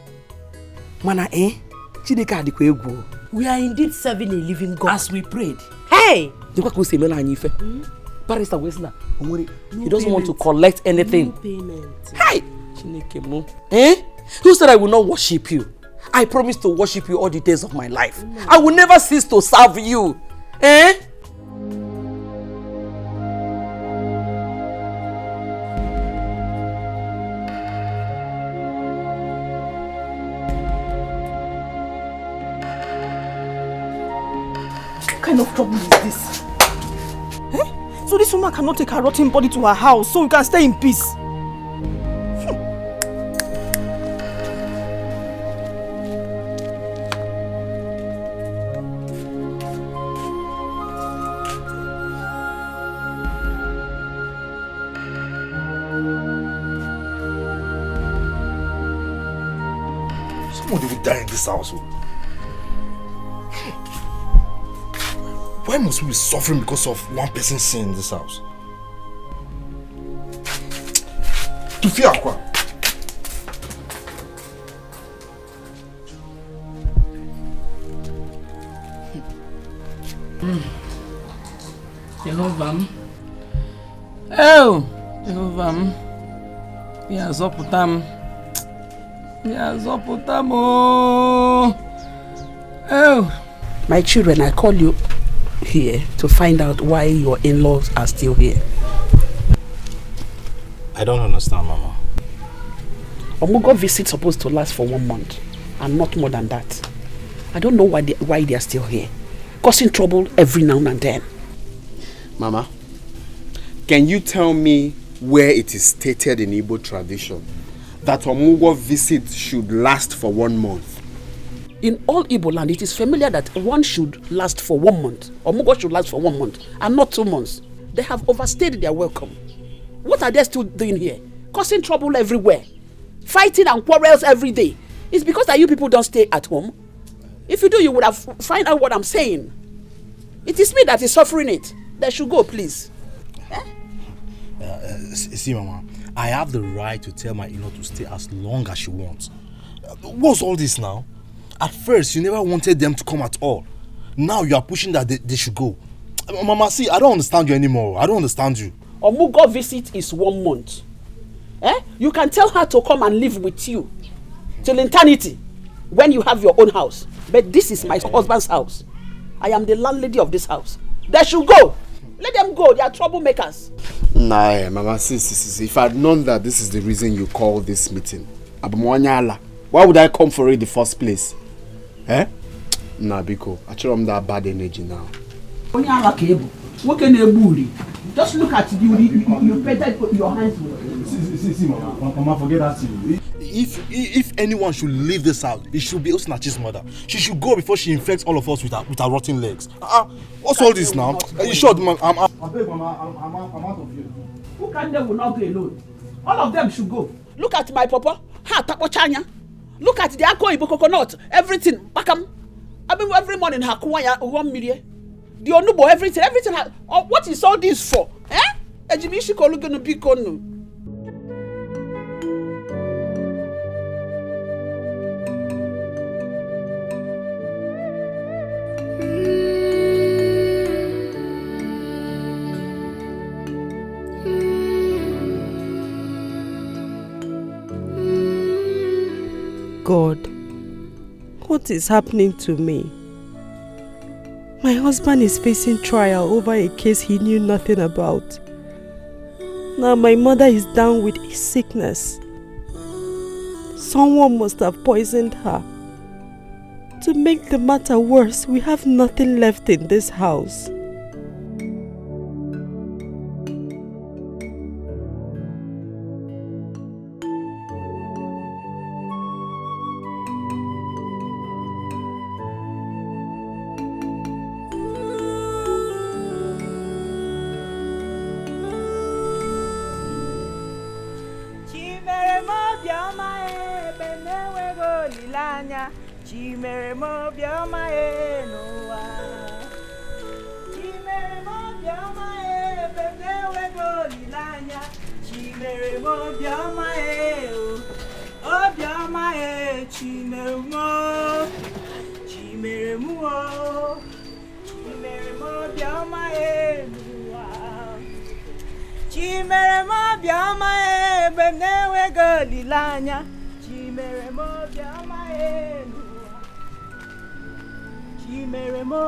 Mana Chineke adịkwa egwu. We are indeed serving a living God. As we prayed. Hey! Dịkwa ka o si emela anyị ife. Barrister Wesna, he doesn't want to collect anything. No payment. Hi! Chineke mo. Who said I will not worship you? I promise to worship you all the days of my life. I will never cease to serve you. What kind of trouble is this? So this woman cannot take her rotten body to her house so we can stay in peace. Somebody will die in this house. Why must we be suffering because of one person's sin in this house? To fear quoi? Jehovah. Oh, Jehovah. Yazoputam. Oh. My children, I call you here to find out why your in-laws are still here. I don't understand, Mama. Omugo visit supposed to last for 1 month and not more than that. I don't know why they are still here, causing trouble every now and then. Mama, can you tell me where it is stated in Igbo tradition that Omugo visit should last for 1 month? In all Igbo land, it is familiar that one should last for 1 month. Omugo should last for 1 month and not 2 months. They have overstayed their welcome. What are they still doing here? Causing trouble everywhere. Fighting and quarrels every day. It's because that you people don't stay at home. If you do, you would have find out what I'm saying. It is me that is suffering it. They should go, please. See, Mama, I have the right to tell my in-law to stay as long as she wants. What's all this now? At first, you never wanted them to come at all. Now you are pushing that they should go. Mama, see, I don't understand you anymore. I don't understand you. Omugo visit is 1 month. You can tell her to come and live with you till eternity when you have your own house. But this is my husband's house. I am the landlady of this house. They should go. Let them go. They are troublemakers. Nah, Mama, see. If I had known that this is the reason you call this meeting, why would I come for it in the first place? Nah, Biko, I show them that bad energy now. Just look at you painted your hands with. See, Mama, forget that. If anyone should leave this house, it should be Osinachi's mother. She should go before she infects all of us with her rotten legs. What's all this now? You sure, man? I'm out of here. Who can they will not go alone? All of them should go. Look at my papa. Ha tapochanya. Look at the Akko coconut. Everything. Bakam. I mean every morning hakuaya 1 million. The onubo everything. What is all this for? Eh? Ejimishi kolu gonna be kono. God, what is happening to me? My husband is facing trial over a case he knew nothing about. Now my mother is down with a sickness. Someone must have poisoned her. To make the matter worse, we have nothing left in this house. Chimere mo bioma e noa. Chimere mo bioma e benewe go lilanya. Chimere mo bioma e o bioma e chimere mo. Chimere mo. Chimere mo bioma e noa. Chimere mo bioma e benewe go lilanya. Chimere mo bioma e noa. Chimere mo,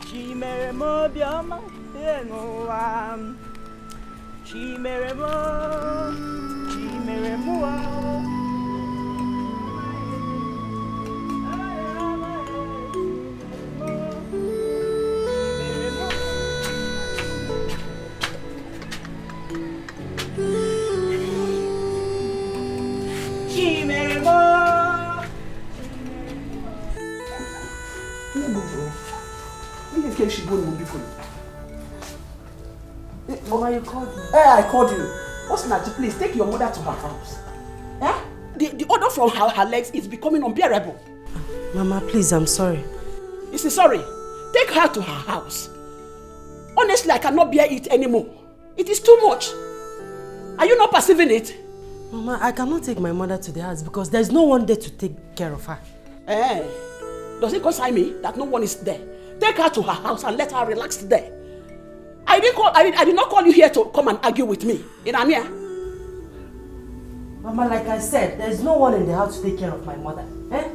chimere mo bioma enoa. Chimere mo. Chimere mo. Mama, you called me. Eh, I called you. What's Nachi, please take your mother to her house. Eh? The odor from her legs is becoming unbearable. Mama, please, I'm sorry. You see, sorry. Take her to her house. Honestly, I cannot bear it anymore. It is too much. Are you not perceiving it? Mama, I cannot take my mother to the house because there's no one there to take care of her. Eh? Does it concern me that no one is there? Take her to her house and let her relax there. I did not call you here to come and argue with me. In Amia. Mama, like I said, there's no one in the house to take care of my mother. Eh?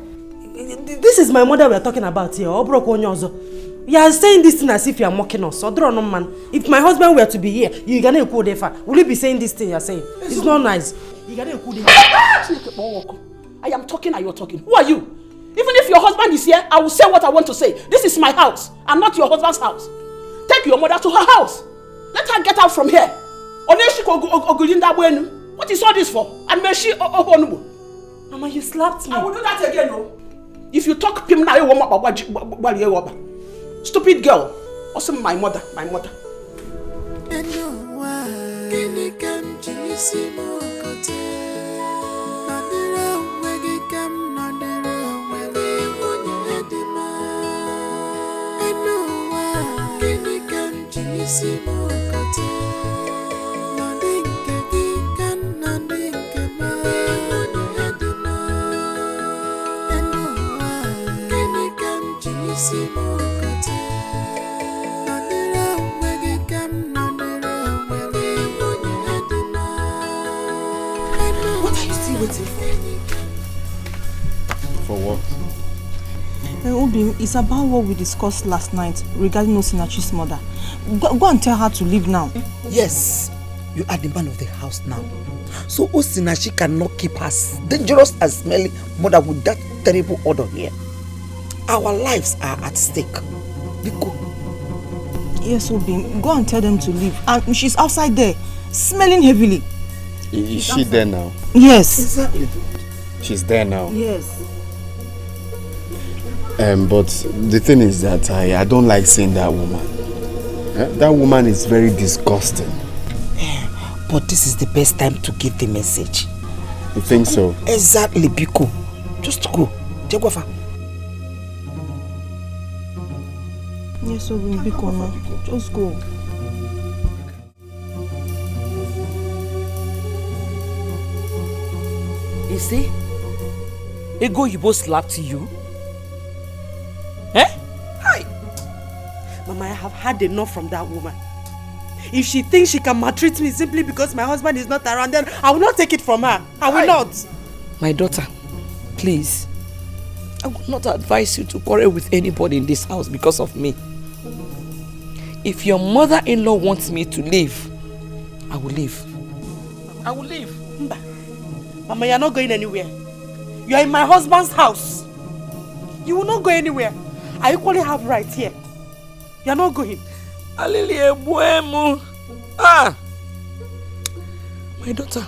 This is my mother we're talking about here. You are saying this thing as if you are mocking us. If my husband were to be here, you're gonna go there. Will you be saying this thing you're saying? It's not nice. I am talking and you're talking. Who are you? Even if your husband is here, I will say what I want to say. This is my house and not your husband's house. Take your mother to her house. Let her get out from here. What is all this for? And may she Mama, you slapped me. I will do that again, no? If you talk Pimna, stupid girl. Also my mother. What are you still waiting for? For what? Obim, it's about what we discussed last night regarding Osinachi's mother. Go and tell her to leave now. Yes, you are the man of the house now. So Osinachi cannot keep her dangerous and smelly mother with that terrible odor here. Our lives are at stake. Biko. Yes, Obim, go and tell them to leave. And she's outside there, smelling heavily. Is she there now? Yes. Exactly. She's there now? Yes. But the thing is that I don't like seeing that woman. That woman is very disgusting. But this is the best time to give the message. You think so? Exactly, Biko. Just go. Jaguafa. Yes, Biko, no. Just go. You see? Ego Yibo slapped you? Eh? Hi. Mama, I have had enough from that woman. If she thinks she can maltreat me simply because my husband is not around, then I will not take it from her. I will not. My daughter, please. I would not advise you to quarrel with anybody in this house because of me. If your mother-in-law wants me to leave, I will leave. I will leave. Mba. Mama, you are not going anywhere. You are in my husband's house. You will not go anywhere. I equally have rights here. You are not going. Ah! My daughter.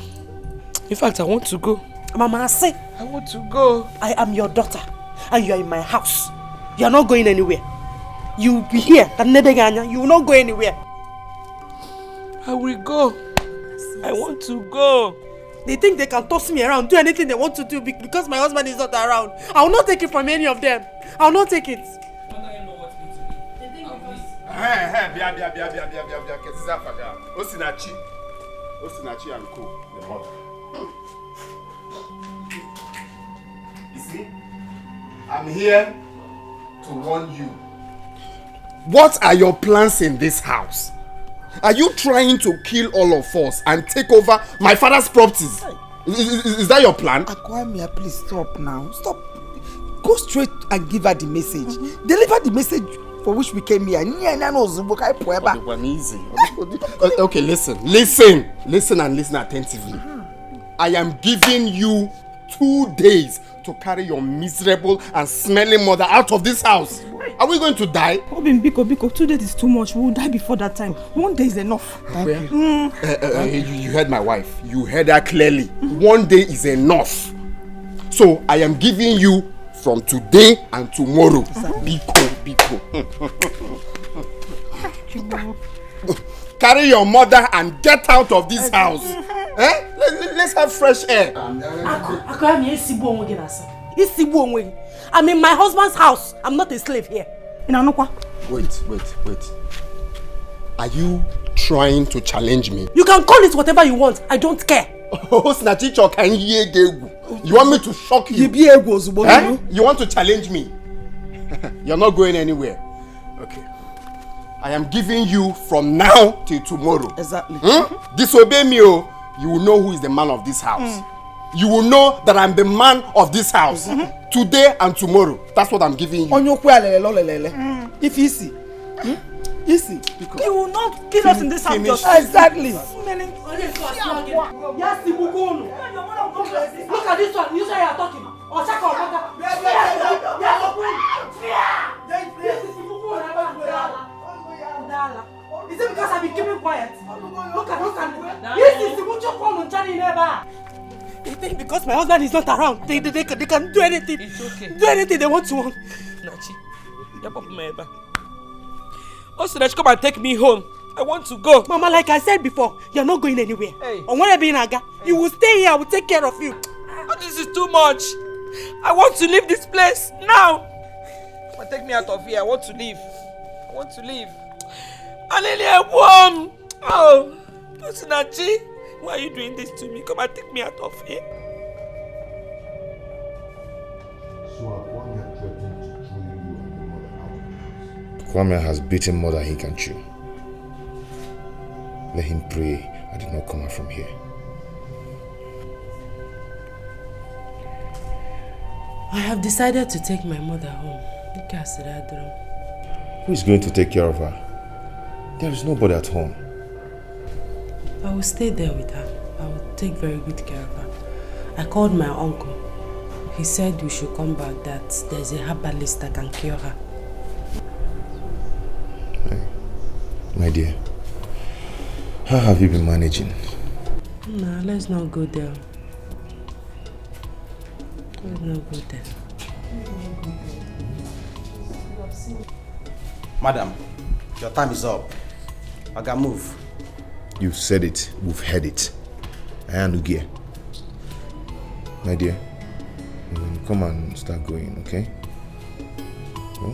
In fact, I want to go. Mama, I say, I want to go. I am your daughter. And you are in my house. You are not going anywhere. You will be here. You will not go anywhere. I will go. I want to go. They think they can toss me around, do anything they want to do because my husband is not around. I will not take it from any of them. I will not take it. Osinachi and Co. The mother. You see, I'm here to warn you. What are your plans in this house? Are you trying to kill all of us and take over my father's properties? Is that your plan? Akwamia, please stop now. Stop. Go straight and give her the message. Deliver the message for which we came here. Okay, listen and listen attentively. I am giving you 2 days to carry your miserable and smelling mother out of this house. Are we going to die? Obin, Biko, 2 days is too much. We will die before that time. 1 day is enough. Thank you. You heard my wife. You heard her clearly. 1 day is enough. So I am giving you from today and tomorrow. Biko. Carry your mother and get out of this house. Let's have fresh air. I'm in my husband's house. I'm not a slave here. Wait. Are you trying to challenge me? You can call it whatever you want. I don't care. You want me to shock you? You want to challenge me? You're not going anywhere. Okay. I am giving you from now till tomorrow. Exactly. Disobey me, you will know who is the man of this house. You will know that I'm the man of this house. Today and tomorrow. That's what I'm giving you. If easy. Easy. You will not kill us in this house. Exactly. Look at this one. You say you are talking. Is it because I've been keeping quiet? Look at this is the they think because my husband is not around, they can do anything. It's okay. Do anything they want to. Nachi, Nachi, come and take me home. I want to go. Mama, like I said before, you're not going anywhere. Hey. You will stay here. I will take care of you. Oh, this is too much. I want to leave this place now. Come and take me out of here. I want to leave. Alelia, warm. Oh, Nachi, why are you doing this to me? Come and take me out of here. Kwame has beaten more than he can chew. Let him pray I did not come out from here. I have decided to take my mother home. Who is going to take care of her? There is nobody at home. I will stay there with her. I will take very good care of her. I called my uncle. He said we should come back, that there's a herbalist that can cure her. My dear, how have you been managing? Nah, let's not go there. Let's not go there. Madam, your time is up. I can move. You've said it. We've heard it. I am Ugie. My dear, come and start going, okay? Oh.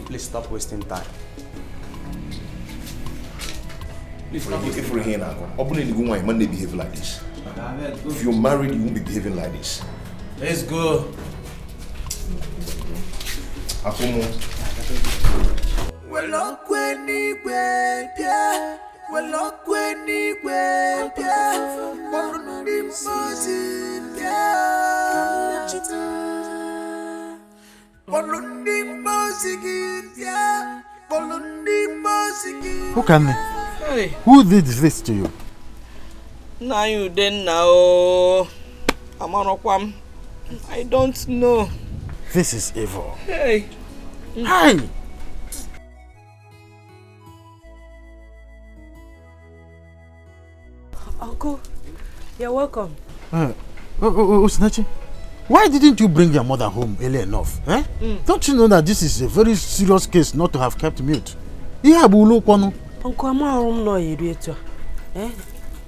Please stop wasting time. If you're here now, you might behave like this. If you're married, you won't be behaving like this. Let's go. Akumo. Who can me? Hey. Who did this to you? Now you then now. Amanokwam. I don't know. This is evil. Hey. Hi. Uncle, you're welcome. Osinachi, why didn't you bring your mother home early enough? Eh? Don't you know that this is a very serious case not to have kept mute? Uncle,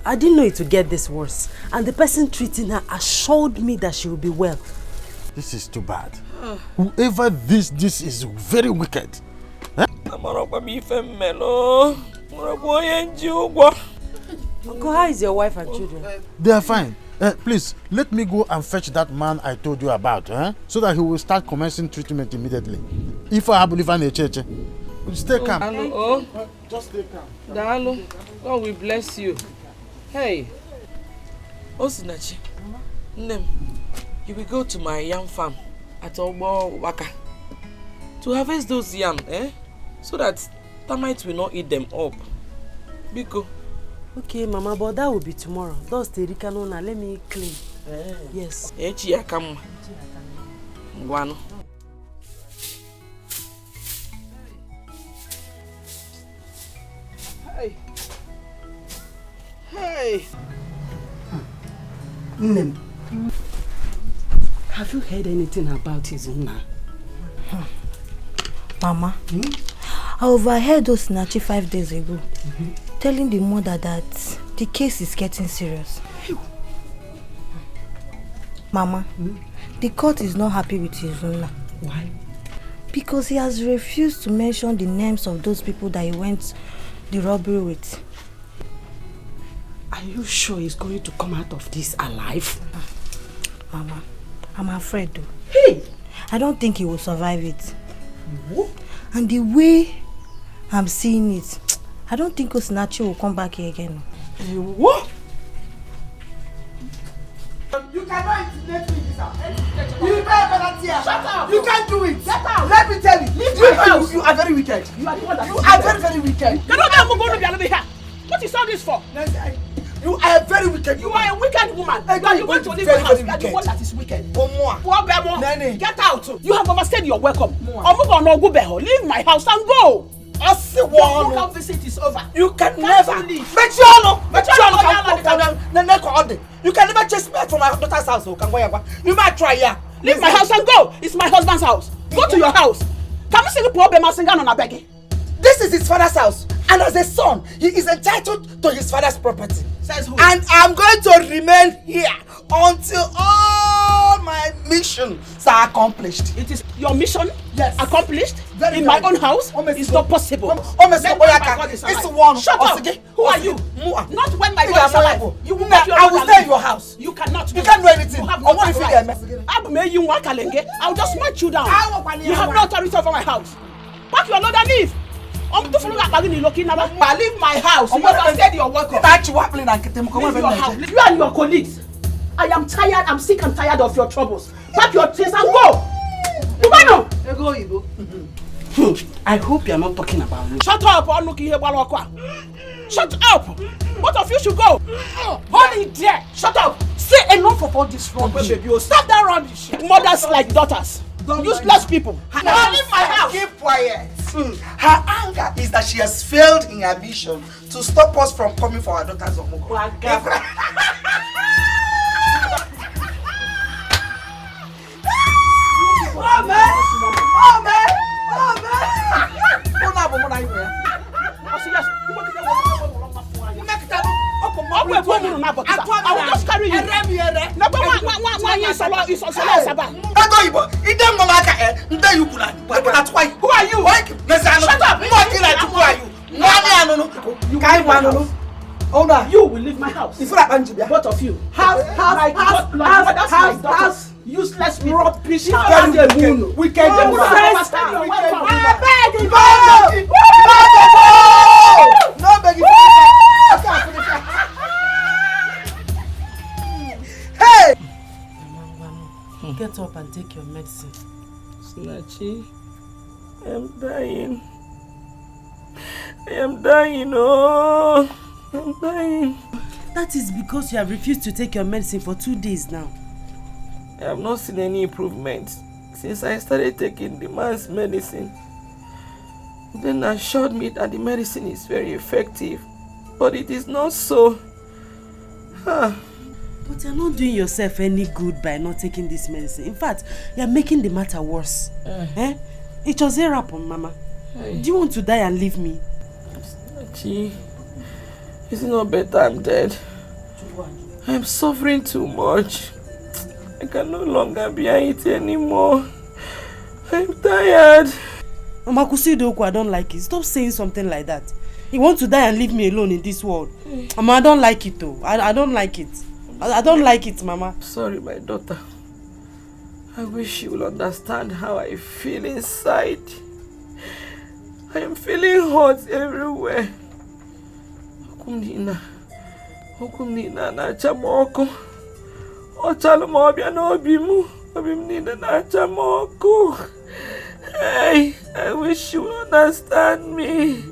I didn't know it would get this worse. And the person treating her assured me that she will be well. This is too bad. Whoever this is very wicked. Eh? Uncle, how is your wife and children? They are fine. Please, let me go and fetch that man I told you about, so that he will start commencing treatment immediately. If I believe in a church, stay calm. Just stay calm. Dalo, God will bless you. Hey, Osinachi, Nem, you will go to my yam farm at Ogbo Waka to harvest those yam, so that termites will not eat them up. Biko. Okay, Mama, but that will be tomorrow. Those Terikano, let me clean. Yes. Echiakam. Guano. Hey. Hey. Nem. Have you heard anything about his owner? Mama, I overheard Osinachi 5 days ago. Telling the mother that the case is getting serious. Mama, the court is not happy with his owner. Why? Because he has refused to mention the names of those people that he went the robbery with. Are you sure he's going to come out of this alive? Mama, I'm afraid though. Hey! I don't think he will survive it. What? And the way I'm seeing it, I don't think Osinachi will come back here again. What? You cannot intimidate me in this house. You better here. Shut up. You can't do it. Get out. Let me tell you. Leave my house. You are very wicked. You are the one that You are very, very wicked. What is all this for? You are a very wicked You are a wicked woman. Hey, You are the one to leave my house. You are the one that is wicked. Get out. You have overstayed your welcome. Leave my house and go. Your local visit is over. You can never leave. You can never chase me from my daughter's house. You might try here. Leave my house and go. It's my husband's house. Go to your house. Can you see the poor Bema Singan on a begging? This is his father's house. And as a son, he is entitled to his father's property. Says who? And I'm going to remain here until all my missions are accomplished. It is your mission accomplished Very in my own house? It's not possible. It's one. Shut up. Who are you? Not when my God is alive. You will not. I will stay in your house. You cannot. You can't do anything. You have no authority. I'll just smash you down. You have no authority over my house. Pack your load and leave. Leave my house. You must stay your work. Leave your house. You and your colleagues. I am tired. I'm sick and tired of your troubles. Pack your things and go. I hope you are not talking about me. Shut up. Shut up. Both of you should go. Hold it there. Shut up. Say enough of all this rubbish. Stop that rubbish. Mothers like daughters. Useless people. Leave my house. Keep quiet. Her anger is that she has failed in her mission to stop us from coming for our daughter's Omugo. I will just carry you. Who are you? Shut up! Who are you? You will leave my house. Both of you. House. Useless rubbish. We can go. No begging. Hey! Get up and take your medicine. Snatchy, I am dying. I am dying, oh! I'm dying. That is because you have refused to take your medicine for 2 days now. I have not seen any improvement since I started taking the man's medicine. Then assured me that the medicine is very effective, but it is not so. But you're not doing yourself any good by not taking this medicine. In fact, you're making the matter worse. It was erupt, Mama. Do you want to die and leave me? Gee, is it not better I'm dead? I'm suffering too much. I can no longer bear it anymore. I'm tired. Mama Kusidoku, I don't like it. Stop saying something like that. You want to die and leave me alone in this world. Mama, I don't like it though. I don't like it. I don't like it, Mama. Sorry, my daughter. I wish you will understand how I feel inside. I am feeling hot everywhere. Okumnina na chamoko. Ochalmo obia no obimu. Obimnina na chamoko. Hey, I wish you will understand me.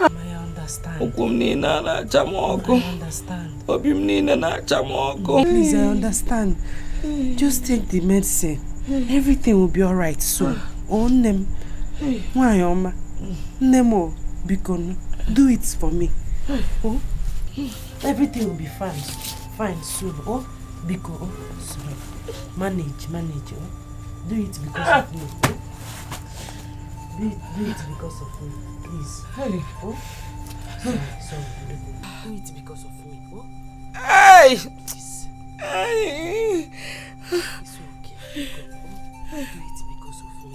I understand. Okumnina na chamoko. I understand. Obimnina na chamoko. Please, I understand. Just take the medicine. Everything will be alright soon. On them. Why, Oma? Nemo, Bikon, do it for me. Oh, everything will be fine. Fine soon. Oh, Biko, oh, sorry. Manage. Oh, do it because of me. Do it because of me, please. Oh, sorry. Do it because of me. Oh, hey! Hey! It's okay. Do it because of me.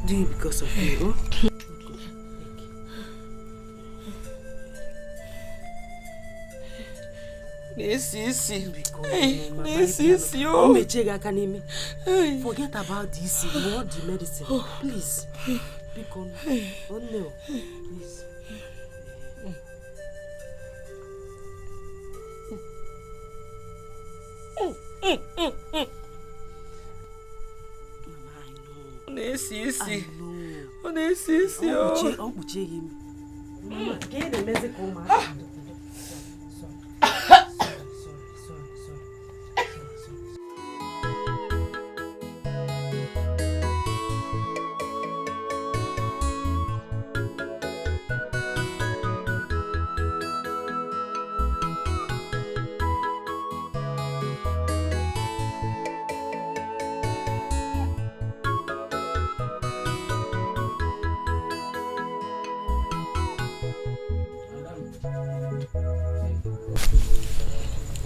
Do it because of me. Oh. This is you. Forget about this. You want the medicine. Please. Because, oh no. Please.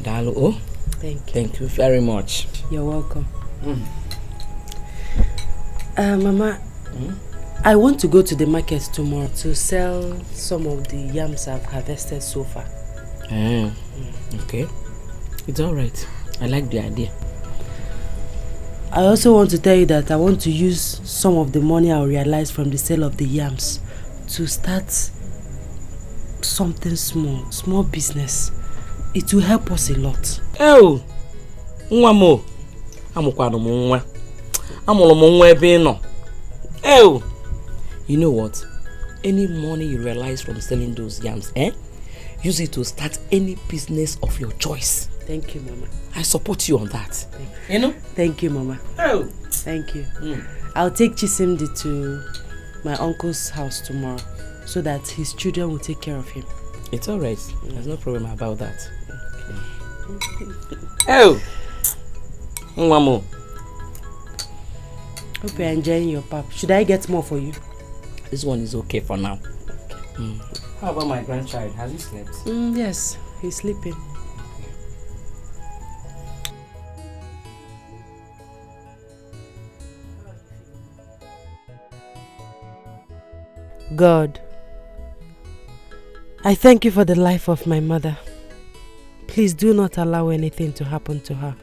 Dalu, thank you very much. You're welcome. Mama, I want to go to the market tomorrow to sell some of the yams I've harvested so far. Okay, it's all right. I like the idea. I also want to tell you that I want to use some of the money I'll realize from the sale of the yams to start something small business. It will help us a lot. Oh, Nwamo, amukwano mwa, amulo mwa ebe no. Oh, you know what? Any money you realize from selling those yams, use it to start any business of your choice. Thank you, Mama. I support you on that. You know? Thank you, Mama. Oh, thank you. I'll take Chisimdi to my uncle's house tomorrow so that his children will take care of him. It's all right. There's no problem about that. Oh, Mamo. Hope you're enjoying your pap. Should I get more for you? This one is okay for now. How about my grandchild? Has he slept? Yes, he's sleeping. God, I thank you for the life of my mother. Please do not allow anything to happen to her.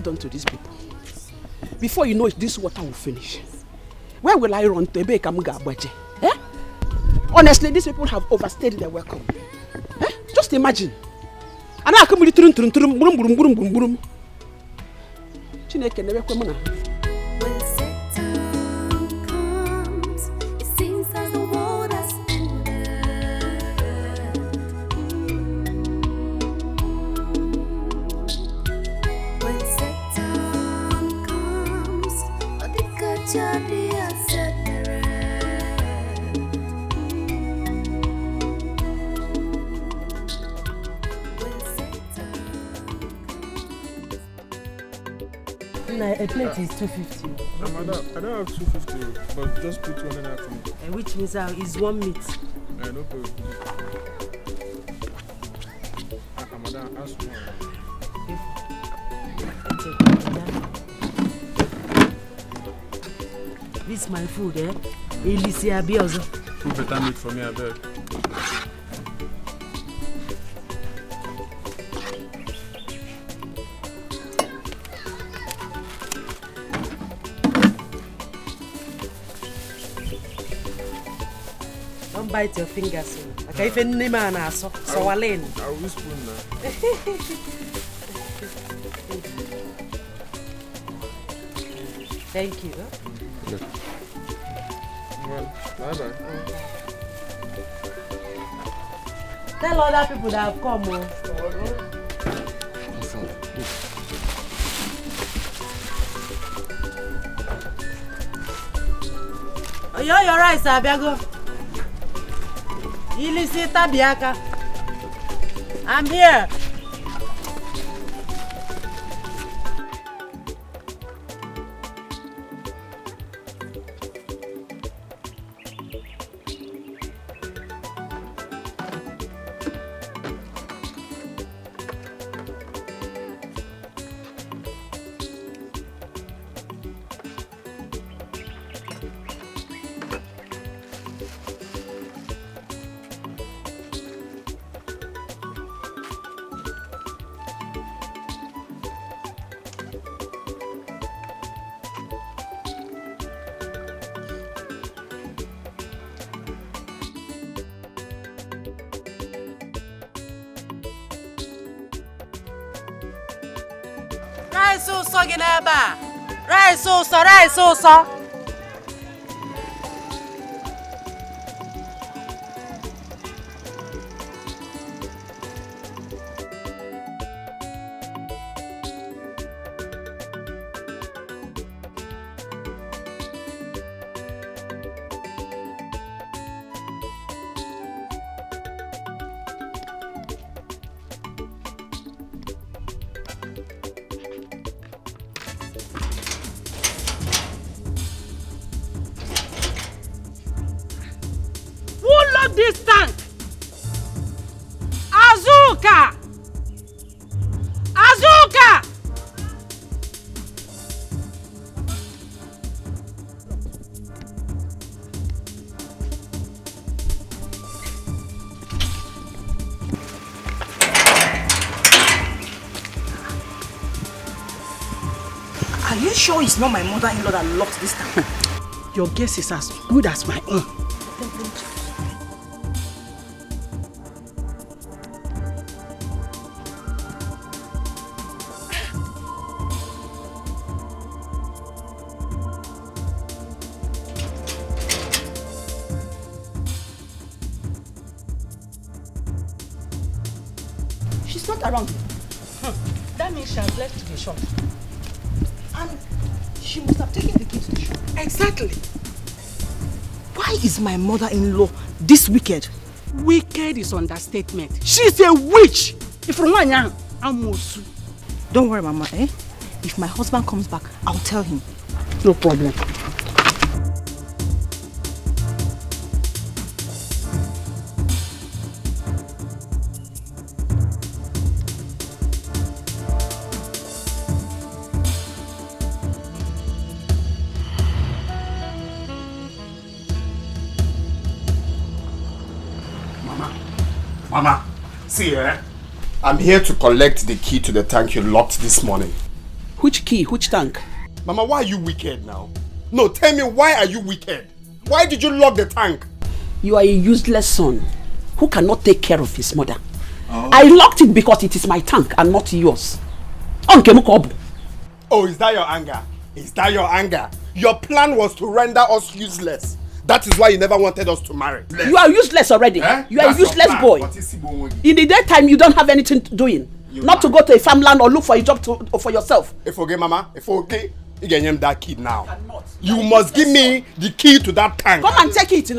Done to these people. Before you know it, this water will finish. Where will I run to? Eh? Honestly, these people have overstayed their welcome. Eh? Just imagine. And I come with the Chineke never come. A plate is 250. Madam, I don't have 250, but just put one in after me. Which means it's one meat. No problem. Madam, ask more. This is my food, eh? Elisia Biozo. Put better meat for me, I beg. Bite your fingers. Okay, if any man has so Walen. I will spoon now. Thank you. Yeah. Well, bye-bye. Tell other people that have come. Oh, you're right, Sabiago. Ilisita Biaka. I'm here. Rice ụsọ gị n'ebe a. Rice ụsọ. This tank. Azuka. Are you sure it's not my mother-in-law that locked this tank? Your guess is as good as my own. She's not around. That means she has left the shop. And she must have taken the key to the shop. Exactly. Why is my mother-in-law this wicked? Wicked is understatement. She's a witch. If you're one young, I'm also. Don't worry, Mama. If my husband comes back, I'll tell him. No problem. Mama, see I'm here to collect the key to the tank you locked this morning. Which key? Which tank? Mama, why are you wicked now? No, tell me, why are you wicked? Why did you lock the tank? You are a useless son who cannot take care of his mother. Oh. I locked it because it is my tank and not yours. Oh, is that your anger? Is that your anger? Your plan was to render us useless. That is why you never wanted us to marry. You are useless already. You are a useless boy. In the daytime, you don't have anything doing. Not to go to a farmland or look for a job for yourself. If okay, Mama, if okay, you can name that kid now. You must give me the key to that tank. Come and take it.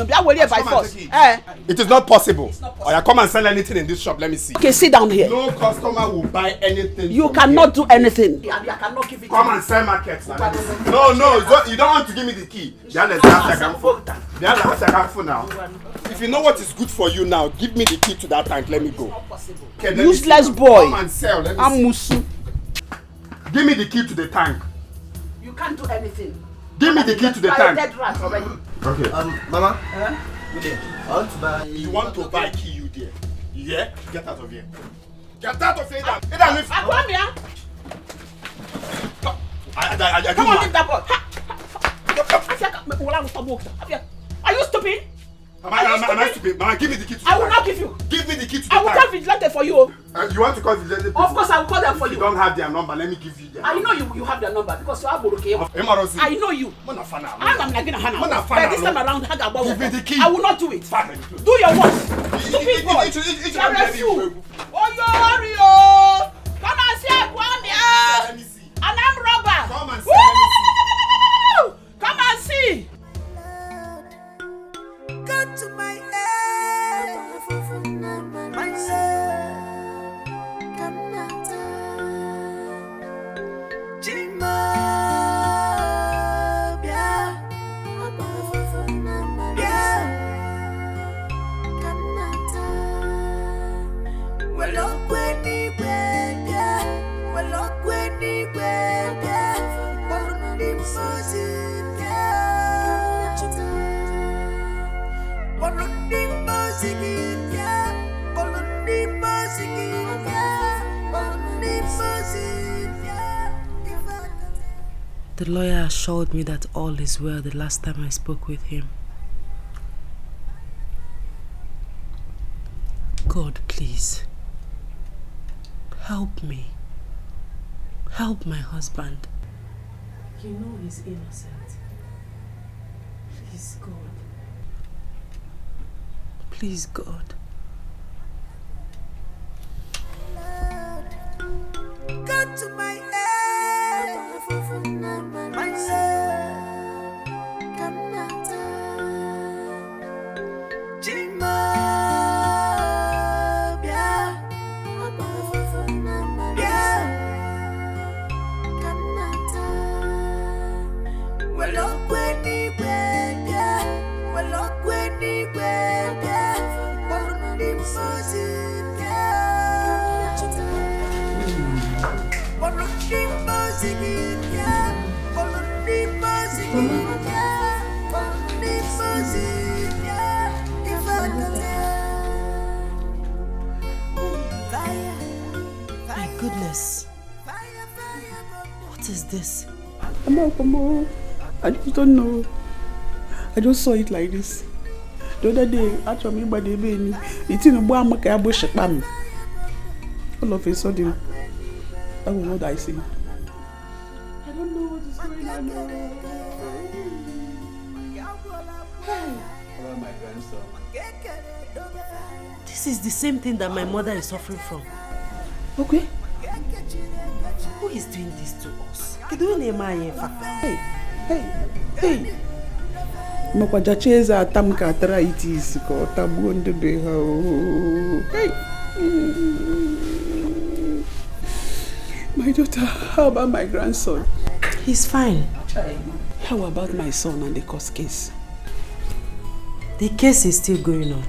By force. It is not possible. Or you come and sell anything in this shop. Let me see. Okay, sit down here. No customer will buy anything. You cannot do anything. Cannot give it. Come and sell markets. No, you don't want to give me the key. Now. If you know what is good for you now, give me the key to that tank. Let me go. Okay, useless boy. Come and sell. Let me I'm Musu. Give me the key to the tank. You can't do anything. Give me the key to the tank. Dead rat already. Okay. Mama. I want to buy. You want to buy key, you dear? Yeah. Get out of here. Get out of here. Come here. Come on, leave that boy. Are you stupid? Am I stupid? Mama, give me the key to the tank. I will not give you. Give me the key to the tank. I will call vigilante for you. You want to call vigilante? Of course, I will call them for you. You don't have their number. Let me give you their number. I know you have their number because you have Boroke. I know you. I'm this time around, give me the key. I will not do it. Do your work. Stupid boy. Oh, you come and see Kwame. And I'm robber. Come and see. Come and see. Got to my head, myself, come out, Jima, yeah, come out, well, up when he went, yeah, well, up when he went, yeah, but he was in, yeah. The lawyer assured me that all is well the last time I spoke with him. God, please, help me. Help my husband. You know he's innocent. Please, God. Please, God. Go to my head, my soul, come not Jima, yeah, come not well up when he went, yeah, well up when he went, yeah, well he was in, yeah. My goodness. What is this? I just don't know. I just saw it like this. The other day, actually, by the baby, it's in a bar, all of a sudden, I don't know what I see. I don't know what is going on. Hello, my grandson. This is the same thing that my mother is suffering from. Okay. Who is doing this to us? Hey. Makwajacheza atamka arthritis ko tabuonde beha. Hey. My daughter, how about my grandson? He's fine. How about my son and the court case? The case is still going on.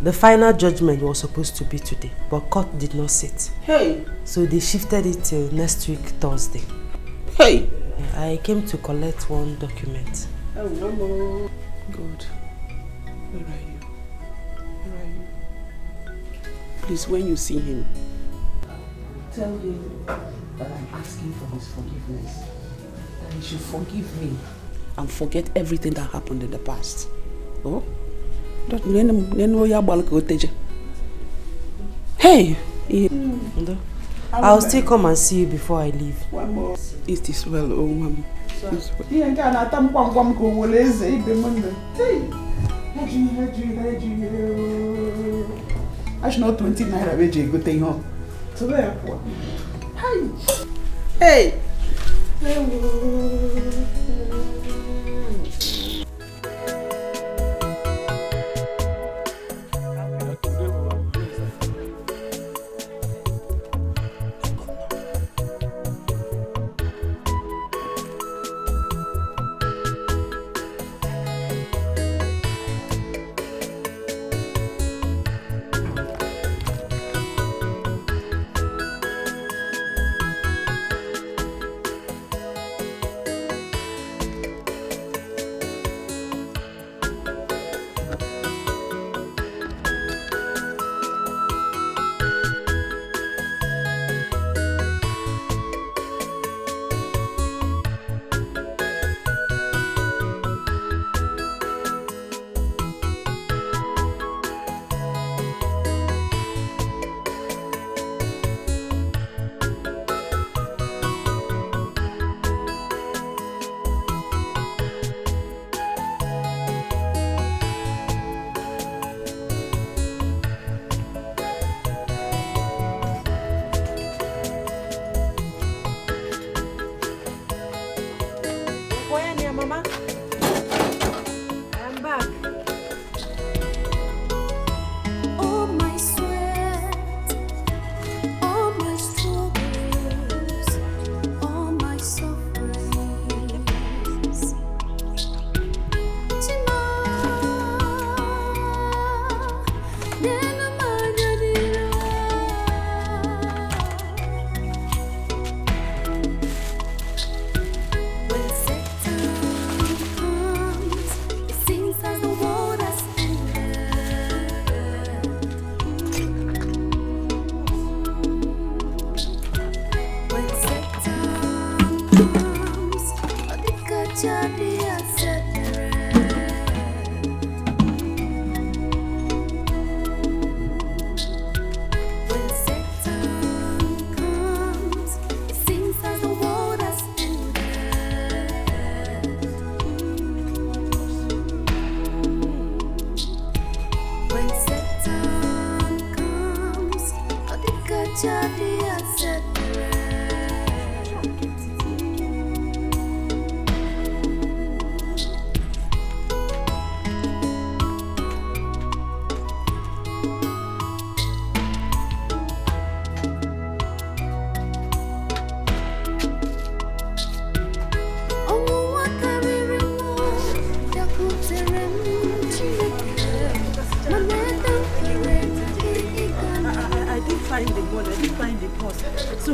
The final judgment was supposed to be today, but court did not sit. Hey! So they shifted it till next week, Thursday. Hey! I came to collect one document. Oh, Mama. God. Where are you? Where are you? Please, when you see him, tell him that I'm asking for his forgiveness. That he should forgive me and forget everything that happened in the past. Oh? Hey! I'll still come and see you before I leave. One more. Is this well, oh mom? I should not 20 naira which you go take home. So there. Hey!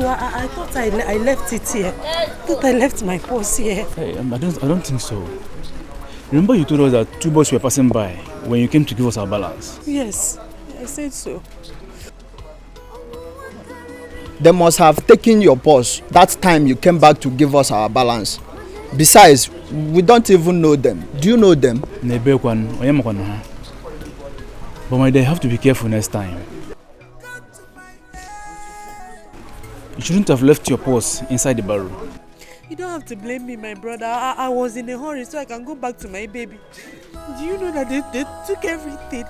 No, I thought I left it here. I thought I left my purse here. Hey, I don't think so. Remember you told us that 2 boys were passing by when you came to give us our balance? Yes, I said so. They must have taken your purse that time you came back to give us our balance. Besides, we don't even know them. Do you know them? But my dear, you have to be careful next time. You shouldn't have left your purse inside the barrel. You don't have to blame me, my brother. I was in a hurry so I can go back to my baby. Do you know that they took everything?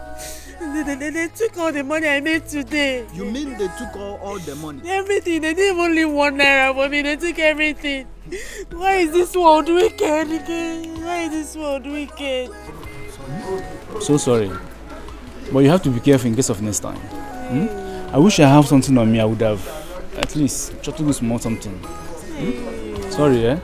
They took all the money I made today. You mean they took all the money? Everything. They didn't even leave 1 naira for me. They took everything. Why is this world wicked? Why is this world wicked? So sorry. But you have to be careful in case of next time. I wish I have something on me. I would have at least tried to do small something. Sorry, eh?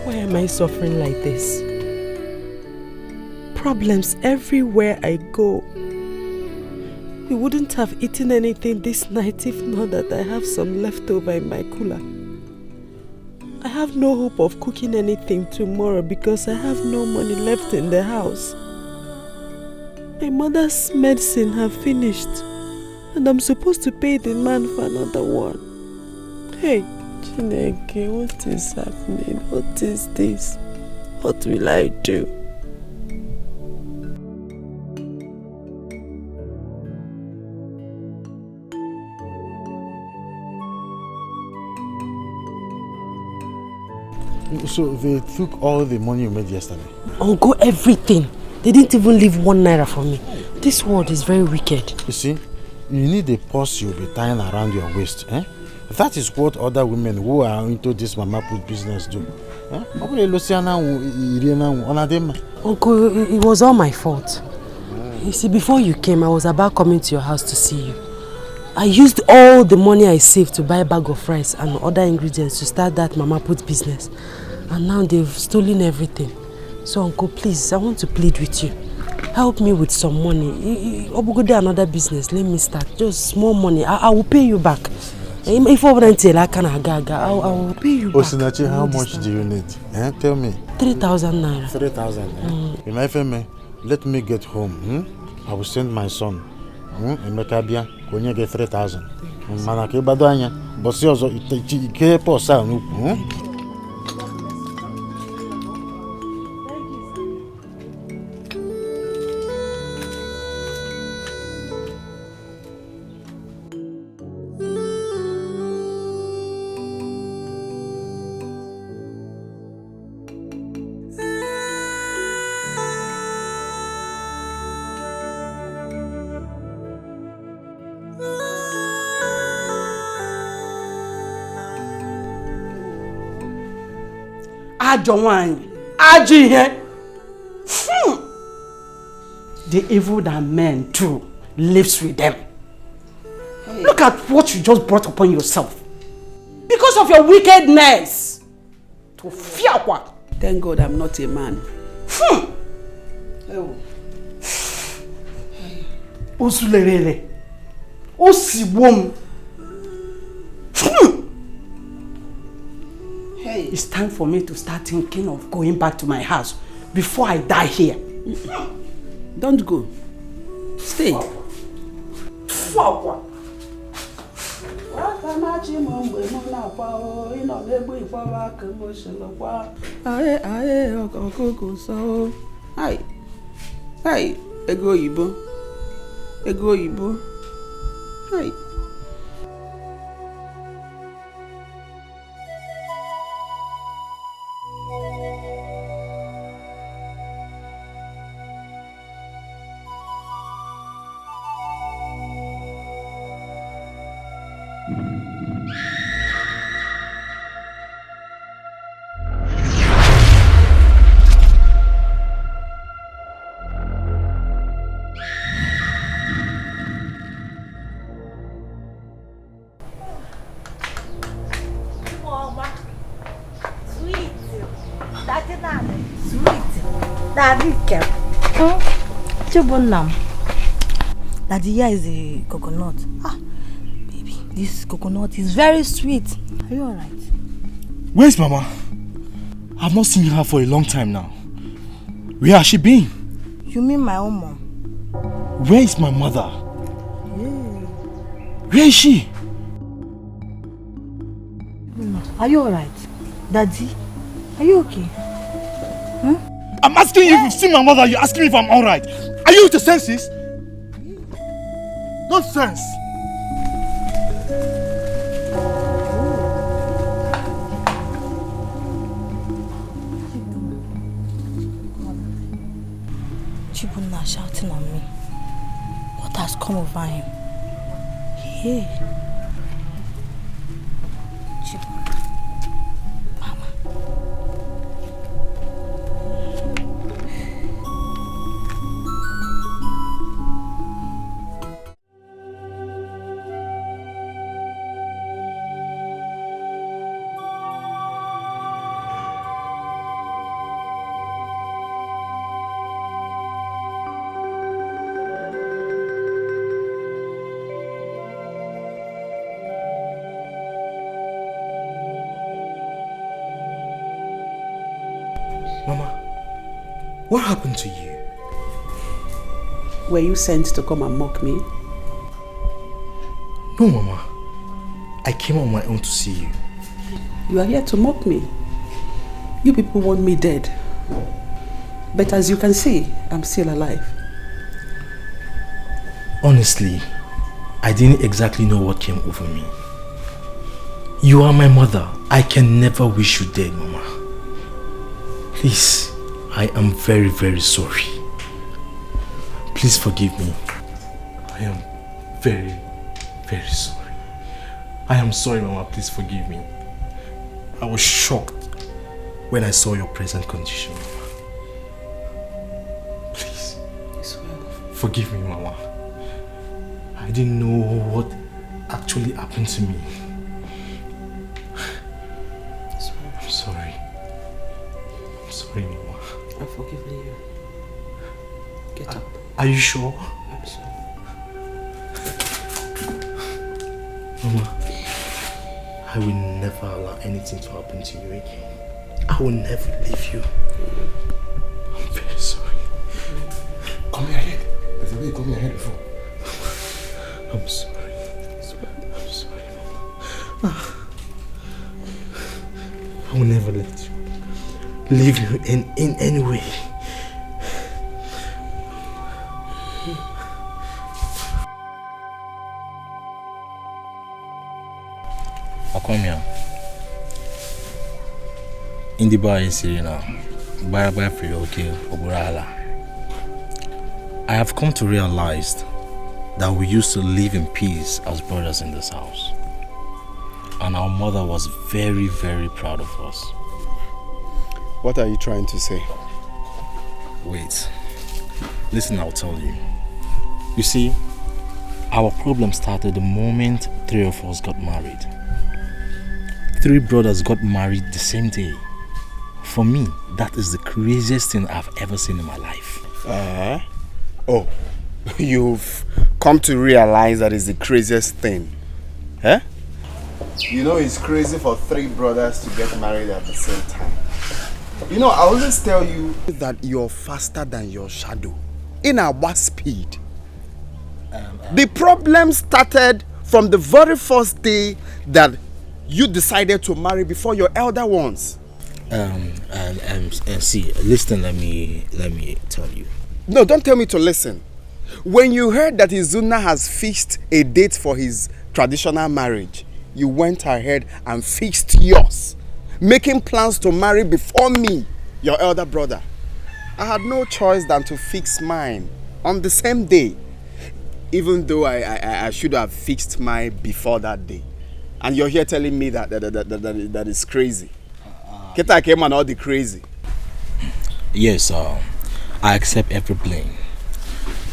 Why am I suffering like this? Problems everywhere I go. We wouldn't have eaten anything this night if not that I have some leftover in my cooler. I have no hope of cooking anything tomorrow because I have no money left in the house. My mother's medicine have finished and I'm supposed to pay the man for another one. Hey, Chineke, what is happening? What is this? What will I do? So they took all the money you made yesterday? Uncle, everything. They didn't even leave 1 naira for me. This world is very wicked. You see, you need a purse you'll be tying around your waist. Eh? That is what other women who are into this mama put business do. Eh? Uncle, it was all my fault. You see, before you came, I was about coming to your house to see you. I used all the money I saved to buy a bag of rice and other ingredients to start that mama put business. And now they've stolen everything. So uncle, please, I want to plead with you. Help me with some money. Go do another business, let me start. Just small money. I will pay you back. If I wouldn't tell, I will pay you back. Osinachi, how much do you need? Eh? Tell me. 3,000 naira. 3,000. In FMA, let me get home. I will send my son. Emeka bia, konye get 3,000. Mana ke bado anya, bosi ozo ike po sa nuku. The evil that men do lives with them. Hey. Look at what you just brought upon yourself. Because of your wickedness. To fear what? Thank God I'm not a man. Osulerele. Osiwom. Hey, it's time for me to start thinking of going back to my house before I die here. Don't go. Stay. Fuck. Wakanachi mumbe muna kwao ino negwe kwa wake moshelo kwa aye okoko so ai ego yibo ai Daddy, here is a coconut. Baby, this coconut is very sweet. Are you alright? Where's Mama? I've not seen her for a long time now. Where has she been? You mean my own mom? Where is my mother? Yeah. Where is she? Are you alright? Daddy, are you okay? I'm asking you if you've seen my mother. You're asking me if I'm alright. Are you with your senses? Nonsense! Chibunna shouting on me. What has come over him? Yeah. What happened to you? Were you sent to come and mock me? No, Mama. I came on my own to see you. You are here to mock me. You people want me dead. But as you can see, I'm still alive. Honestly, I didn't exactly know what came over me. You are my mother. I can never wish you dead, Mama. Please, I am very, very sorry. Please forgive me. I am very, very sorry. I am sorry, Mama. Please forgive me. I was shocked when I saw your present condition, Mama. Please, forgive me, Mama. I didn't know what actually happened to me. I'm sorry. I'm sorry, Mama. I've forgiven you. Get up. Are you sure? I'm sure. Mama, I will never allow anything to happen to you again. I will never leave you. I'm very sorry. Come here ahead. There's a way, come here ahead before. I'm sorry. I'm sorry, Mama. I will never let you leave you in any way. Akomia. In the bar in Serena, by free okay, Oburala. I have come to realize that we used to live in peace as brothers in this house. And our mother was very, very proud of us. What are you trying to say? Wait. Listen, I'll tell you. You see, our problem started the moment 3 of us got married. 3 brothers got married the same day. For me, that is the craziest thing I've ever seen in my life. Oh, you've come to realize that is the craziest thing. Eh? You know it's crazy for 3 brothers to get married at the same time. You know, I always tell you that you're faster than your shadow. In our speed. The problem started from the very first day that you decided to marry before your elder ones. See, listen, let me tell you. No, don't tell me to listen. When you heard that Izuna has fixed a date for his traditional marriage, you went ahead and fixed yours, making plans to marry before me, your elder brother. I had no choice than to fix mine on the same day, even though I should have fixed mine before that day. And you're here telling me that is crazy. Keta came and all the crazy. Yes, I accept every blame.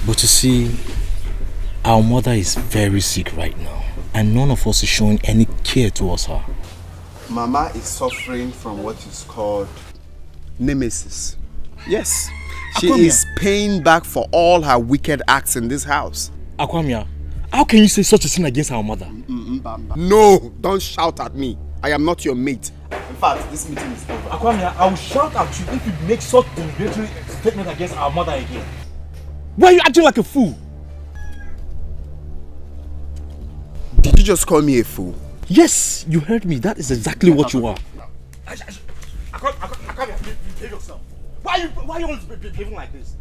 But you see, our mother is very sick right now, and none of us is showing any care towards her. Mama is suffering from what is called nemesis. Yes, she is paying back for all her wicked acts in this house. Akwamia, how can you say such a thing against our mother? No, don't shout at me. I am not your mate. In fact, this meeting is over. Akwamia, I will shout at you if you make such a derogatory statement against our mother again. Why are you acting like a fool? Did you just call me a fool? Yes, you heard me. That is exactly what you are. Akwamia, behave yourself. Why are you always behaving like this?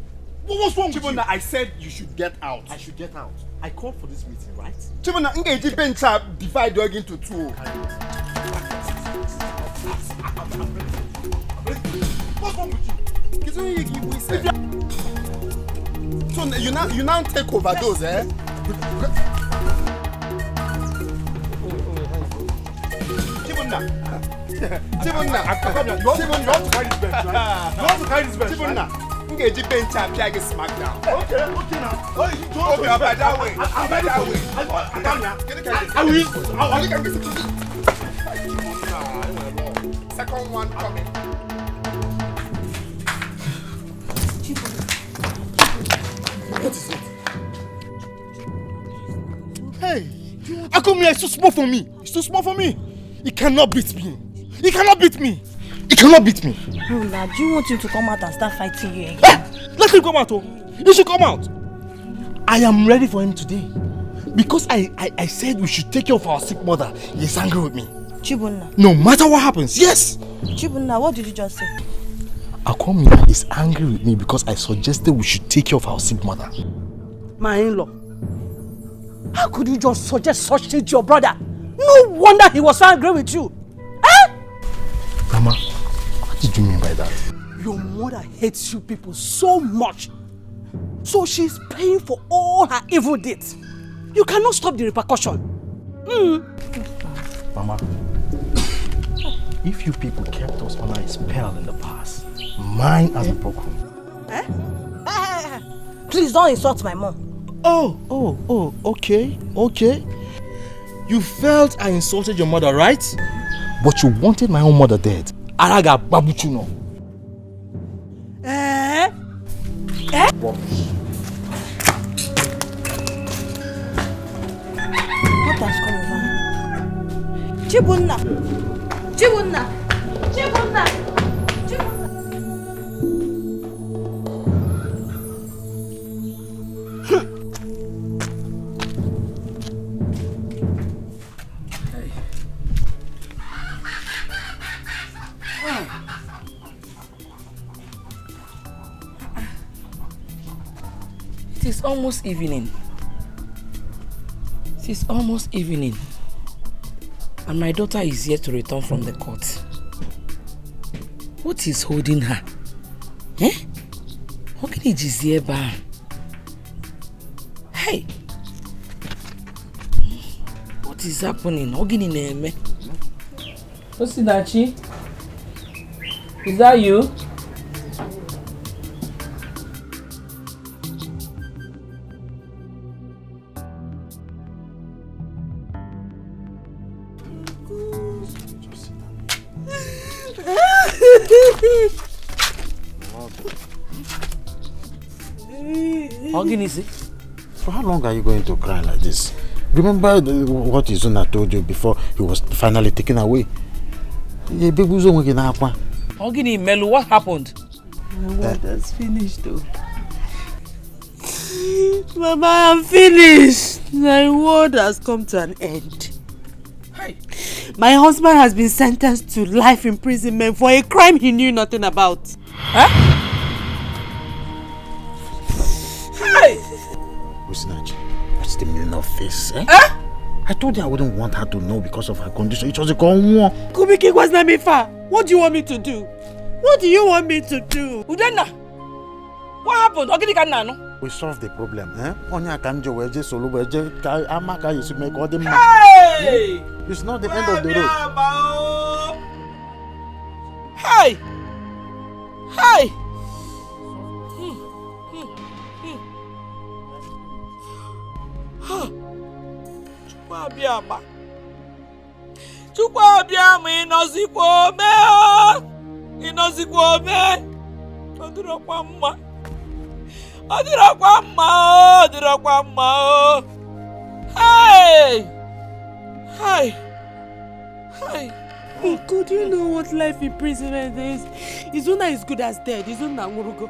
What's wrong with you? I said you should get out. I should get out. I called for this meeting, right? Chibona, Ngeji Bencha divide dog into two. What's wrong with you? So you now take over those, eh? Chibona. Chibona, you want to carry this bench, right? You want to carry this bench, right? Ngeji bench up here get smacked down. Okay now. Oh, you don't go by that way. I'm by that way. I will. Second one coming. What is it? Hey, Akumia is too small for me. It's too small for me. He cannot beat me. He cannot beat me. He cannot beat me. Rula, do you want him to come out and start fighting you again? Let him come out, oh. He should come out. I am ready for him today. Because I said we should take care of our sick mother. He is angry with me. Chibunna. No matter what happens, yes. Chibunna, what did you just say? Akwamia is angry with me because I suggested we should take care of our sick mother. My in-law, how could you just suggest such thing to your brother? No wonder he was so angry with you. Eh? Mama, what did you mean by that? Your mother hates you people so much. So she's paying for all her evil deeds. You cannot stop the repercussion. Mama, if you people kept us under a spell in the past, mine has been broken. Please don't insult my mom. Oh, okay. You felt I insulted your mother, right? But you wanted my own mother dead. Araga babuchuno. Rubbish. What has come over? Chibunna. It is almost evening. And my daughter is yet to return from the court. What is holding her? How can he just hear back? Hey! What is happening? Osinachi? Is that you? For how long are you going to cry like this? Remember what Izuna told you before he was finally taken away? Ogini Melu, what happened? My word has finished though. Mama, I'm finished. My world has come to an end. Hey. My husband has been sentenced to life imprisonment for a crime he knew nothing about. Huh? Hey! Usinachi, what's the meaning of this? Eh? Huh? I told you I wouldn't want her to know because of her condition. It was a gone war. Kubiki was not me far. What do you want me to do? What do you want me to do? Udenna, what happened? We solved the problem. Eh? Hey! It's not the end of the road. Hey! Hey! Chukwu abịama ịnọzikwa ome ịnọzikwa ome ọ dịrọkwa mma ọ dịrọkwa mma ọ dịrọkwa mma ọ hey hey hey. Uncle, do you know what life imprisonment is? Izuna is good as dead. Izuna Ngurugo.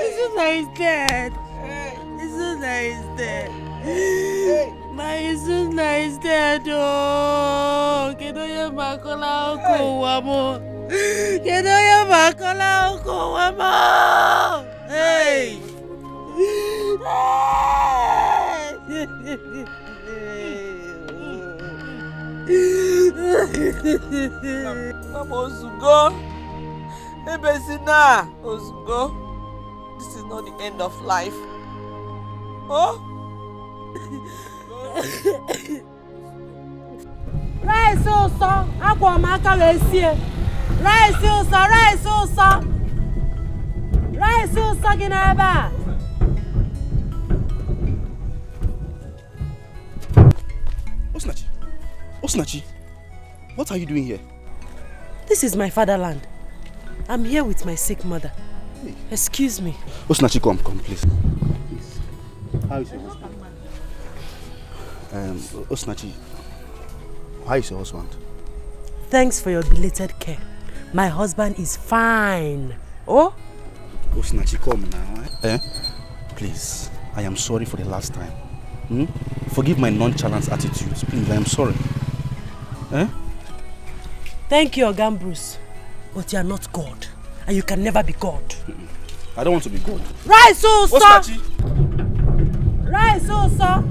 Izuna is dead. Izuna is dead. My Izuna is dead. Oh, Kedoya Makola Oko Wamo. Kedoya Makola Oko Wamo. Hey. Mama Ozugo, Ebesina Ozugo, this is not the end of life. Oh? Rice also, agwa maka lesie. Rice also, rice also. Rice also ginaba. Osinachi. Osinachi, what are you doing here? This is my fatherland. I'm here with my sick mother. Excuse me. Osinachi, come, please. How is your husband? Osinachi, how is your husband? Thanks for your belated care. My husband is fine. Oh? Osinachi, come now. Eh? Please, I am sorry for the last time. Forgive my nonchalant attitudes. Please, I am sorry. Eh? Thank you, Ogan Bruce. But you are not God. And you can never be God. I don't want to be God. Right, so, sir! Right, so, sir!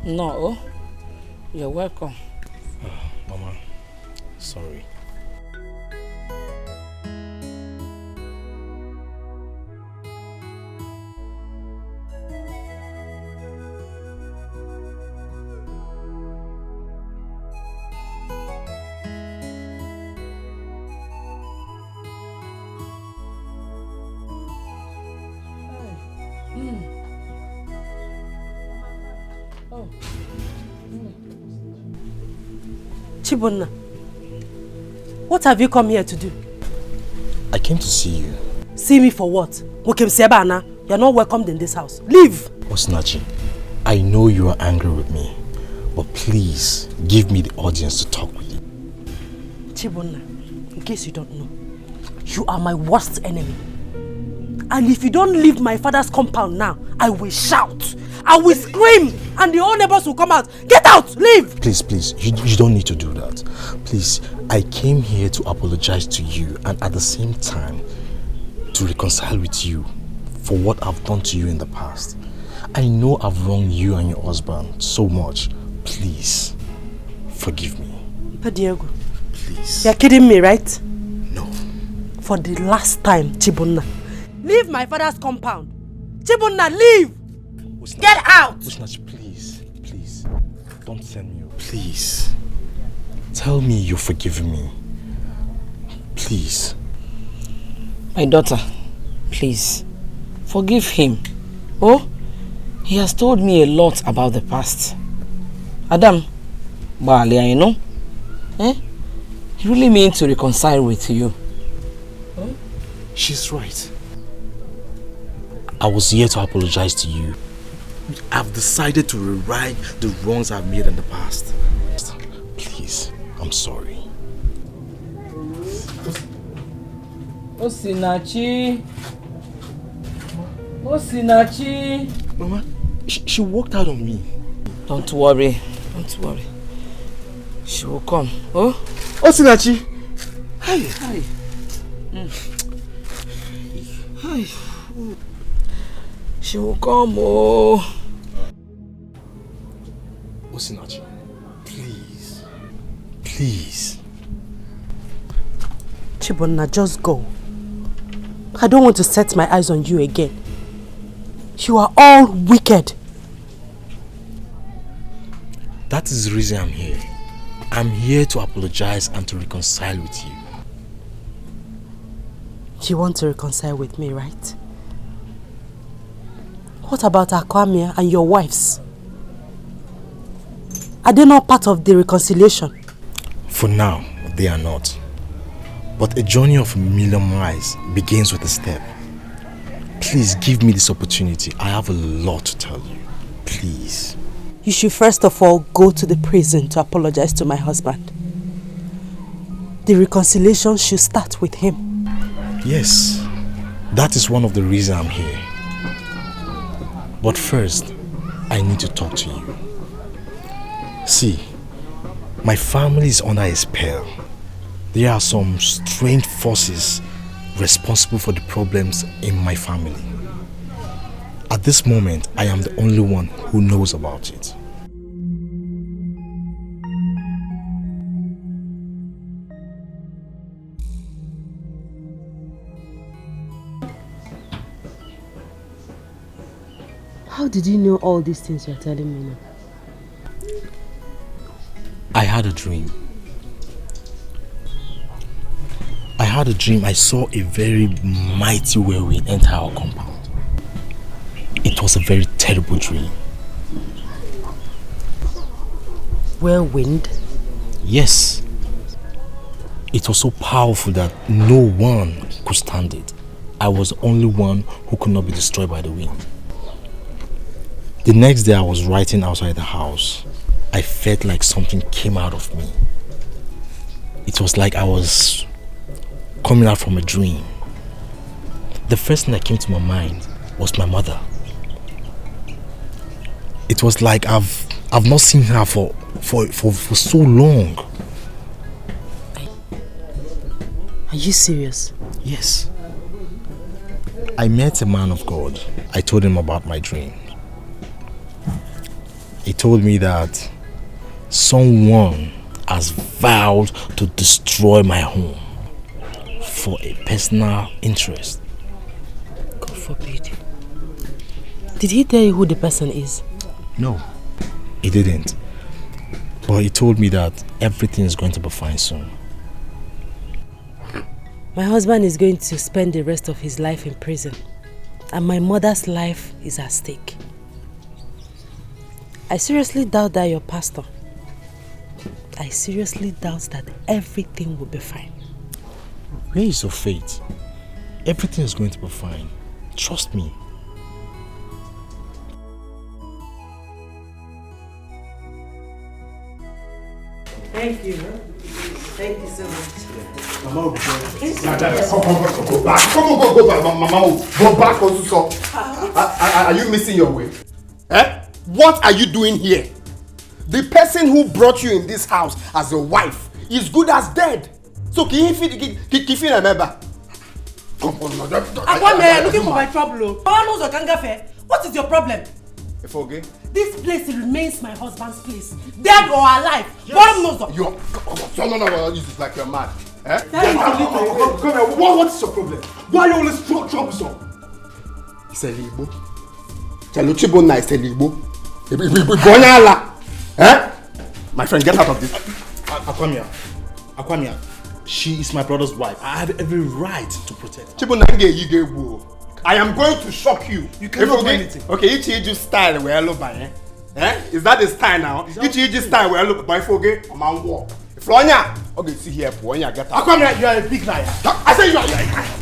No, you're welcome. Mama, sorry. Chibunna, what have you come here to do? I came to see you. See me for what? Sebana, you're not welcomed in this house. Leave! Osinachi, I know you are angry with me, but please give me the audience to talk with you. Chibunna, in case you don't know, you are my worst enemy. And if you don't leave my father's compound now, I will shout. I will scream. And the whole neighbors will come out. Get out! Leave! Please, you don't need to do that. Please, I came here to apologize to you and at the same time to reconcile with you for what I've done to you in the past. I know I've wronged you and your husband so much. Please, forgive me. But Diego, please. You're kidding me, right? No. For the last time, Chibunna, leave my father's compound. Chibunna, leave! Osinachi, get out! Osinachi, please. Don't send me. Please. Tell me you're forgiving me. Please. My daughter, please. Forgive him. Oh? He has told me a lot about the past. Adam, Balia, you know? He really means to reconcile with you. She's right. I was here to apologize to you. I've decided to rewrite the wrongs I've made in the past. Please, I'm sorry. Osinachi. Osinachi. Mama, she walked out on me. Don't worry. Don't worry. She will come. Oh? Osinachi. Hi. Hi. Hi. She will come. Oh. Osinachi, please. Please. Chibonna, just go. I don't want to set my eyes on you again. You are all wicked. That is the reason I'm here. I'm here to apologize and to reconcile with you. You want to reconcile with me, right? What about Akwamia and your wives? Are they not part of the reconciliation? For now, they are not. But a journey of a million miles begins with a step. Please give me this opportunity. I have a lot to tell you. Please. You should first of all go to the prison to apologize to my husband. The reconciliation should start with him. Yes, that is one of the reasons I'm here. But first, I need to talk to you. See, my family is under a spell. There are some strange forces responsible for the problems in my family. At this moment, I am the only one who knows about it. How did you know all these things you're telling me now? I had a dream. I saw a very mighty whirlwind enter our compound. It was a very terrible dream. Whirlwind? Yes. It was so powerful that no one could stand it. I was the only one who could not be destroyed by the wind. The next day I was writing outside the house. I felt like something came out of me. It was like I was coming out from a dream. The first thing that came to my mind was my mother. It was like I've not seen her for so long. Are you serious? Yes. I met a man of God. I told him about my dream. He told me that someone has vowed to destroy my home for a personal interest. God forbid. Did he tell you who the person is? No, he didn't. But he told me that everything is going to be fine soon. My husband is going to spend the rest of his life in prison, and my mother's life is at stake. I seriously doubt that you're pastor. I seriously doubt that everything will be fine. Where is your faith? Everything is going to be fine. Trust me. Thank you. Thank you so much. Mama, go back. Go back. Mama, go back also. Are you missing your way? What are you doing here? The person who brought you in this house as a wife is good as dead. So can you remember? Come on, I'm looking for my trouble. What is your problem? Okay. This place remains my husband's place, dead or alive. Yes. No, this is like you're mad. Come here. What is your problem? Why are you always troublesome? It's a Igbo. Chaluchibona is a Igbo. My friend, get out of this. Akwamia, she is my brother's wife. I have every right to protect her. Chibona, I am going to shock you. You cannot do anything. Okay, you just style where I look by, eh? Is that the style now? You just style where I look by for get a man walk. If Flonya, okay, see here, Flonya, get out. How come you are a big liar? I say you are a liar.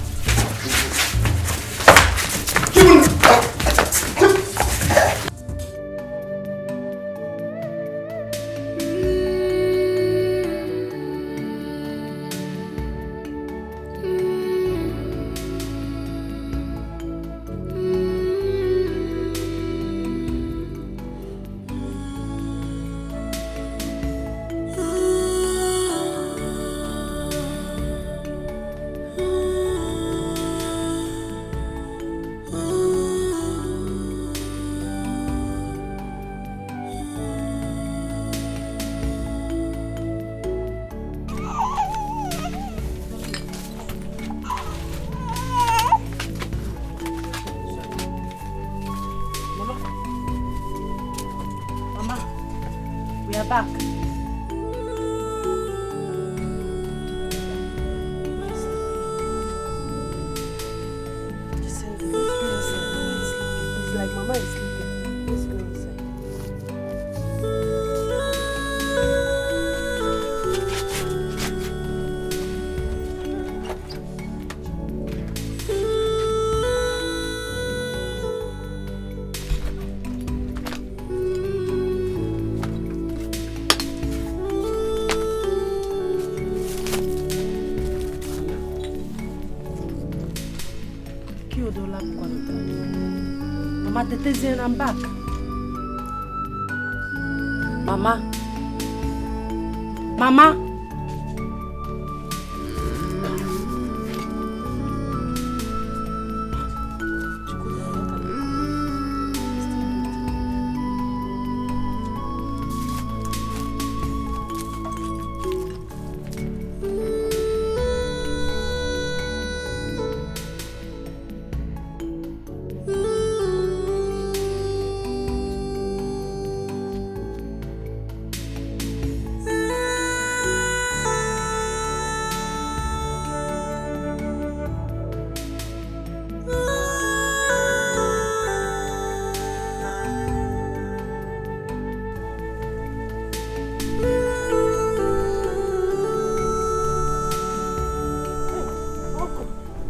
Mama, Tetezi, I'm back. Mama. Mama.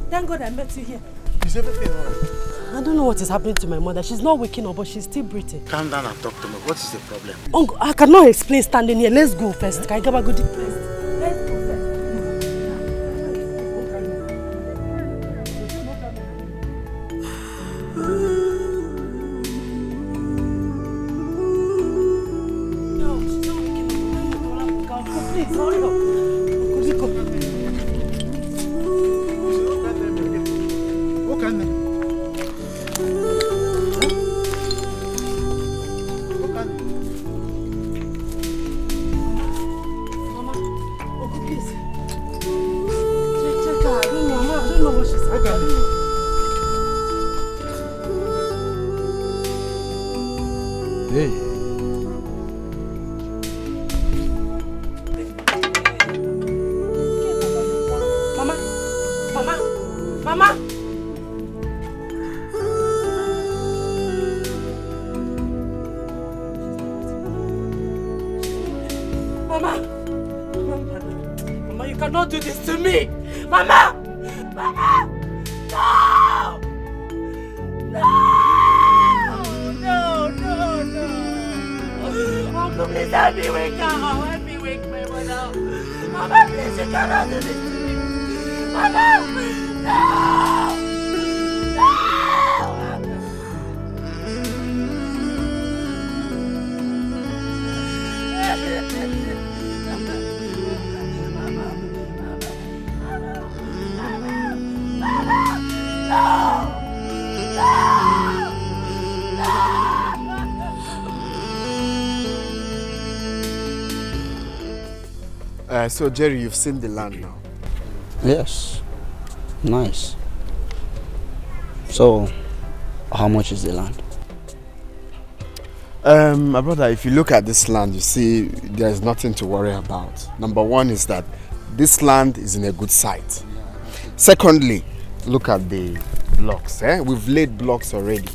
Thank God I met you here. Is everything alright? I don't know what is happening to my mother. She's not waking up, but she's still breathing. Calm down and talk to me. What is the problem? Uncle, I cannot explain standing here. Let's go first. Can I get a good place? Let's go first. No, she's not waking up. Please, hurry up. So Jerry, you've seen the land now? Yes. Nice. So, how much is the land? My brother, if you look at this land, you see there's nothing to worry about. Number one is that this land is in a good site. Secondly, look at the blocks. We've laid blocks already.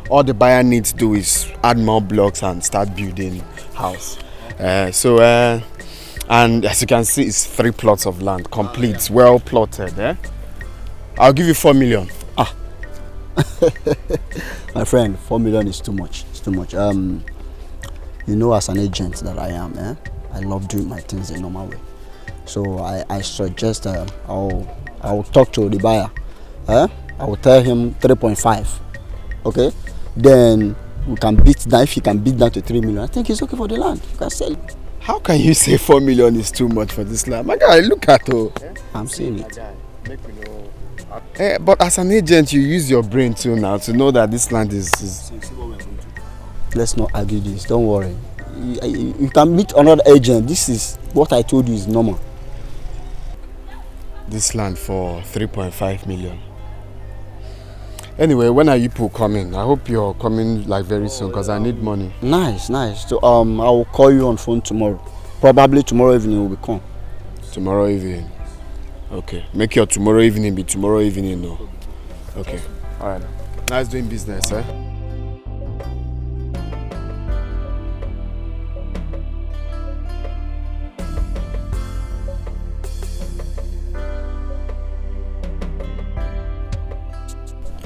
All the buyer needs to do is add more blocks and start building house. And as you can see, it's 3 plots of land, complete, well plotted. I'll give you 4 million. My friend, 4 million is too much. It's too much. You know, as an agent that I am, I love doing my things the normal way. So I suggest I'll talk to the buyer. I will tell him 3.5. Okay? Then we can beat down. If he can beat down to 3 million, I think it's okay for the land. You can sell it. How can you say 4 million is too much for this land? My guy, look at it. I'm saying it. But as an agent, you use your brain too now to know that this land is... Let's not argue this. Don't worry. You can meet another agent. This is what I told you is normal. This land for 3.5 million. Anyway, when are you people coming? I hope you're coming like very soon because I need money. Nice. So I will call you on phone tomorrow. Probably tomorrow evening we will come. Tomorrow evening. Okay. Make your tomorrow evening be tomorrow evening, no. Okay. Alright. Nice doing business,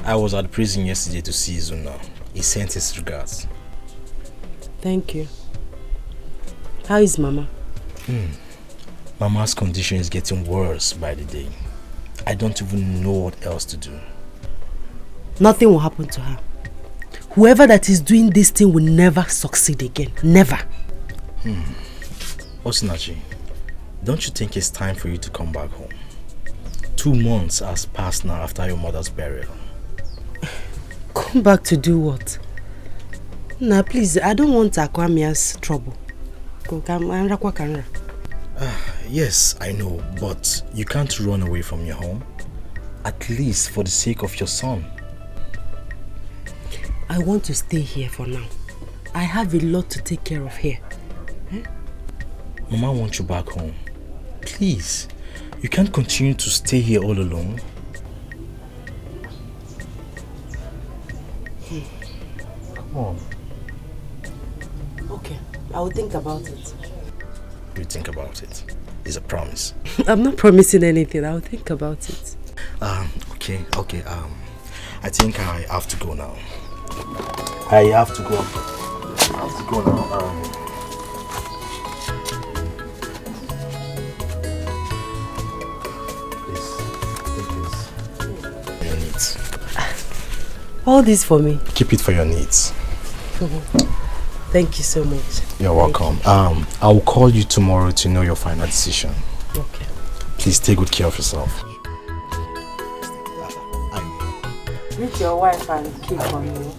I was at the prison yesterday to see Zuna. He sent his regards. Thank you. How is Mama? Mama's condition is getting worse by the day. I don't even know what else to do. Nothing will happen to her. Whoever that is doing this thing will never succeed again. Never. Osinachi, don't you think it's time for you to come back home? 2 months has passed now after your mother's burial. Come back to do what? Nah, please, I don't want Akwamia's trouble. Yes, I know, but you can't run away from your home. At least for the sake of your son. I want to stay here for now. I have a lot to take care of here. Mama wants you back home. Please, you can't continue to stay here all alone. Come on. Okay, I will think about it. You think about it. It's a promise. I'm not promising anything. I will think about it. Okay. I think I have to go now. I have to go now. Your needs. All this for me? Keep it for your needs. Thank you so much. You're welcome. I will call you tomorrow to know your final decision. Okay. Please take good care of yourself. Meet your wife and keep on you.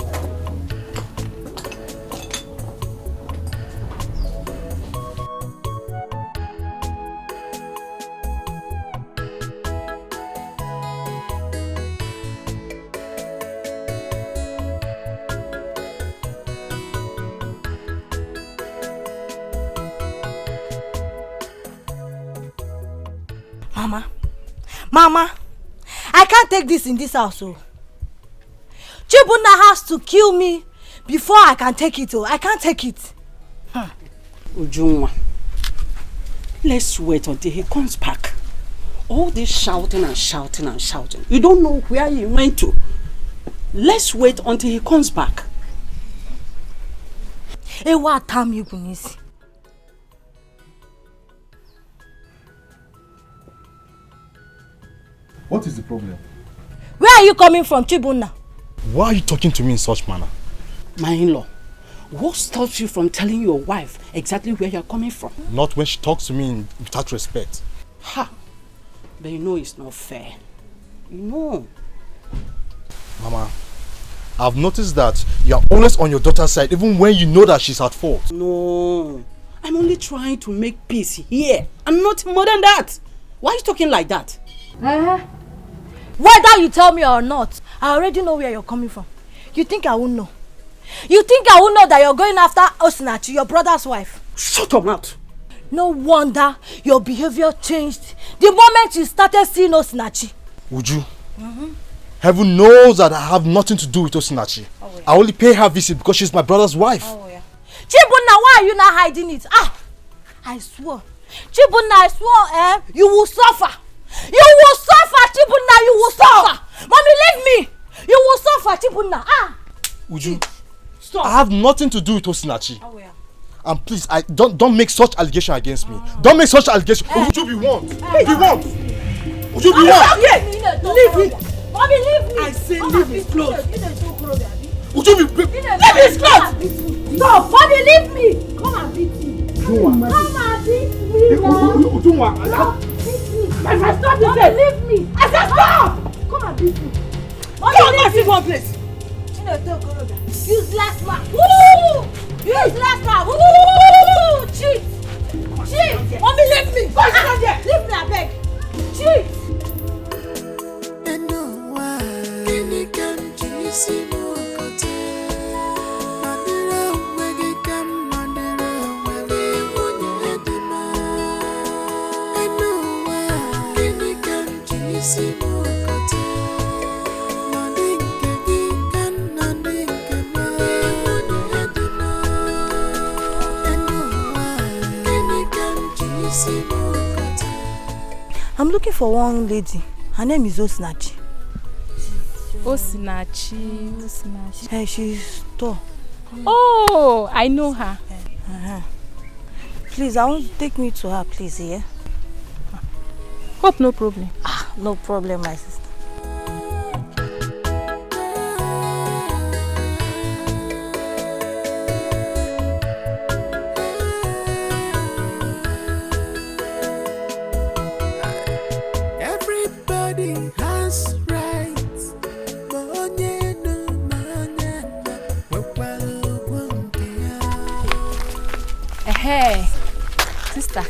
Mama, I can't take this in this house. Chibuna has to kill me before I can take it. I can't take it. Ujunwa, let's wait until he comes back. All this shouting and shouting and shouting. You don't know where he went to. Let's wait until he comes back. What time you can see? What is the problem? Where are you coming from, Chibuna? Why are you talking to me in such manner? My in-law, what stops you from telling your wife exactly where you're coming from? Not when she talks to me without respect. Ha! But you know it's not fair. You know. Mama, I've noticed that you're always on your daughter's side even when you know that she's at fault. No. I'm only trying to make peace here. I'm not more than that. Why are you talking like that? Whether you tell me or not, I already know where you're coming from. You think I won't know? You think I won't know that you're going after Osinachi, your brother's wife? Shut up, mouth. No wonder your behavior changed the moment you started seeing Osinachi. Would you? Heaven knows that I have nothing to do with Osinachi. I only pay her visit because she's my brother's wife. Chibunna, why are you not hiding it? I swore. Chibunna, I swore, you will suffer. You will suffer, Chibunna, you will suffer. Mommy, leave me. You will suffer, Chibunna. Uju, stop. I have nothing to do with Osinachi. And please, don't make such allegation against me. Don't make such allegation. Uju, be warned. Be warned. Uju, be warned. Leave me. Mommy, leave me. I say leave his clothes. Uju, leave his clothes. Stop. Mommy, leave me. Come and beat me. Come and beat me. Stop. Stop. Mommy, leave me. I said stop. Come and beat me. Mommy, leave me one place. Useless man. Woo! Useless man. Woo! Cheat. Cheat. Mommy, leave me. Leave me, I beg. Cheat. I'm looking for one lady. Her name is Osinachi. Osinachi. Hey, she's tall. Oh, I know her. Please, I want to take me to her, please, yeah? Hope no problem. No problem, my sister. Everybody has rights. Hey, sister,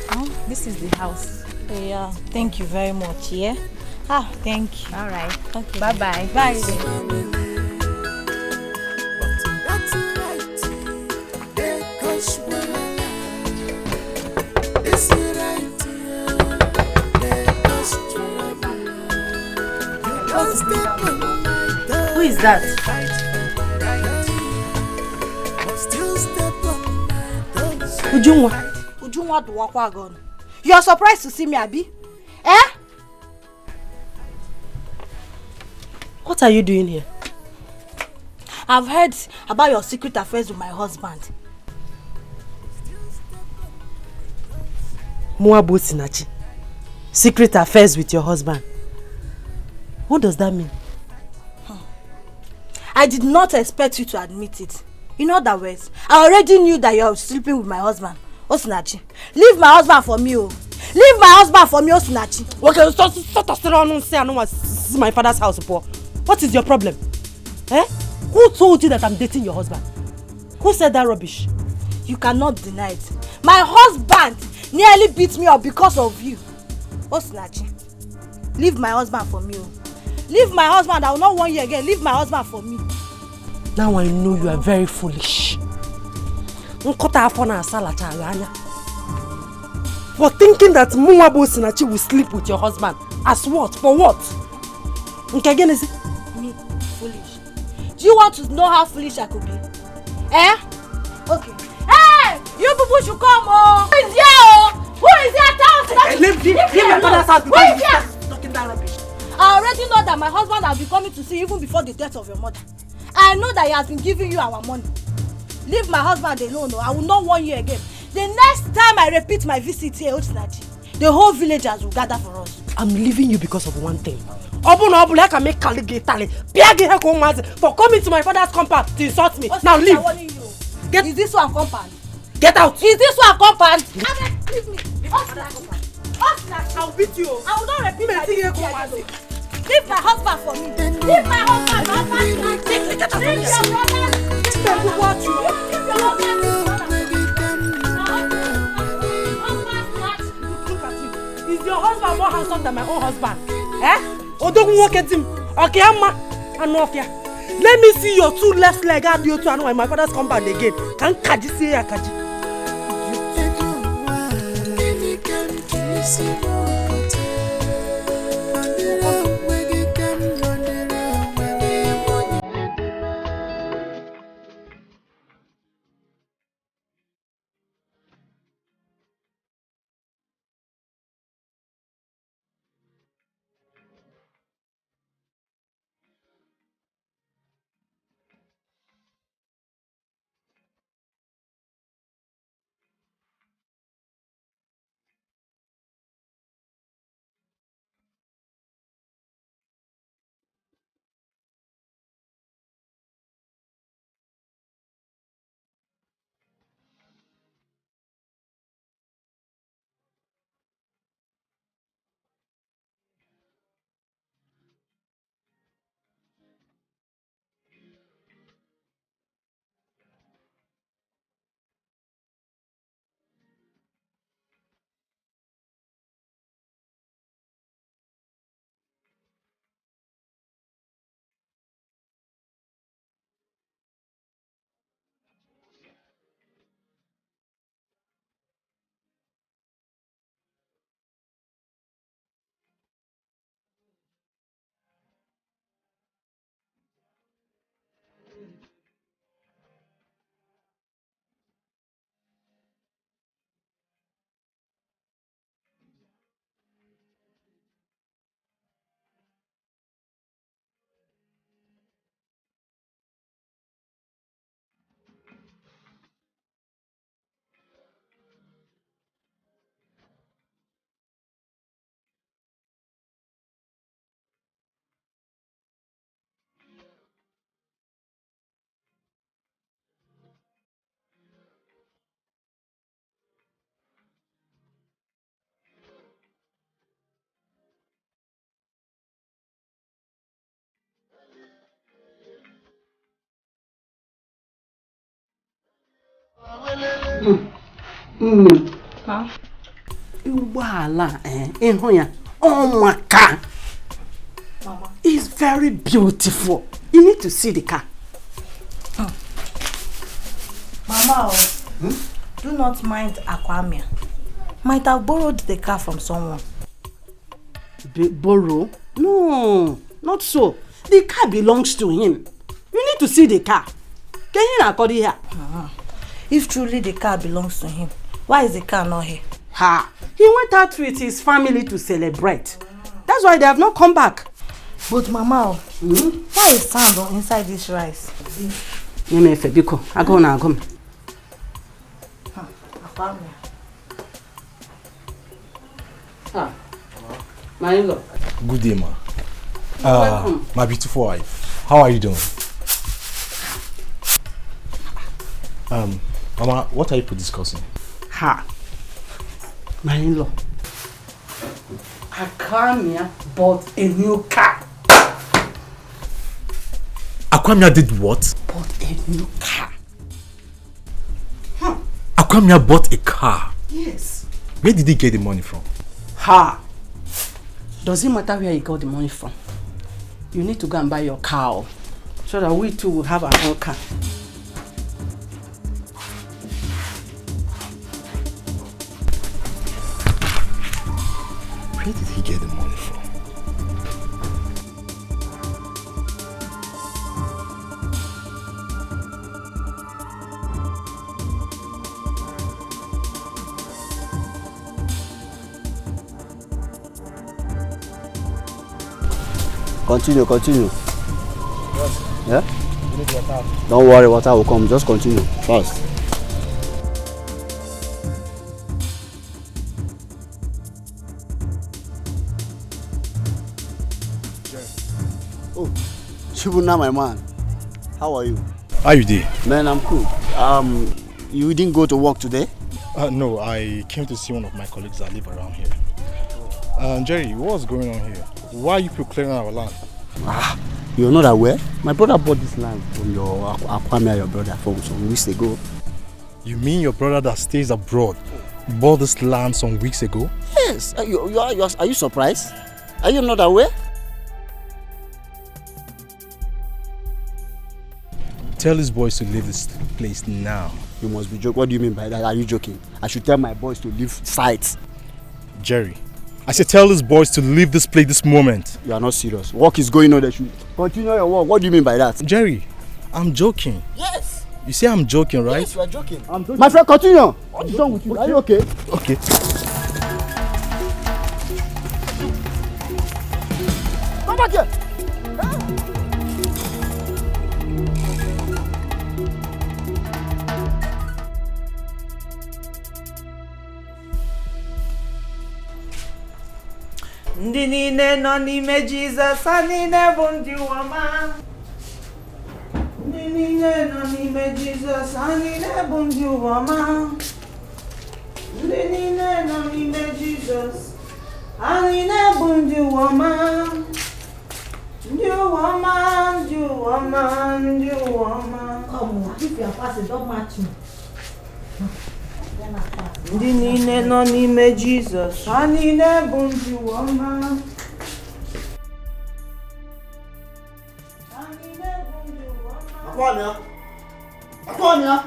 this is the house. Yeah, thank you very much, yeah? Thank you. All right. Okay. Bye-bye. Bye. Who is that? Ujunwa do wakwa gon. You are surprised to see me, Abi? What are you doing here? I've heard about your secret affairs with my husband. Moabu Sinachi. Secret affairs with your husband. What does that mean? I did not expect you to admit it. In other words, I already knew that you are sleeping with my husband. Osinachi, leave my husband for me, oh. Leave my husband for me, Osinachi. Okay, stop around and say I don't want to see my father's house, Paul. What is your problem? Who told you that I'm dating your husband? Who said that rubbish? You cannot deny it. My husband nearly beat me up because of you. Osinachi, leave my husband for me, oh. Leave my husband. I will not want you again. Leave my husband for me. Now I know you are very foolish. For thinking that Muabu Sinachi will sleep with your husband. As what? For what? Me, foolish. Do you want to know how foolish I could be? Okay. Hey! You people should come, oh! Who is here, oh? Who is here? Leave my father's house because you're talking that rubbish. I already know that my husband has been coming to see you even before the death of your mother. I know that he has been giving you our money. Leave my husband alone, I will not want you again. The next time I repeat my visit here, Osinachi, the whole villagers will gather for us. I'm leaving you because of one thing. I can make for coming to my father's compound to insult me. Osinachi, now leave. Is this one compound? Get out. Is this one compound? Leave me. Osinachi, I'll beat you. I will not repeat my visit here. Leave my husband for me. Leave my husband. Leave your brother. Is your husband more handsome than my own husband? Odogun walk at him. Okay, Amma. Let me see your two left leg and you two in my father's compound again. Can Kaji see ya, Kaji? Ma. Uwala, oh my car. Mama. It's very beautiful. You need to see the car. Mama, do not mind Aquamia. Might have borrowed the car from someone. Borrow? No, not so. The car belongs to him. You need to see the car. Can you not call it here? If truly the car belongs to him, why is the car not here? Ha! He went out with his family to celebrate. That's why they have not come back. But Mama, why is sand inside this rice? I go now, come. My in-law. Good day, ma. Welcome. My beautiful wife. How are you doing? Mama, what are you discussing? Ha. My in-law. Akamia bought a new car. Akwamia did what? Bought a new car. Akwamia bought a car. Yes. Where did he get the money from? Ha. Does it matter where you got the money from? You need to go and buy your car so that we too will have our own car. Where did he get the money from? Continue. Yes. Yeah? You need water. Don't worry, water will come. Just continue. Fast. Oh, Shibuna, my man. How are you? How you doing? Man, I'm cool. You didn't go to work today? No, I came to see one of my colleagues that live around here. Jerry, what's going on here? Why are you people clearing our land? You're not aware? My brother bought this land from your Akwamia, your brother, from some weeks ago. You mean your brother that stays abroad bought this land some weeks ago? Yes. Are you surprised? Are you not aware? Tell his boys to leave this place now. You must be joking. What do you mean by that? Are you joking? I should tell my boys to leave sites. Jerry, I said tell his boys to leave this place this moment. You are not serious. Work is going on. They should continue your work. What do you mean by that? Jerry, I'm joking. Yes. You say I'm joking, right? Yes, you are joking. I'm joking. My friend, continue. What is wrong with you? Are you okay? Okay. Come back here. Ndị niile nọ n'ime Jizọs, ha niile bụ ndị ụwa. Ndị niile nọ n'ime Jizọs, ha niile bụ ndị ụwa. Ndị niile nọ n'ime Jizọs, ha niile bụ ndị ụwa. Ndị ụwa, ndị ụwa, ndị ụwa. Come on, if you are fasting, don't match me. Ndị niile nọ n'ime Jizọs, ha niile bụ ndị ụwa. Akwamia!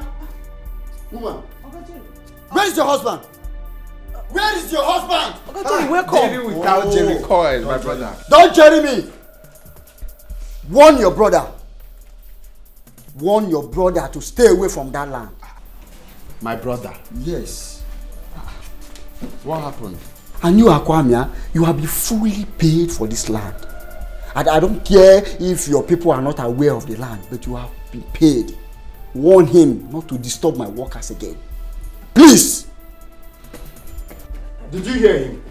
Woman! Where is your husband? Where is your husband? Jerry without Jerry Coil, my brother. Don't Jerry me! Warn your brother. Warn your brother to stay away from that land. My brother? Yes. What happened? And you, Akwamia, you have been fully paid for this land. And I don't care if your people are not aware of the land, but you have been paid. Warn him not to disturb my workers again. Please! Did you hear him?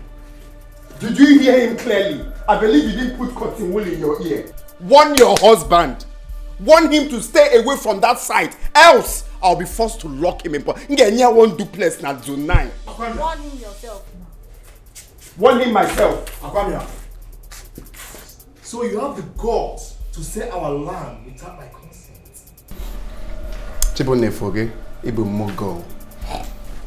Did you hear him clearly? I believe you didn't put cotton wool in your ear. Warn your husband. Warn him to stay away from that site. Else, I'll be forced to lock him in. Ngenya won't do place na Zone 9. Warn him yourself. Warn him myself. Akwamia. So you have the guts to sell our land without my consent? Chibone Foge, Ibu Mogul.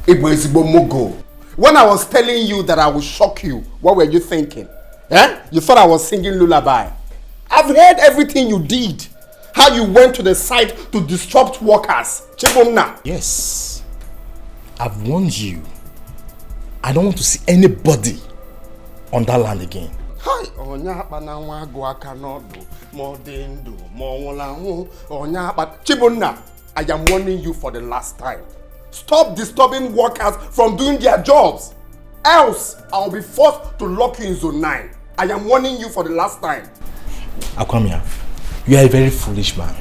When I was telling you that I would shock you, what were you thinking? Eh? You thought I was singing lullaby. I've heard everything you did. How you went to the site to disrupt workers. Chibumna. Yes. I've warned you. I don't want to see anybody on that land again. Hi. Chibunna, I am warning you for the last time. Stop disturbing workers from doing their jobs. Else, I will be forced to lock you in zone 9. I am warning you for the last time. Akwamia, you are a very foolish man.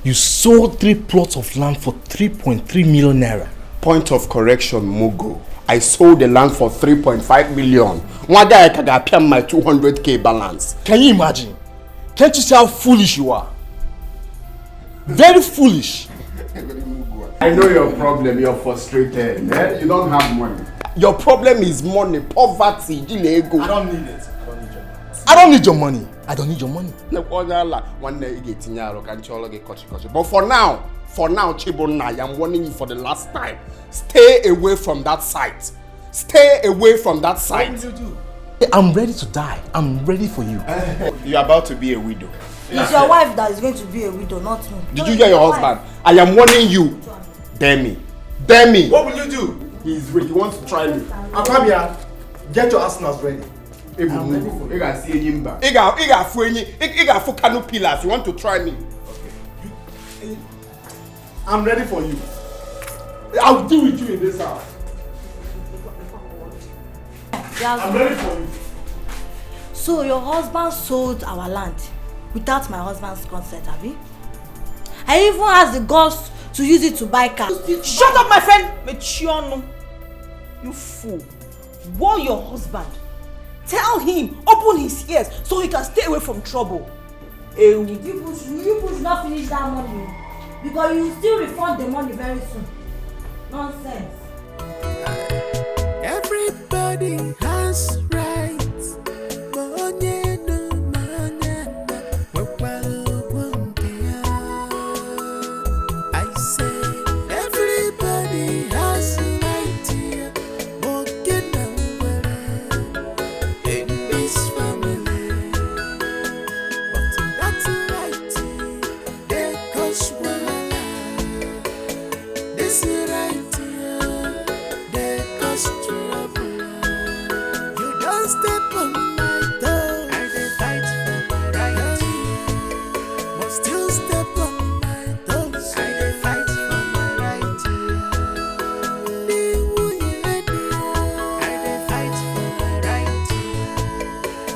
You sold 3 plots of land for 3.3 million naira. Point of correction, Mugo. I sold the land for 3.5 million. One day I can pay my 200k balance. Can you imagine? Can't you see how foolish you are? Very foolish. I know your problem, you're frustrated. Eh? You don't have money. Your problem is money, poverty, ego. I don't need it. I don't need your money. I don't need your money. But for now, Chibunna, I am warning you for the last time. Stay away from that site. Stay away from that site. What will you do? I'm ready to die. I'm ready for you. You're about to be a widow. It's your wife that is going to be a widow, not me. Did you hear your husband? I am warning you. Dare me. Dare me. What will you do? He's ready. He wants to try me. Akwamia, get your arsenals ready. I'm ready for you. You want to try me? Okay. I'm ready for you. I'll deal with you in this house. I'm ready for you. So your husband sold our land without my husband's consent, have you? I even has the guts to use it to buy cars. Shut up, my friend! Mechiono. You fool. Warn your husband. Tell him, open his ears so he can stay away from trouble. You push not finish that money because you will still refund the money very soon. Nonsense. Everybody has rights. I say everybody has right here. In this family, but that's right. There goes one. This is right here. There goes trouble. You don't step on my toe. I dey fight for my right, but still step on my toes. I dey fight for my right. I dey fight for my right.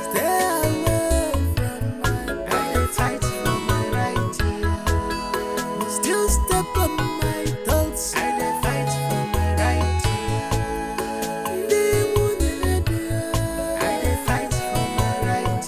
Stay away from my. I dey fight for my right, but still step on my toes. I dey fight for my right. I dey fight for my right.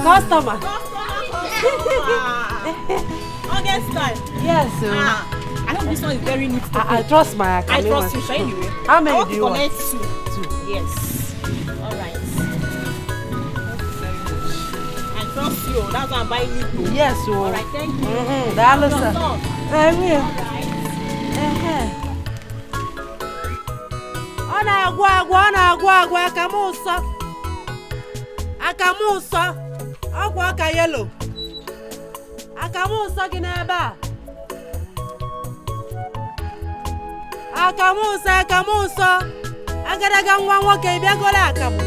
Customer. August time. Yes, sir. I know this one is very neat. I trust my I account. trust you, sure, anyway. How many I want do to you want? connect two. Yes. Alright. I trust you. That's why I'm buying you. Yes, sir. Alright, thank you. Dalo, No, sir. no. I will. Ọ na-agwụ agwụ akamu nsọ ọgwụ aka yelo akamu nsọ gị n'ebe a akamu nsọ agadaga nwa nwoke ị bịagola akamu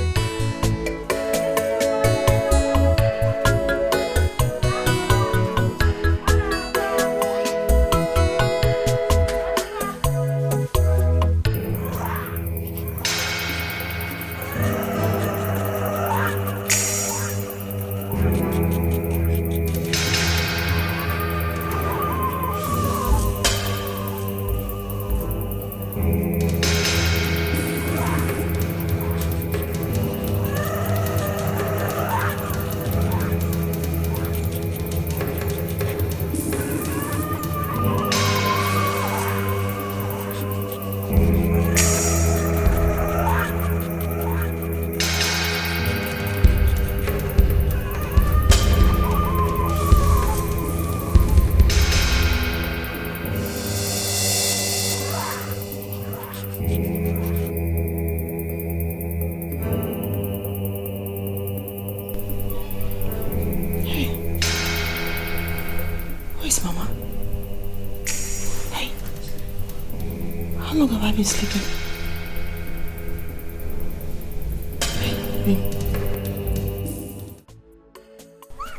long have I been sleeping?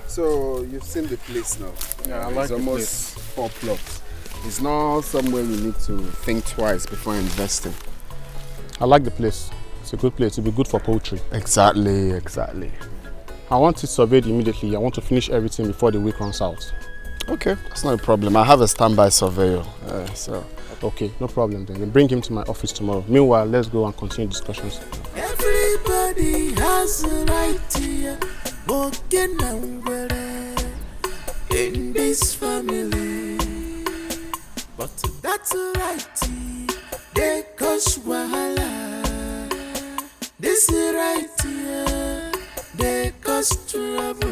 So you've seen the place now. Yeah, I like it's the almost 4 plots. It's not somewhere you need to think twice before investing. I like the place. It's a good place. It'll be good for poultry. Exactly, exactly. I want it surveyed immediately. I want to finish everything before the week runs out. Okay, that's not a problem. I have a standby surveyor. Okay, no problem then. Bring him to my office tomorrow. Meanwhile, let's go and continue discussions. Everybody has a right to walking in this family, but that's a right. They cause wahala. This is right. They cause trouble.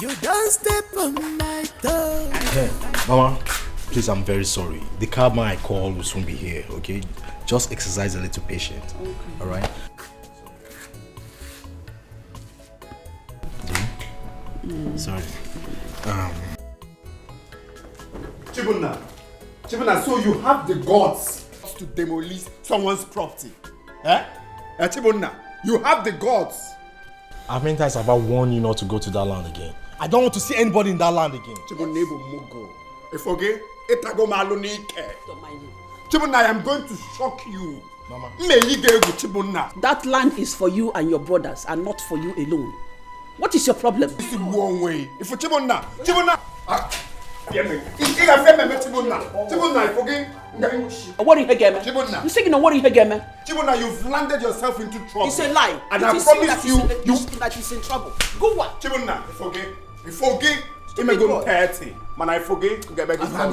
You don't step on my toe. Hey, Mama, please, I'm very sorry. The cabman I called will soon be here, okay? Just exercise a little patience, okay. All right? Sorry. Chibunna, so you have the guts to demolish someone's property? Eh? Chibunna, you have the guts. How many times have I warned you not to go to that land again? I don't want to see anybody in that land again. Chibunna, I am going to shock you. Mama. That land is for you and your brothers and not for you alone. What is your problem? This is one way. If you Chibunna. What you again, man? You say you know what you again, man? Chibunna, you've landed yourself into trouble. It's a lie. And I promise you, that he's in trouble. Go what? Chibunna, you forget. You may go 30. Man, I forget. You get back. If I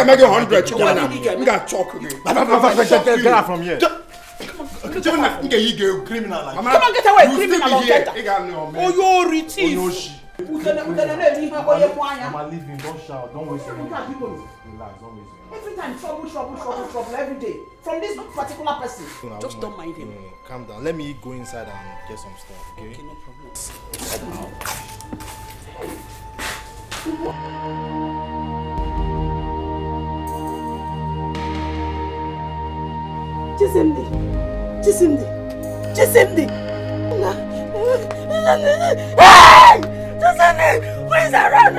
make 100, Chibunna, you got chalk again. Get out from here. Chibunna, you get criminal. Come on, get away, criminal. Oh, you're thief. Mama, leave him. Don't shout. Don't waste your time. Relax, don't waste your time. Every time, trouble, every day. From this particular person. Just don't mind him. Calm down. Let me go inside and get some stuff, okay? Okay, no problem. Chisimdi. Hey! Chisimdi, please around.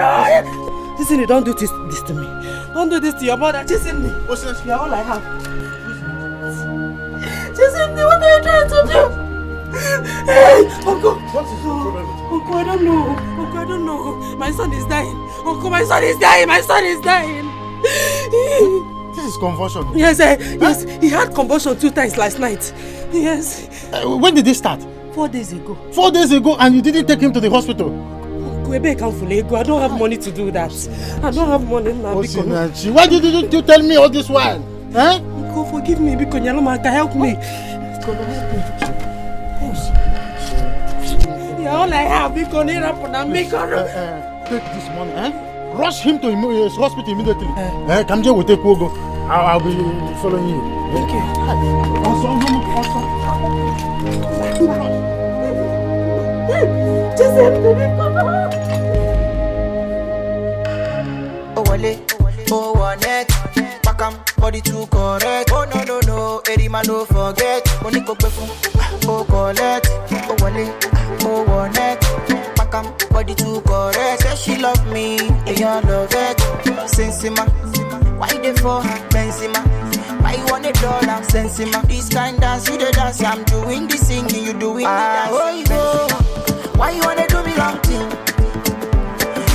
Chisimdi, don't do this to me. Don't do this to your mother, Chisimdi. You're all I have. Chisimdi, what are you trying to do? Hey, Uncle. What is the problem? Uncle, I don't know. My son is dying. Uncle, my son is dying. This is convulsion. Yes, he had convulsion 2 times last night. Yes. When did this start? 4 days ago. 4 days ago, and you didn't take him to the hospital? I don't have money to do that. I don't have money now. Why didn't you tell me all this while? Huh? Uncle, forgive me because Nyaloma can help me. Yeah, all I have is going to make take this money, eh? Rush him to his hospital immediately. Kamje will take Wogo. I'll be following you. Okay. Oh, one neck. Pack 'em, body too correct. Oh, no. Erima, no forget. Money go oh, collect. Oh, one neck. Pack 'em, body too correct. Say she love me, and you love it. Sensima, why they for her? Benzema, why you want $1? Sensima, this kind dance, you the dance. I'm doing the singing, you doing the dance. Why you wanna do me wrong thing?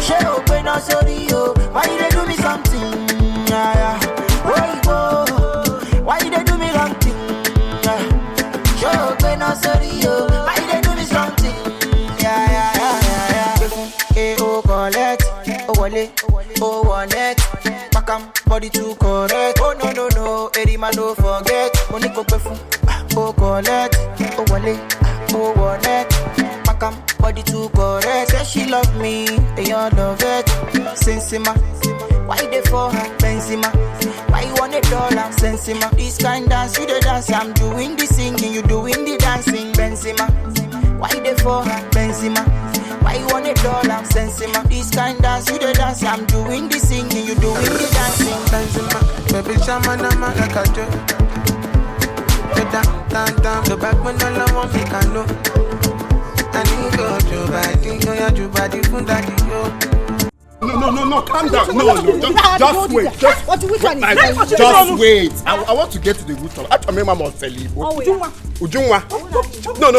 She open up, sorry, why you they do me something? Why you they do me wrong thing? She open up, sorry, why you they do me something? Oh, collect, oh, wale, oh, one neck. Pack 'em, body too correct. Oh, no, Erima, no forget. Money go oh, collect, oh, wale, oh, one neck. Pack 'em, body too correct. Say she love me, and you love it. Sensima, why they for her? Benzema, why you want $1? Sensima, this kind dance, you the dance. I'm doing the singing, you doing the dancing. Benzema, Why they for her? Benzema. Why you want $1? Sensima. This kind dance, you the dance. I'm doing the singing, you doing the dancing. Benzema, baby, shaman, I'm like a joke. Down, the back when all I want me can know. I need go to body, go ya to body, fun daddy yo. No, calm down. No, just wait. Just wait. I want to get to the root of it. I remember must tell you. Ujunwa. No.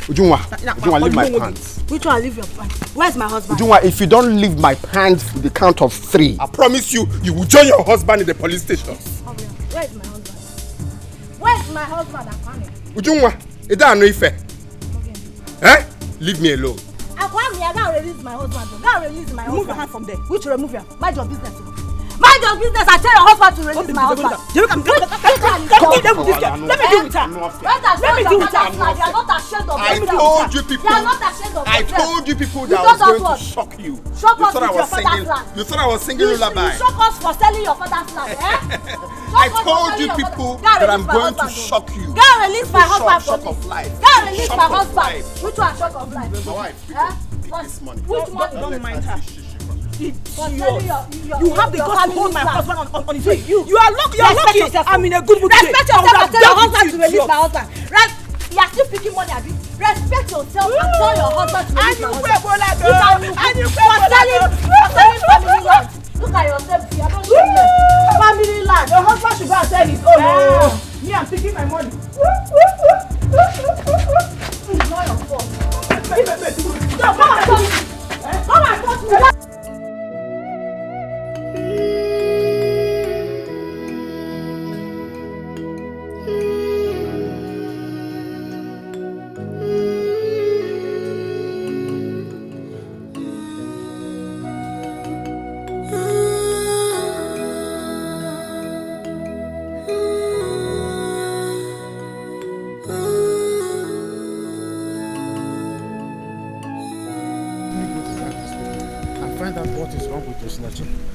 Ujunwa, leave my pants. Which one leave your pants? Where's my husband? Ujunwa, if you don't leave my pants with the count of 3, I promise you will join your husband in the police station. Where's my husband? Where's my husband? Ujunwa, is that no effect? Eh? Leave me alone. I can't release my husband. Remove your hand from there. Which remove your? Mind your business. Mind your business. I tell your husband to release my husband. Let me deal with her. Let me deal with her. You are not ashamed of I told you people. You are not ashamed of I told you people that I was going to shock you. Shock us with your father's land. You thought I was singing lullaby. You shock us for selling your father's land. I told you people that I'm going to shock you. Go and release my husband from this. Go and release my husband. Which one shock of life? My wife. This money. Which one? Don't mind her. You have the guts to hold my husband on his feet. You are lucky. Yourself. I'm in a good mood. Respect yourself and tell your husband to release my husband. Right? You are still picking money, Abi. Respect yourself and tell your husband to release my husband. For selling family land. Look at yourself. You are not shameless. Family land. Your husband should go and sell his own. Me, I'm taking my money. It's not your fault. Come and touch me. Come and touch me.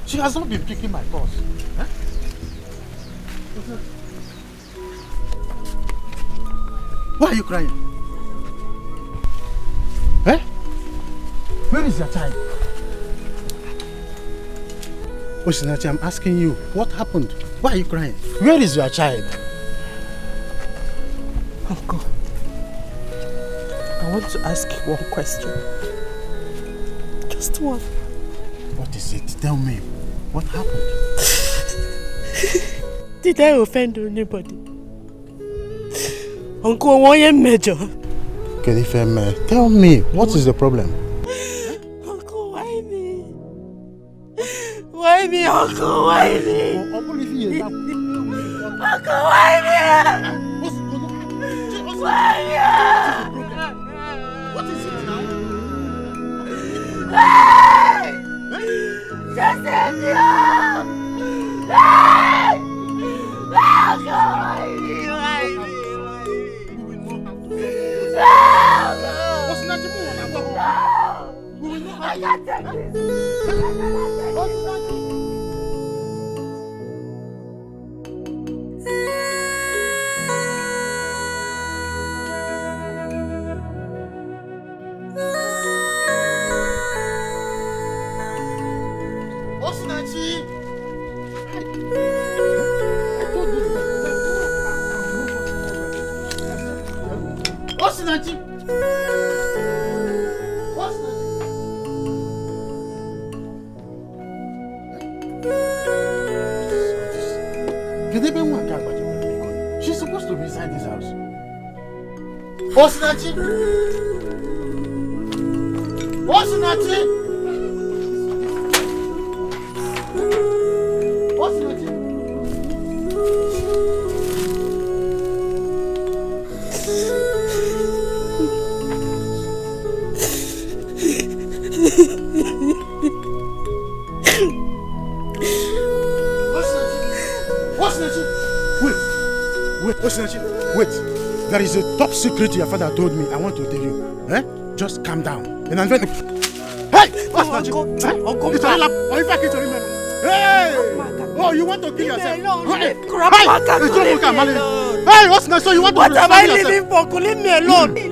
She has not been picking my calls. Huh? Why are you crying? Eh? Where is your child? Osinachi, I'm asking you, what happened? Why are you crying? Where is your child? Uncle, I want to ask you one question. Just one. What is it? Tell me. What happened? Did I offend anybody? Uncle, why am major? Kelifeme, tell me, what is the problem? Uncle, why me? Why me, Uncle? Why me? Uncle, why me? Why me? What is it now? Just let me up! Hey! Why me? I can't take this! She's supposed to be inside this house. Osinachi! Osinachi! Osinachi! Wait. There is a top secret your father told me. I want to tell you. Eh? Just calm down. And I'm going to... Hey! Uncle! It's a lap. Or if I can remember. Hey! Oh, you want to kill yourself? Hey! Hey, what's next? So you want to What am I living for? Leave me alone. Hey,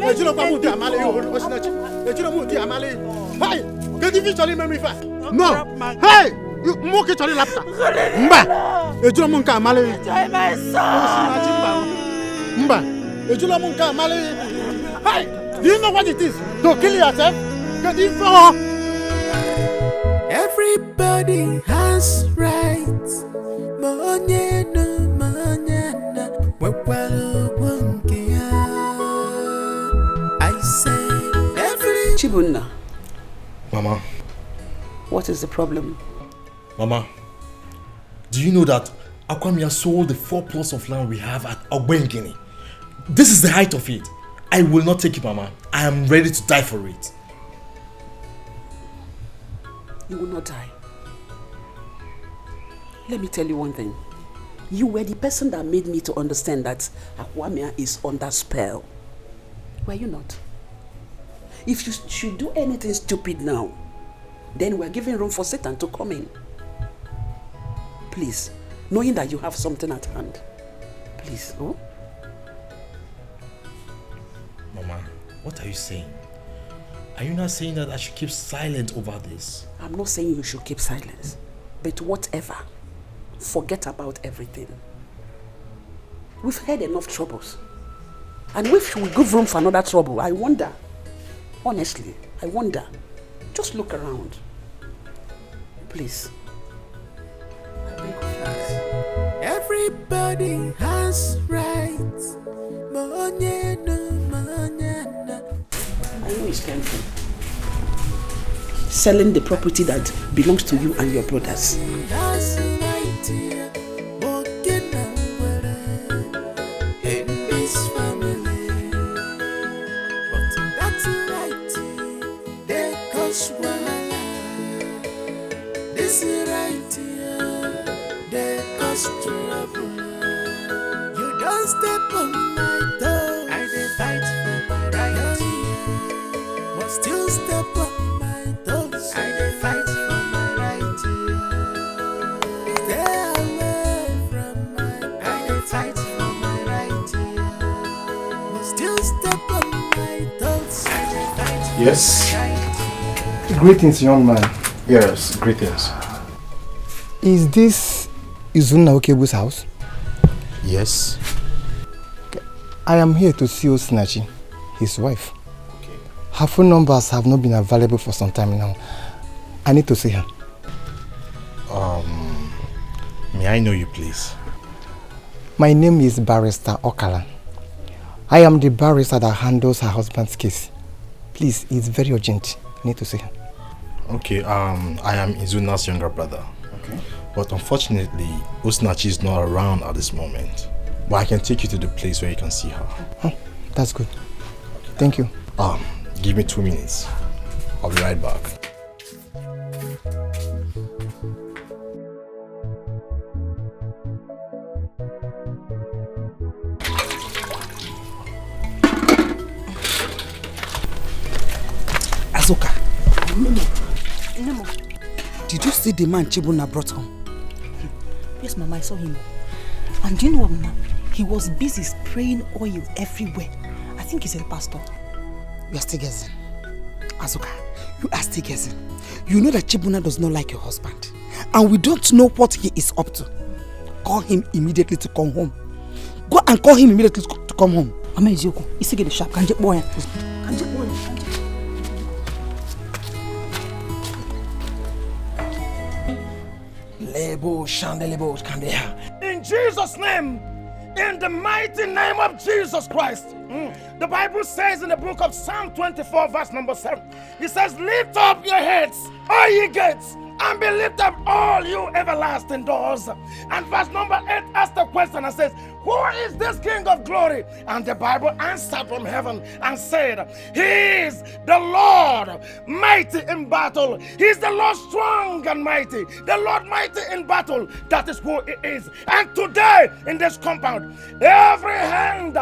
get the Charlie memory fast. No. Hey, you mock it, Charlie laptop. Mba, Ejula Munka Mali. Enjoy my son. Mba, Ejula Munka Mali. Hey, do you know what it is to kill yourself? Get the phone. Everybody has rights. I say every Chibunna. Mama. What is the problem? Mama, do you know that Akwamia sold the 4 plots of land we have at Ogbengini? This is the height of it. I will not take it, Mama. I am ready to die for it. You will not die. Let me tell you one thing. You were the person that made me to understand that Akwamia is under spell. Were you not? If you should do anything stupid now, then we're giving room for Satan to come in. Please, knowing that you have something at hand. Please, oh? Mama, what are you saying? Are you not saying that I should keep silent over this? I'm not saying you should keep silence, but whatever. Forget about everything. We've had enough troubles. And if we give room for another trouble, I wonder. Honestly, I wonder. Just look around. Please. everybody has rights. I know it's painful. Selling the property that belongs to you and your brothers. You don't step on my toe. I dey fight for my right. But still step on my toes. I dey fight for my right. Stay away from my. I dey fight for my right. But still step on my toes. I dey fight for Yes. my right. Greetings, young man. Yes, greetings. Is this Izunna Okebu's house? Yes. Okay. I am here to see Osinachi, his wife. Okay. Her phone numbers have not been available for some time now. I need to see her. May I know you, please? My name is Barrister Okala. I am the barrister that handles her husband's case. Please, it's very urgent. I need to see her. Okay, I am Izunna's younger brother. Okay. But unfortunately, Osinachi is not around at this moment. But I can take you to the place where you can see her. Oh, that's good. Thank you. Give me 2 minutes. I'll be right back. Azoka. Nemo. Did you see the man Chibunna brought home? Yes, Mama, I saw him. And do you know what, Mama? He was busy spraying oil everywhere. I think he's a pastor. You are still guessing. Azuka, you are still guessing. You know that Chibunna does not like your husband. And we don't know what he is up to. Call him immediately to come home. Go and call him immediately to come home. Mama Izoko, he's get the sharp. Can't you boy? In Jesus' name, in the mighty name of Jesus Christ. The Bible says in the book of Psalm 24 verse number 7, it says, lift up your heads, all ye gates, and be lifted up all you everlasting doors. And verse number 8 asks the question and says, who is this King of glory? And the Bible answered from heaven and said, he is the Lord mighty in battle. He is the Lord strong and mighty. The Lord mighty in battle. That is who he is. And today in this compound, every hand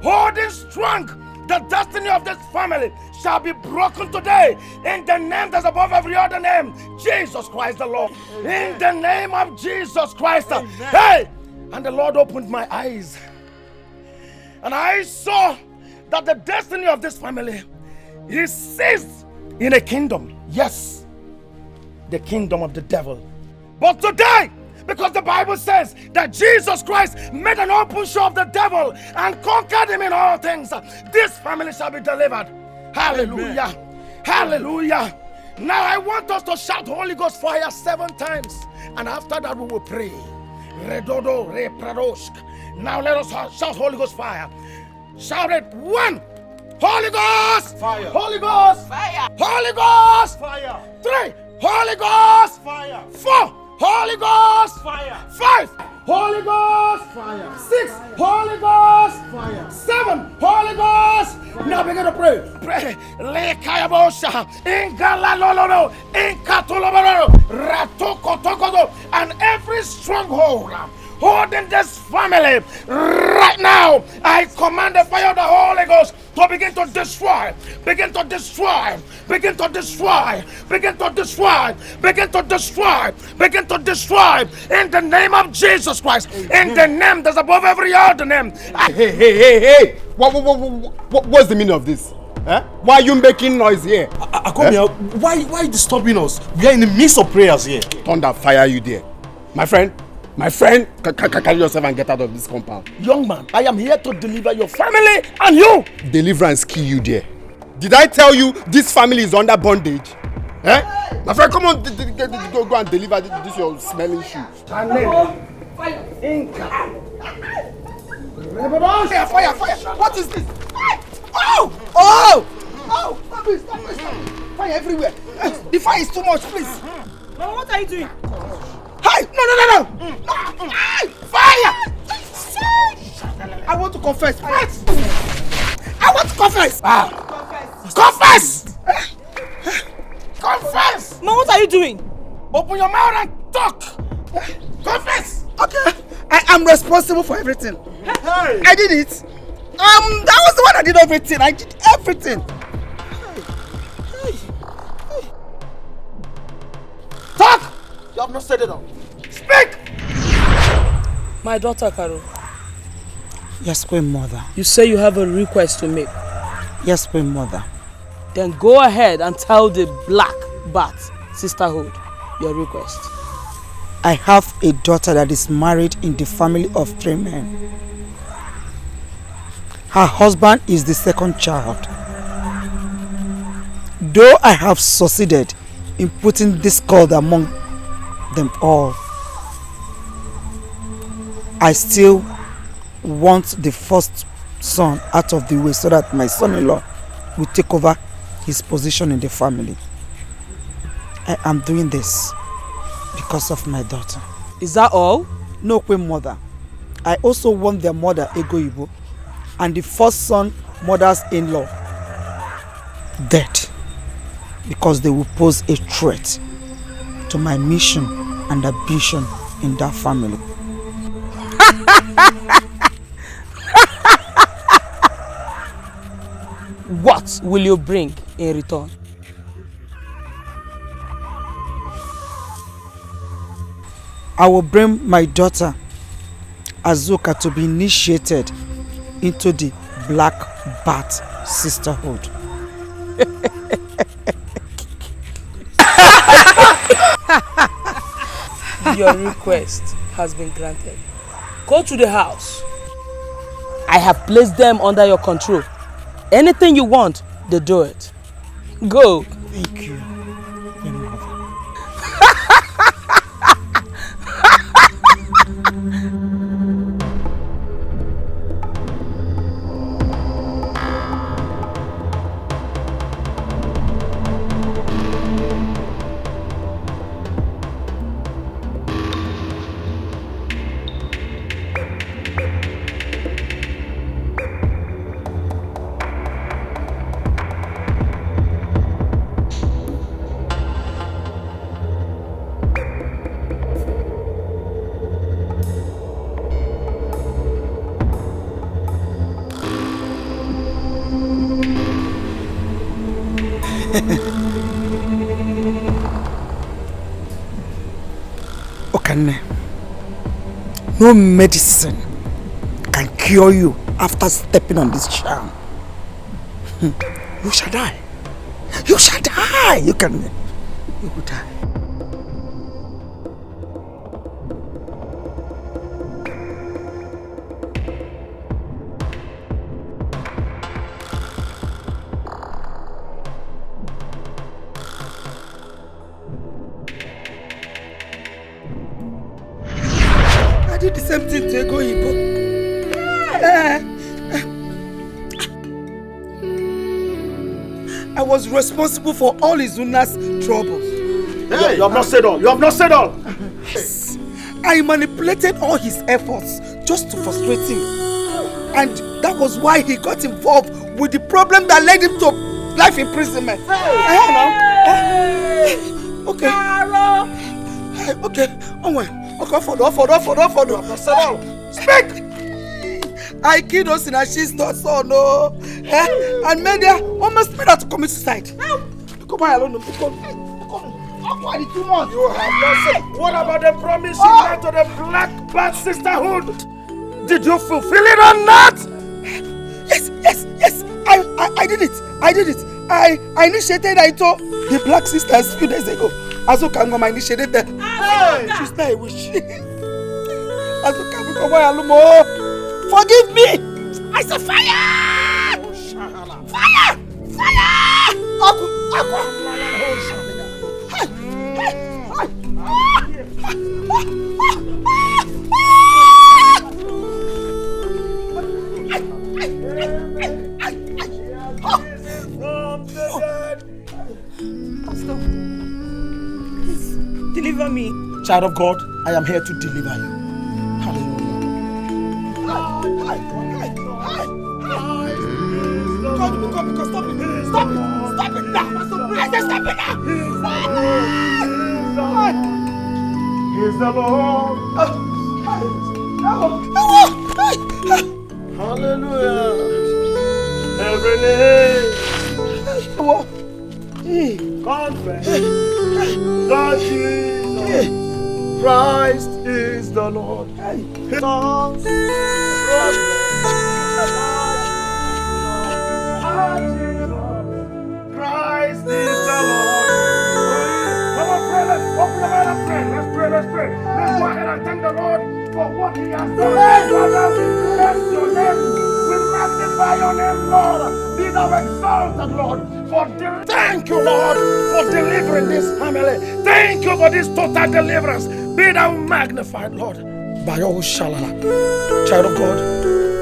holding strong the destiny of this family shall be broken today in the name that's above every other name, Jesus Christ the Lord. Amen. In the name of Jesus Christ. Amen. Hey! And the Lord opened my eyes And I saw that the destiny of this family is seized in a kingdom. Yes, the kingdom of the devil. But today, because the Bible says that Jesus Christ made an open show of the devil and conquered him in all things, this family shall be delivered. Hallelujah. Amen. Hallelujah. Now I want us to shout Holy Ghost fire 7 times. And after that we will pray. Redodo, repradoshk. Now let us shout Holy Ghost fire. Shout it. 1. Holy Ghost. Fire. Holy Ghost. Fire. Holy Ghost. Fire. 3. Holy Ghost. Fire. 4. Holy Ghost. Fire. 5. Holy Ghost. Fire. 6. Holy Ghost. Fire. 7. Holy Ghost. Fire. Now begin to pray. Pray. Lekayabosha. Ingalalolo. Inkatoloboro. Ratokotokodo. And every stronghold holding this family right now, I command the fire of the Holy Ghost to begin to destroy, begin to destroy, begin to destroy, begin to destroy, begin to destroy, begin to destroy in the name of Jesus Christ. In the name that's above every other name. Hey! What's the meaning of this? Eh? Why are you making noise here? Akomia, why are you disturbing us? We are in the midst of prayers here. Thunder fire you there. My friend, carry yourself and get out of this compound. Young man, I am here to deliver your family and you. Deliverance kill you there. Did I tell you this family is under bondage? Eh? My friend, come on, go and deliver this your smelling shoe. Fire! What is this? Oh! Stop it! Fire everywhere. The fire is too much, please. Mama, what are you doing? Hey! No! Fire! I want to confess. I want to confess. Confess! Confess! Mama, what are you doing? Open your mouth and talk. Confess! Okay. I am responsible for everything. Hey. I did it. That was the one that did everything. I did everything. Talk! You have not said it all. Speak! My daughter, Carol. Yes, Queen Mother. You say you have a request to make. Yes, Queen Mother. Then go ahead and tell the Black Bat Sisterhood your request. I have a daughter that is married in the family of 3 men. Her husband is the second child. Though I have succeeded in putting discord among them all, I still want the first son out of the way so that my son-in-law will take over his position in the family. I am doing this because of my daughter. Is that all? No, Queen Mother. I also want their mother, Ego Ibo, and the first son, mother's in-law, dead, because they will pose a threat to my mission and ambition in that family. What will you bring in return? I will bring my daughter Azuka to be initiated into the Black Bat Sisterhood. Your request has been granted. Go to the house. I have placed them under your control. Anything you want, they do it. Go. Thank you. Okane, no medicine can cure you after stepping on this charm, you shall die. You shall die. You will die. I did the same thing to Ego Ibo. I was responsible for all Izuna's troubles. Hey, you have not said all. You have not said all. Yes. I manipulated all his efforts just to frustrate him. And that was why he got involved with the problem that led him to life imprisonment. Okay. Okay. Okay, for speak! I killed us in a she's not so no. And made her almost made her to commit suicide. Come on, alone. You have not said. What about the promise you made to the Black Sisterhood? Did you fulfill it or not? Yes. I did it. I initiated Aito, the Black Sisters, a few days ago. Azukangoma initiated them. She's not a witch. Azukangoma, forgive me! I said fire! Fire! Stop. Please, deliver me. Child of God, I am here to deliver you. Come, stop it now. I said stop it now. He's the Lord. Hallelujah. Every name confess that Jesus Christ is the Lord. Christ is the Lord. Come on, pray. Let's open the Bible and pray. Let's pray. Let's go ahead and thank the Lord for what He has done. Father, we bless your name. We magnify your name, Lord. Be thou exalted, Lord. Thank you, Lord, for delivering this family. Thank you for this total deliverance. Be thou magnified, Lord. By all shalala. Child of God,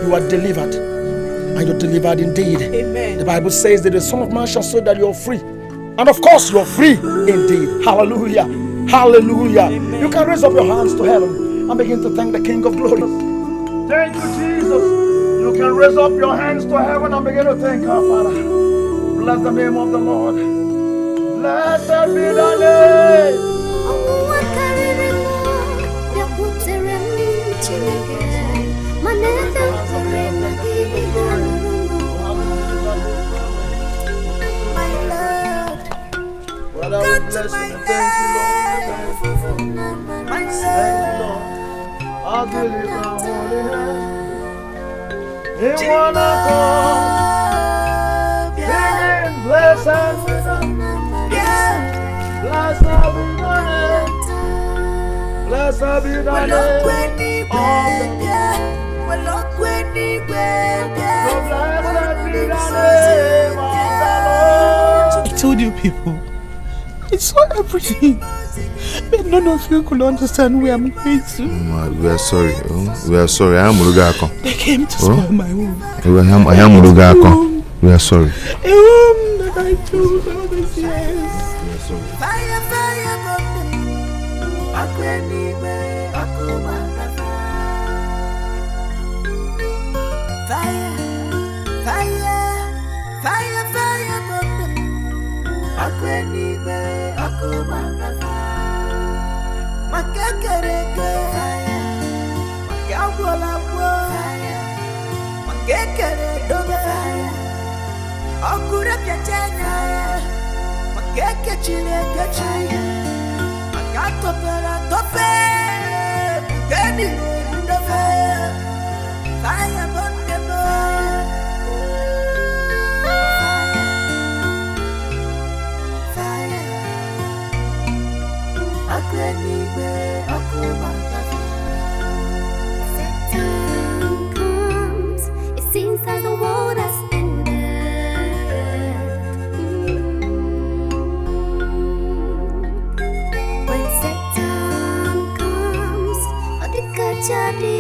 you are delivered. And you're delivered indeed. Amen. The Bible says that the Son of Man shall say that you're free. And of course, you're free indeed. Hallelujah. Hallelujah. Amen. You can raise up your hands to heaven and begin to thank the King of Glory. Thank you, Jesus. You can raise up your hands to heaven and begin to thank our Father. Bless the name of the Lord. Blessed be the name. Father, we bless you and thank you, Lord. Thank you, Lord. As we lift our holy hands in one accord, singing blessed be the name. Blessed be the name. Blessed be the name of the Lord. I told you people, I saw everything, but none of you could understand where I'm going to. We are sorry. We are sorry. I am Murugako. They came to spoil my home. I am Murugako. We are sorry. A home that I built all these years. We are sorry. anywhere, Satan comes, it seems that the world has ended. When Satan comes, all the jadi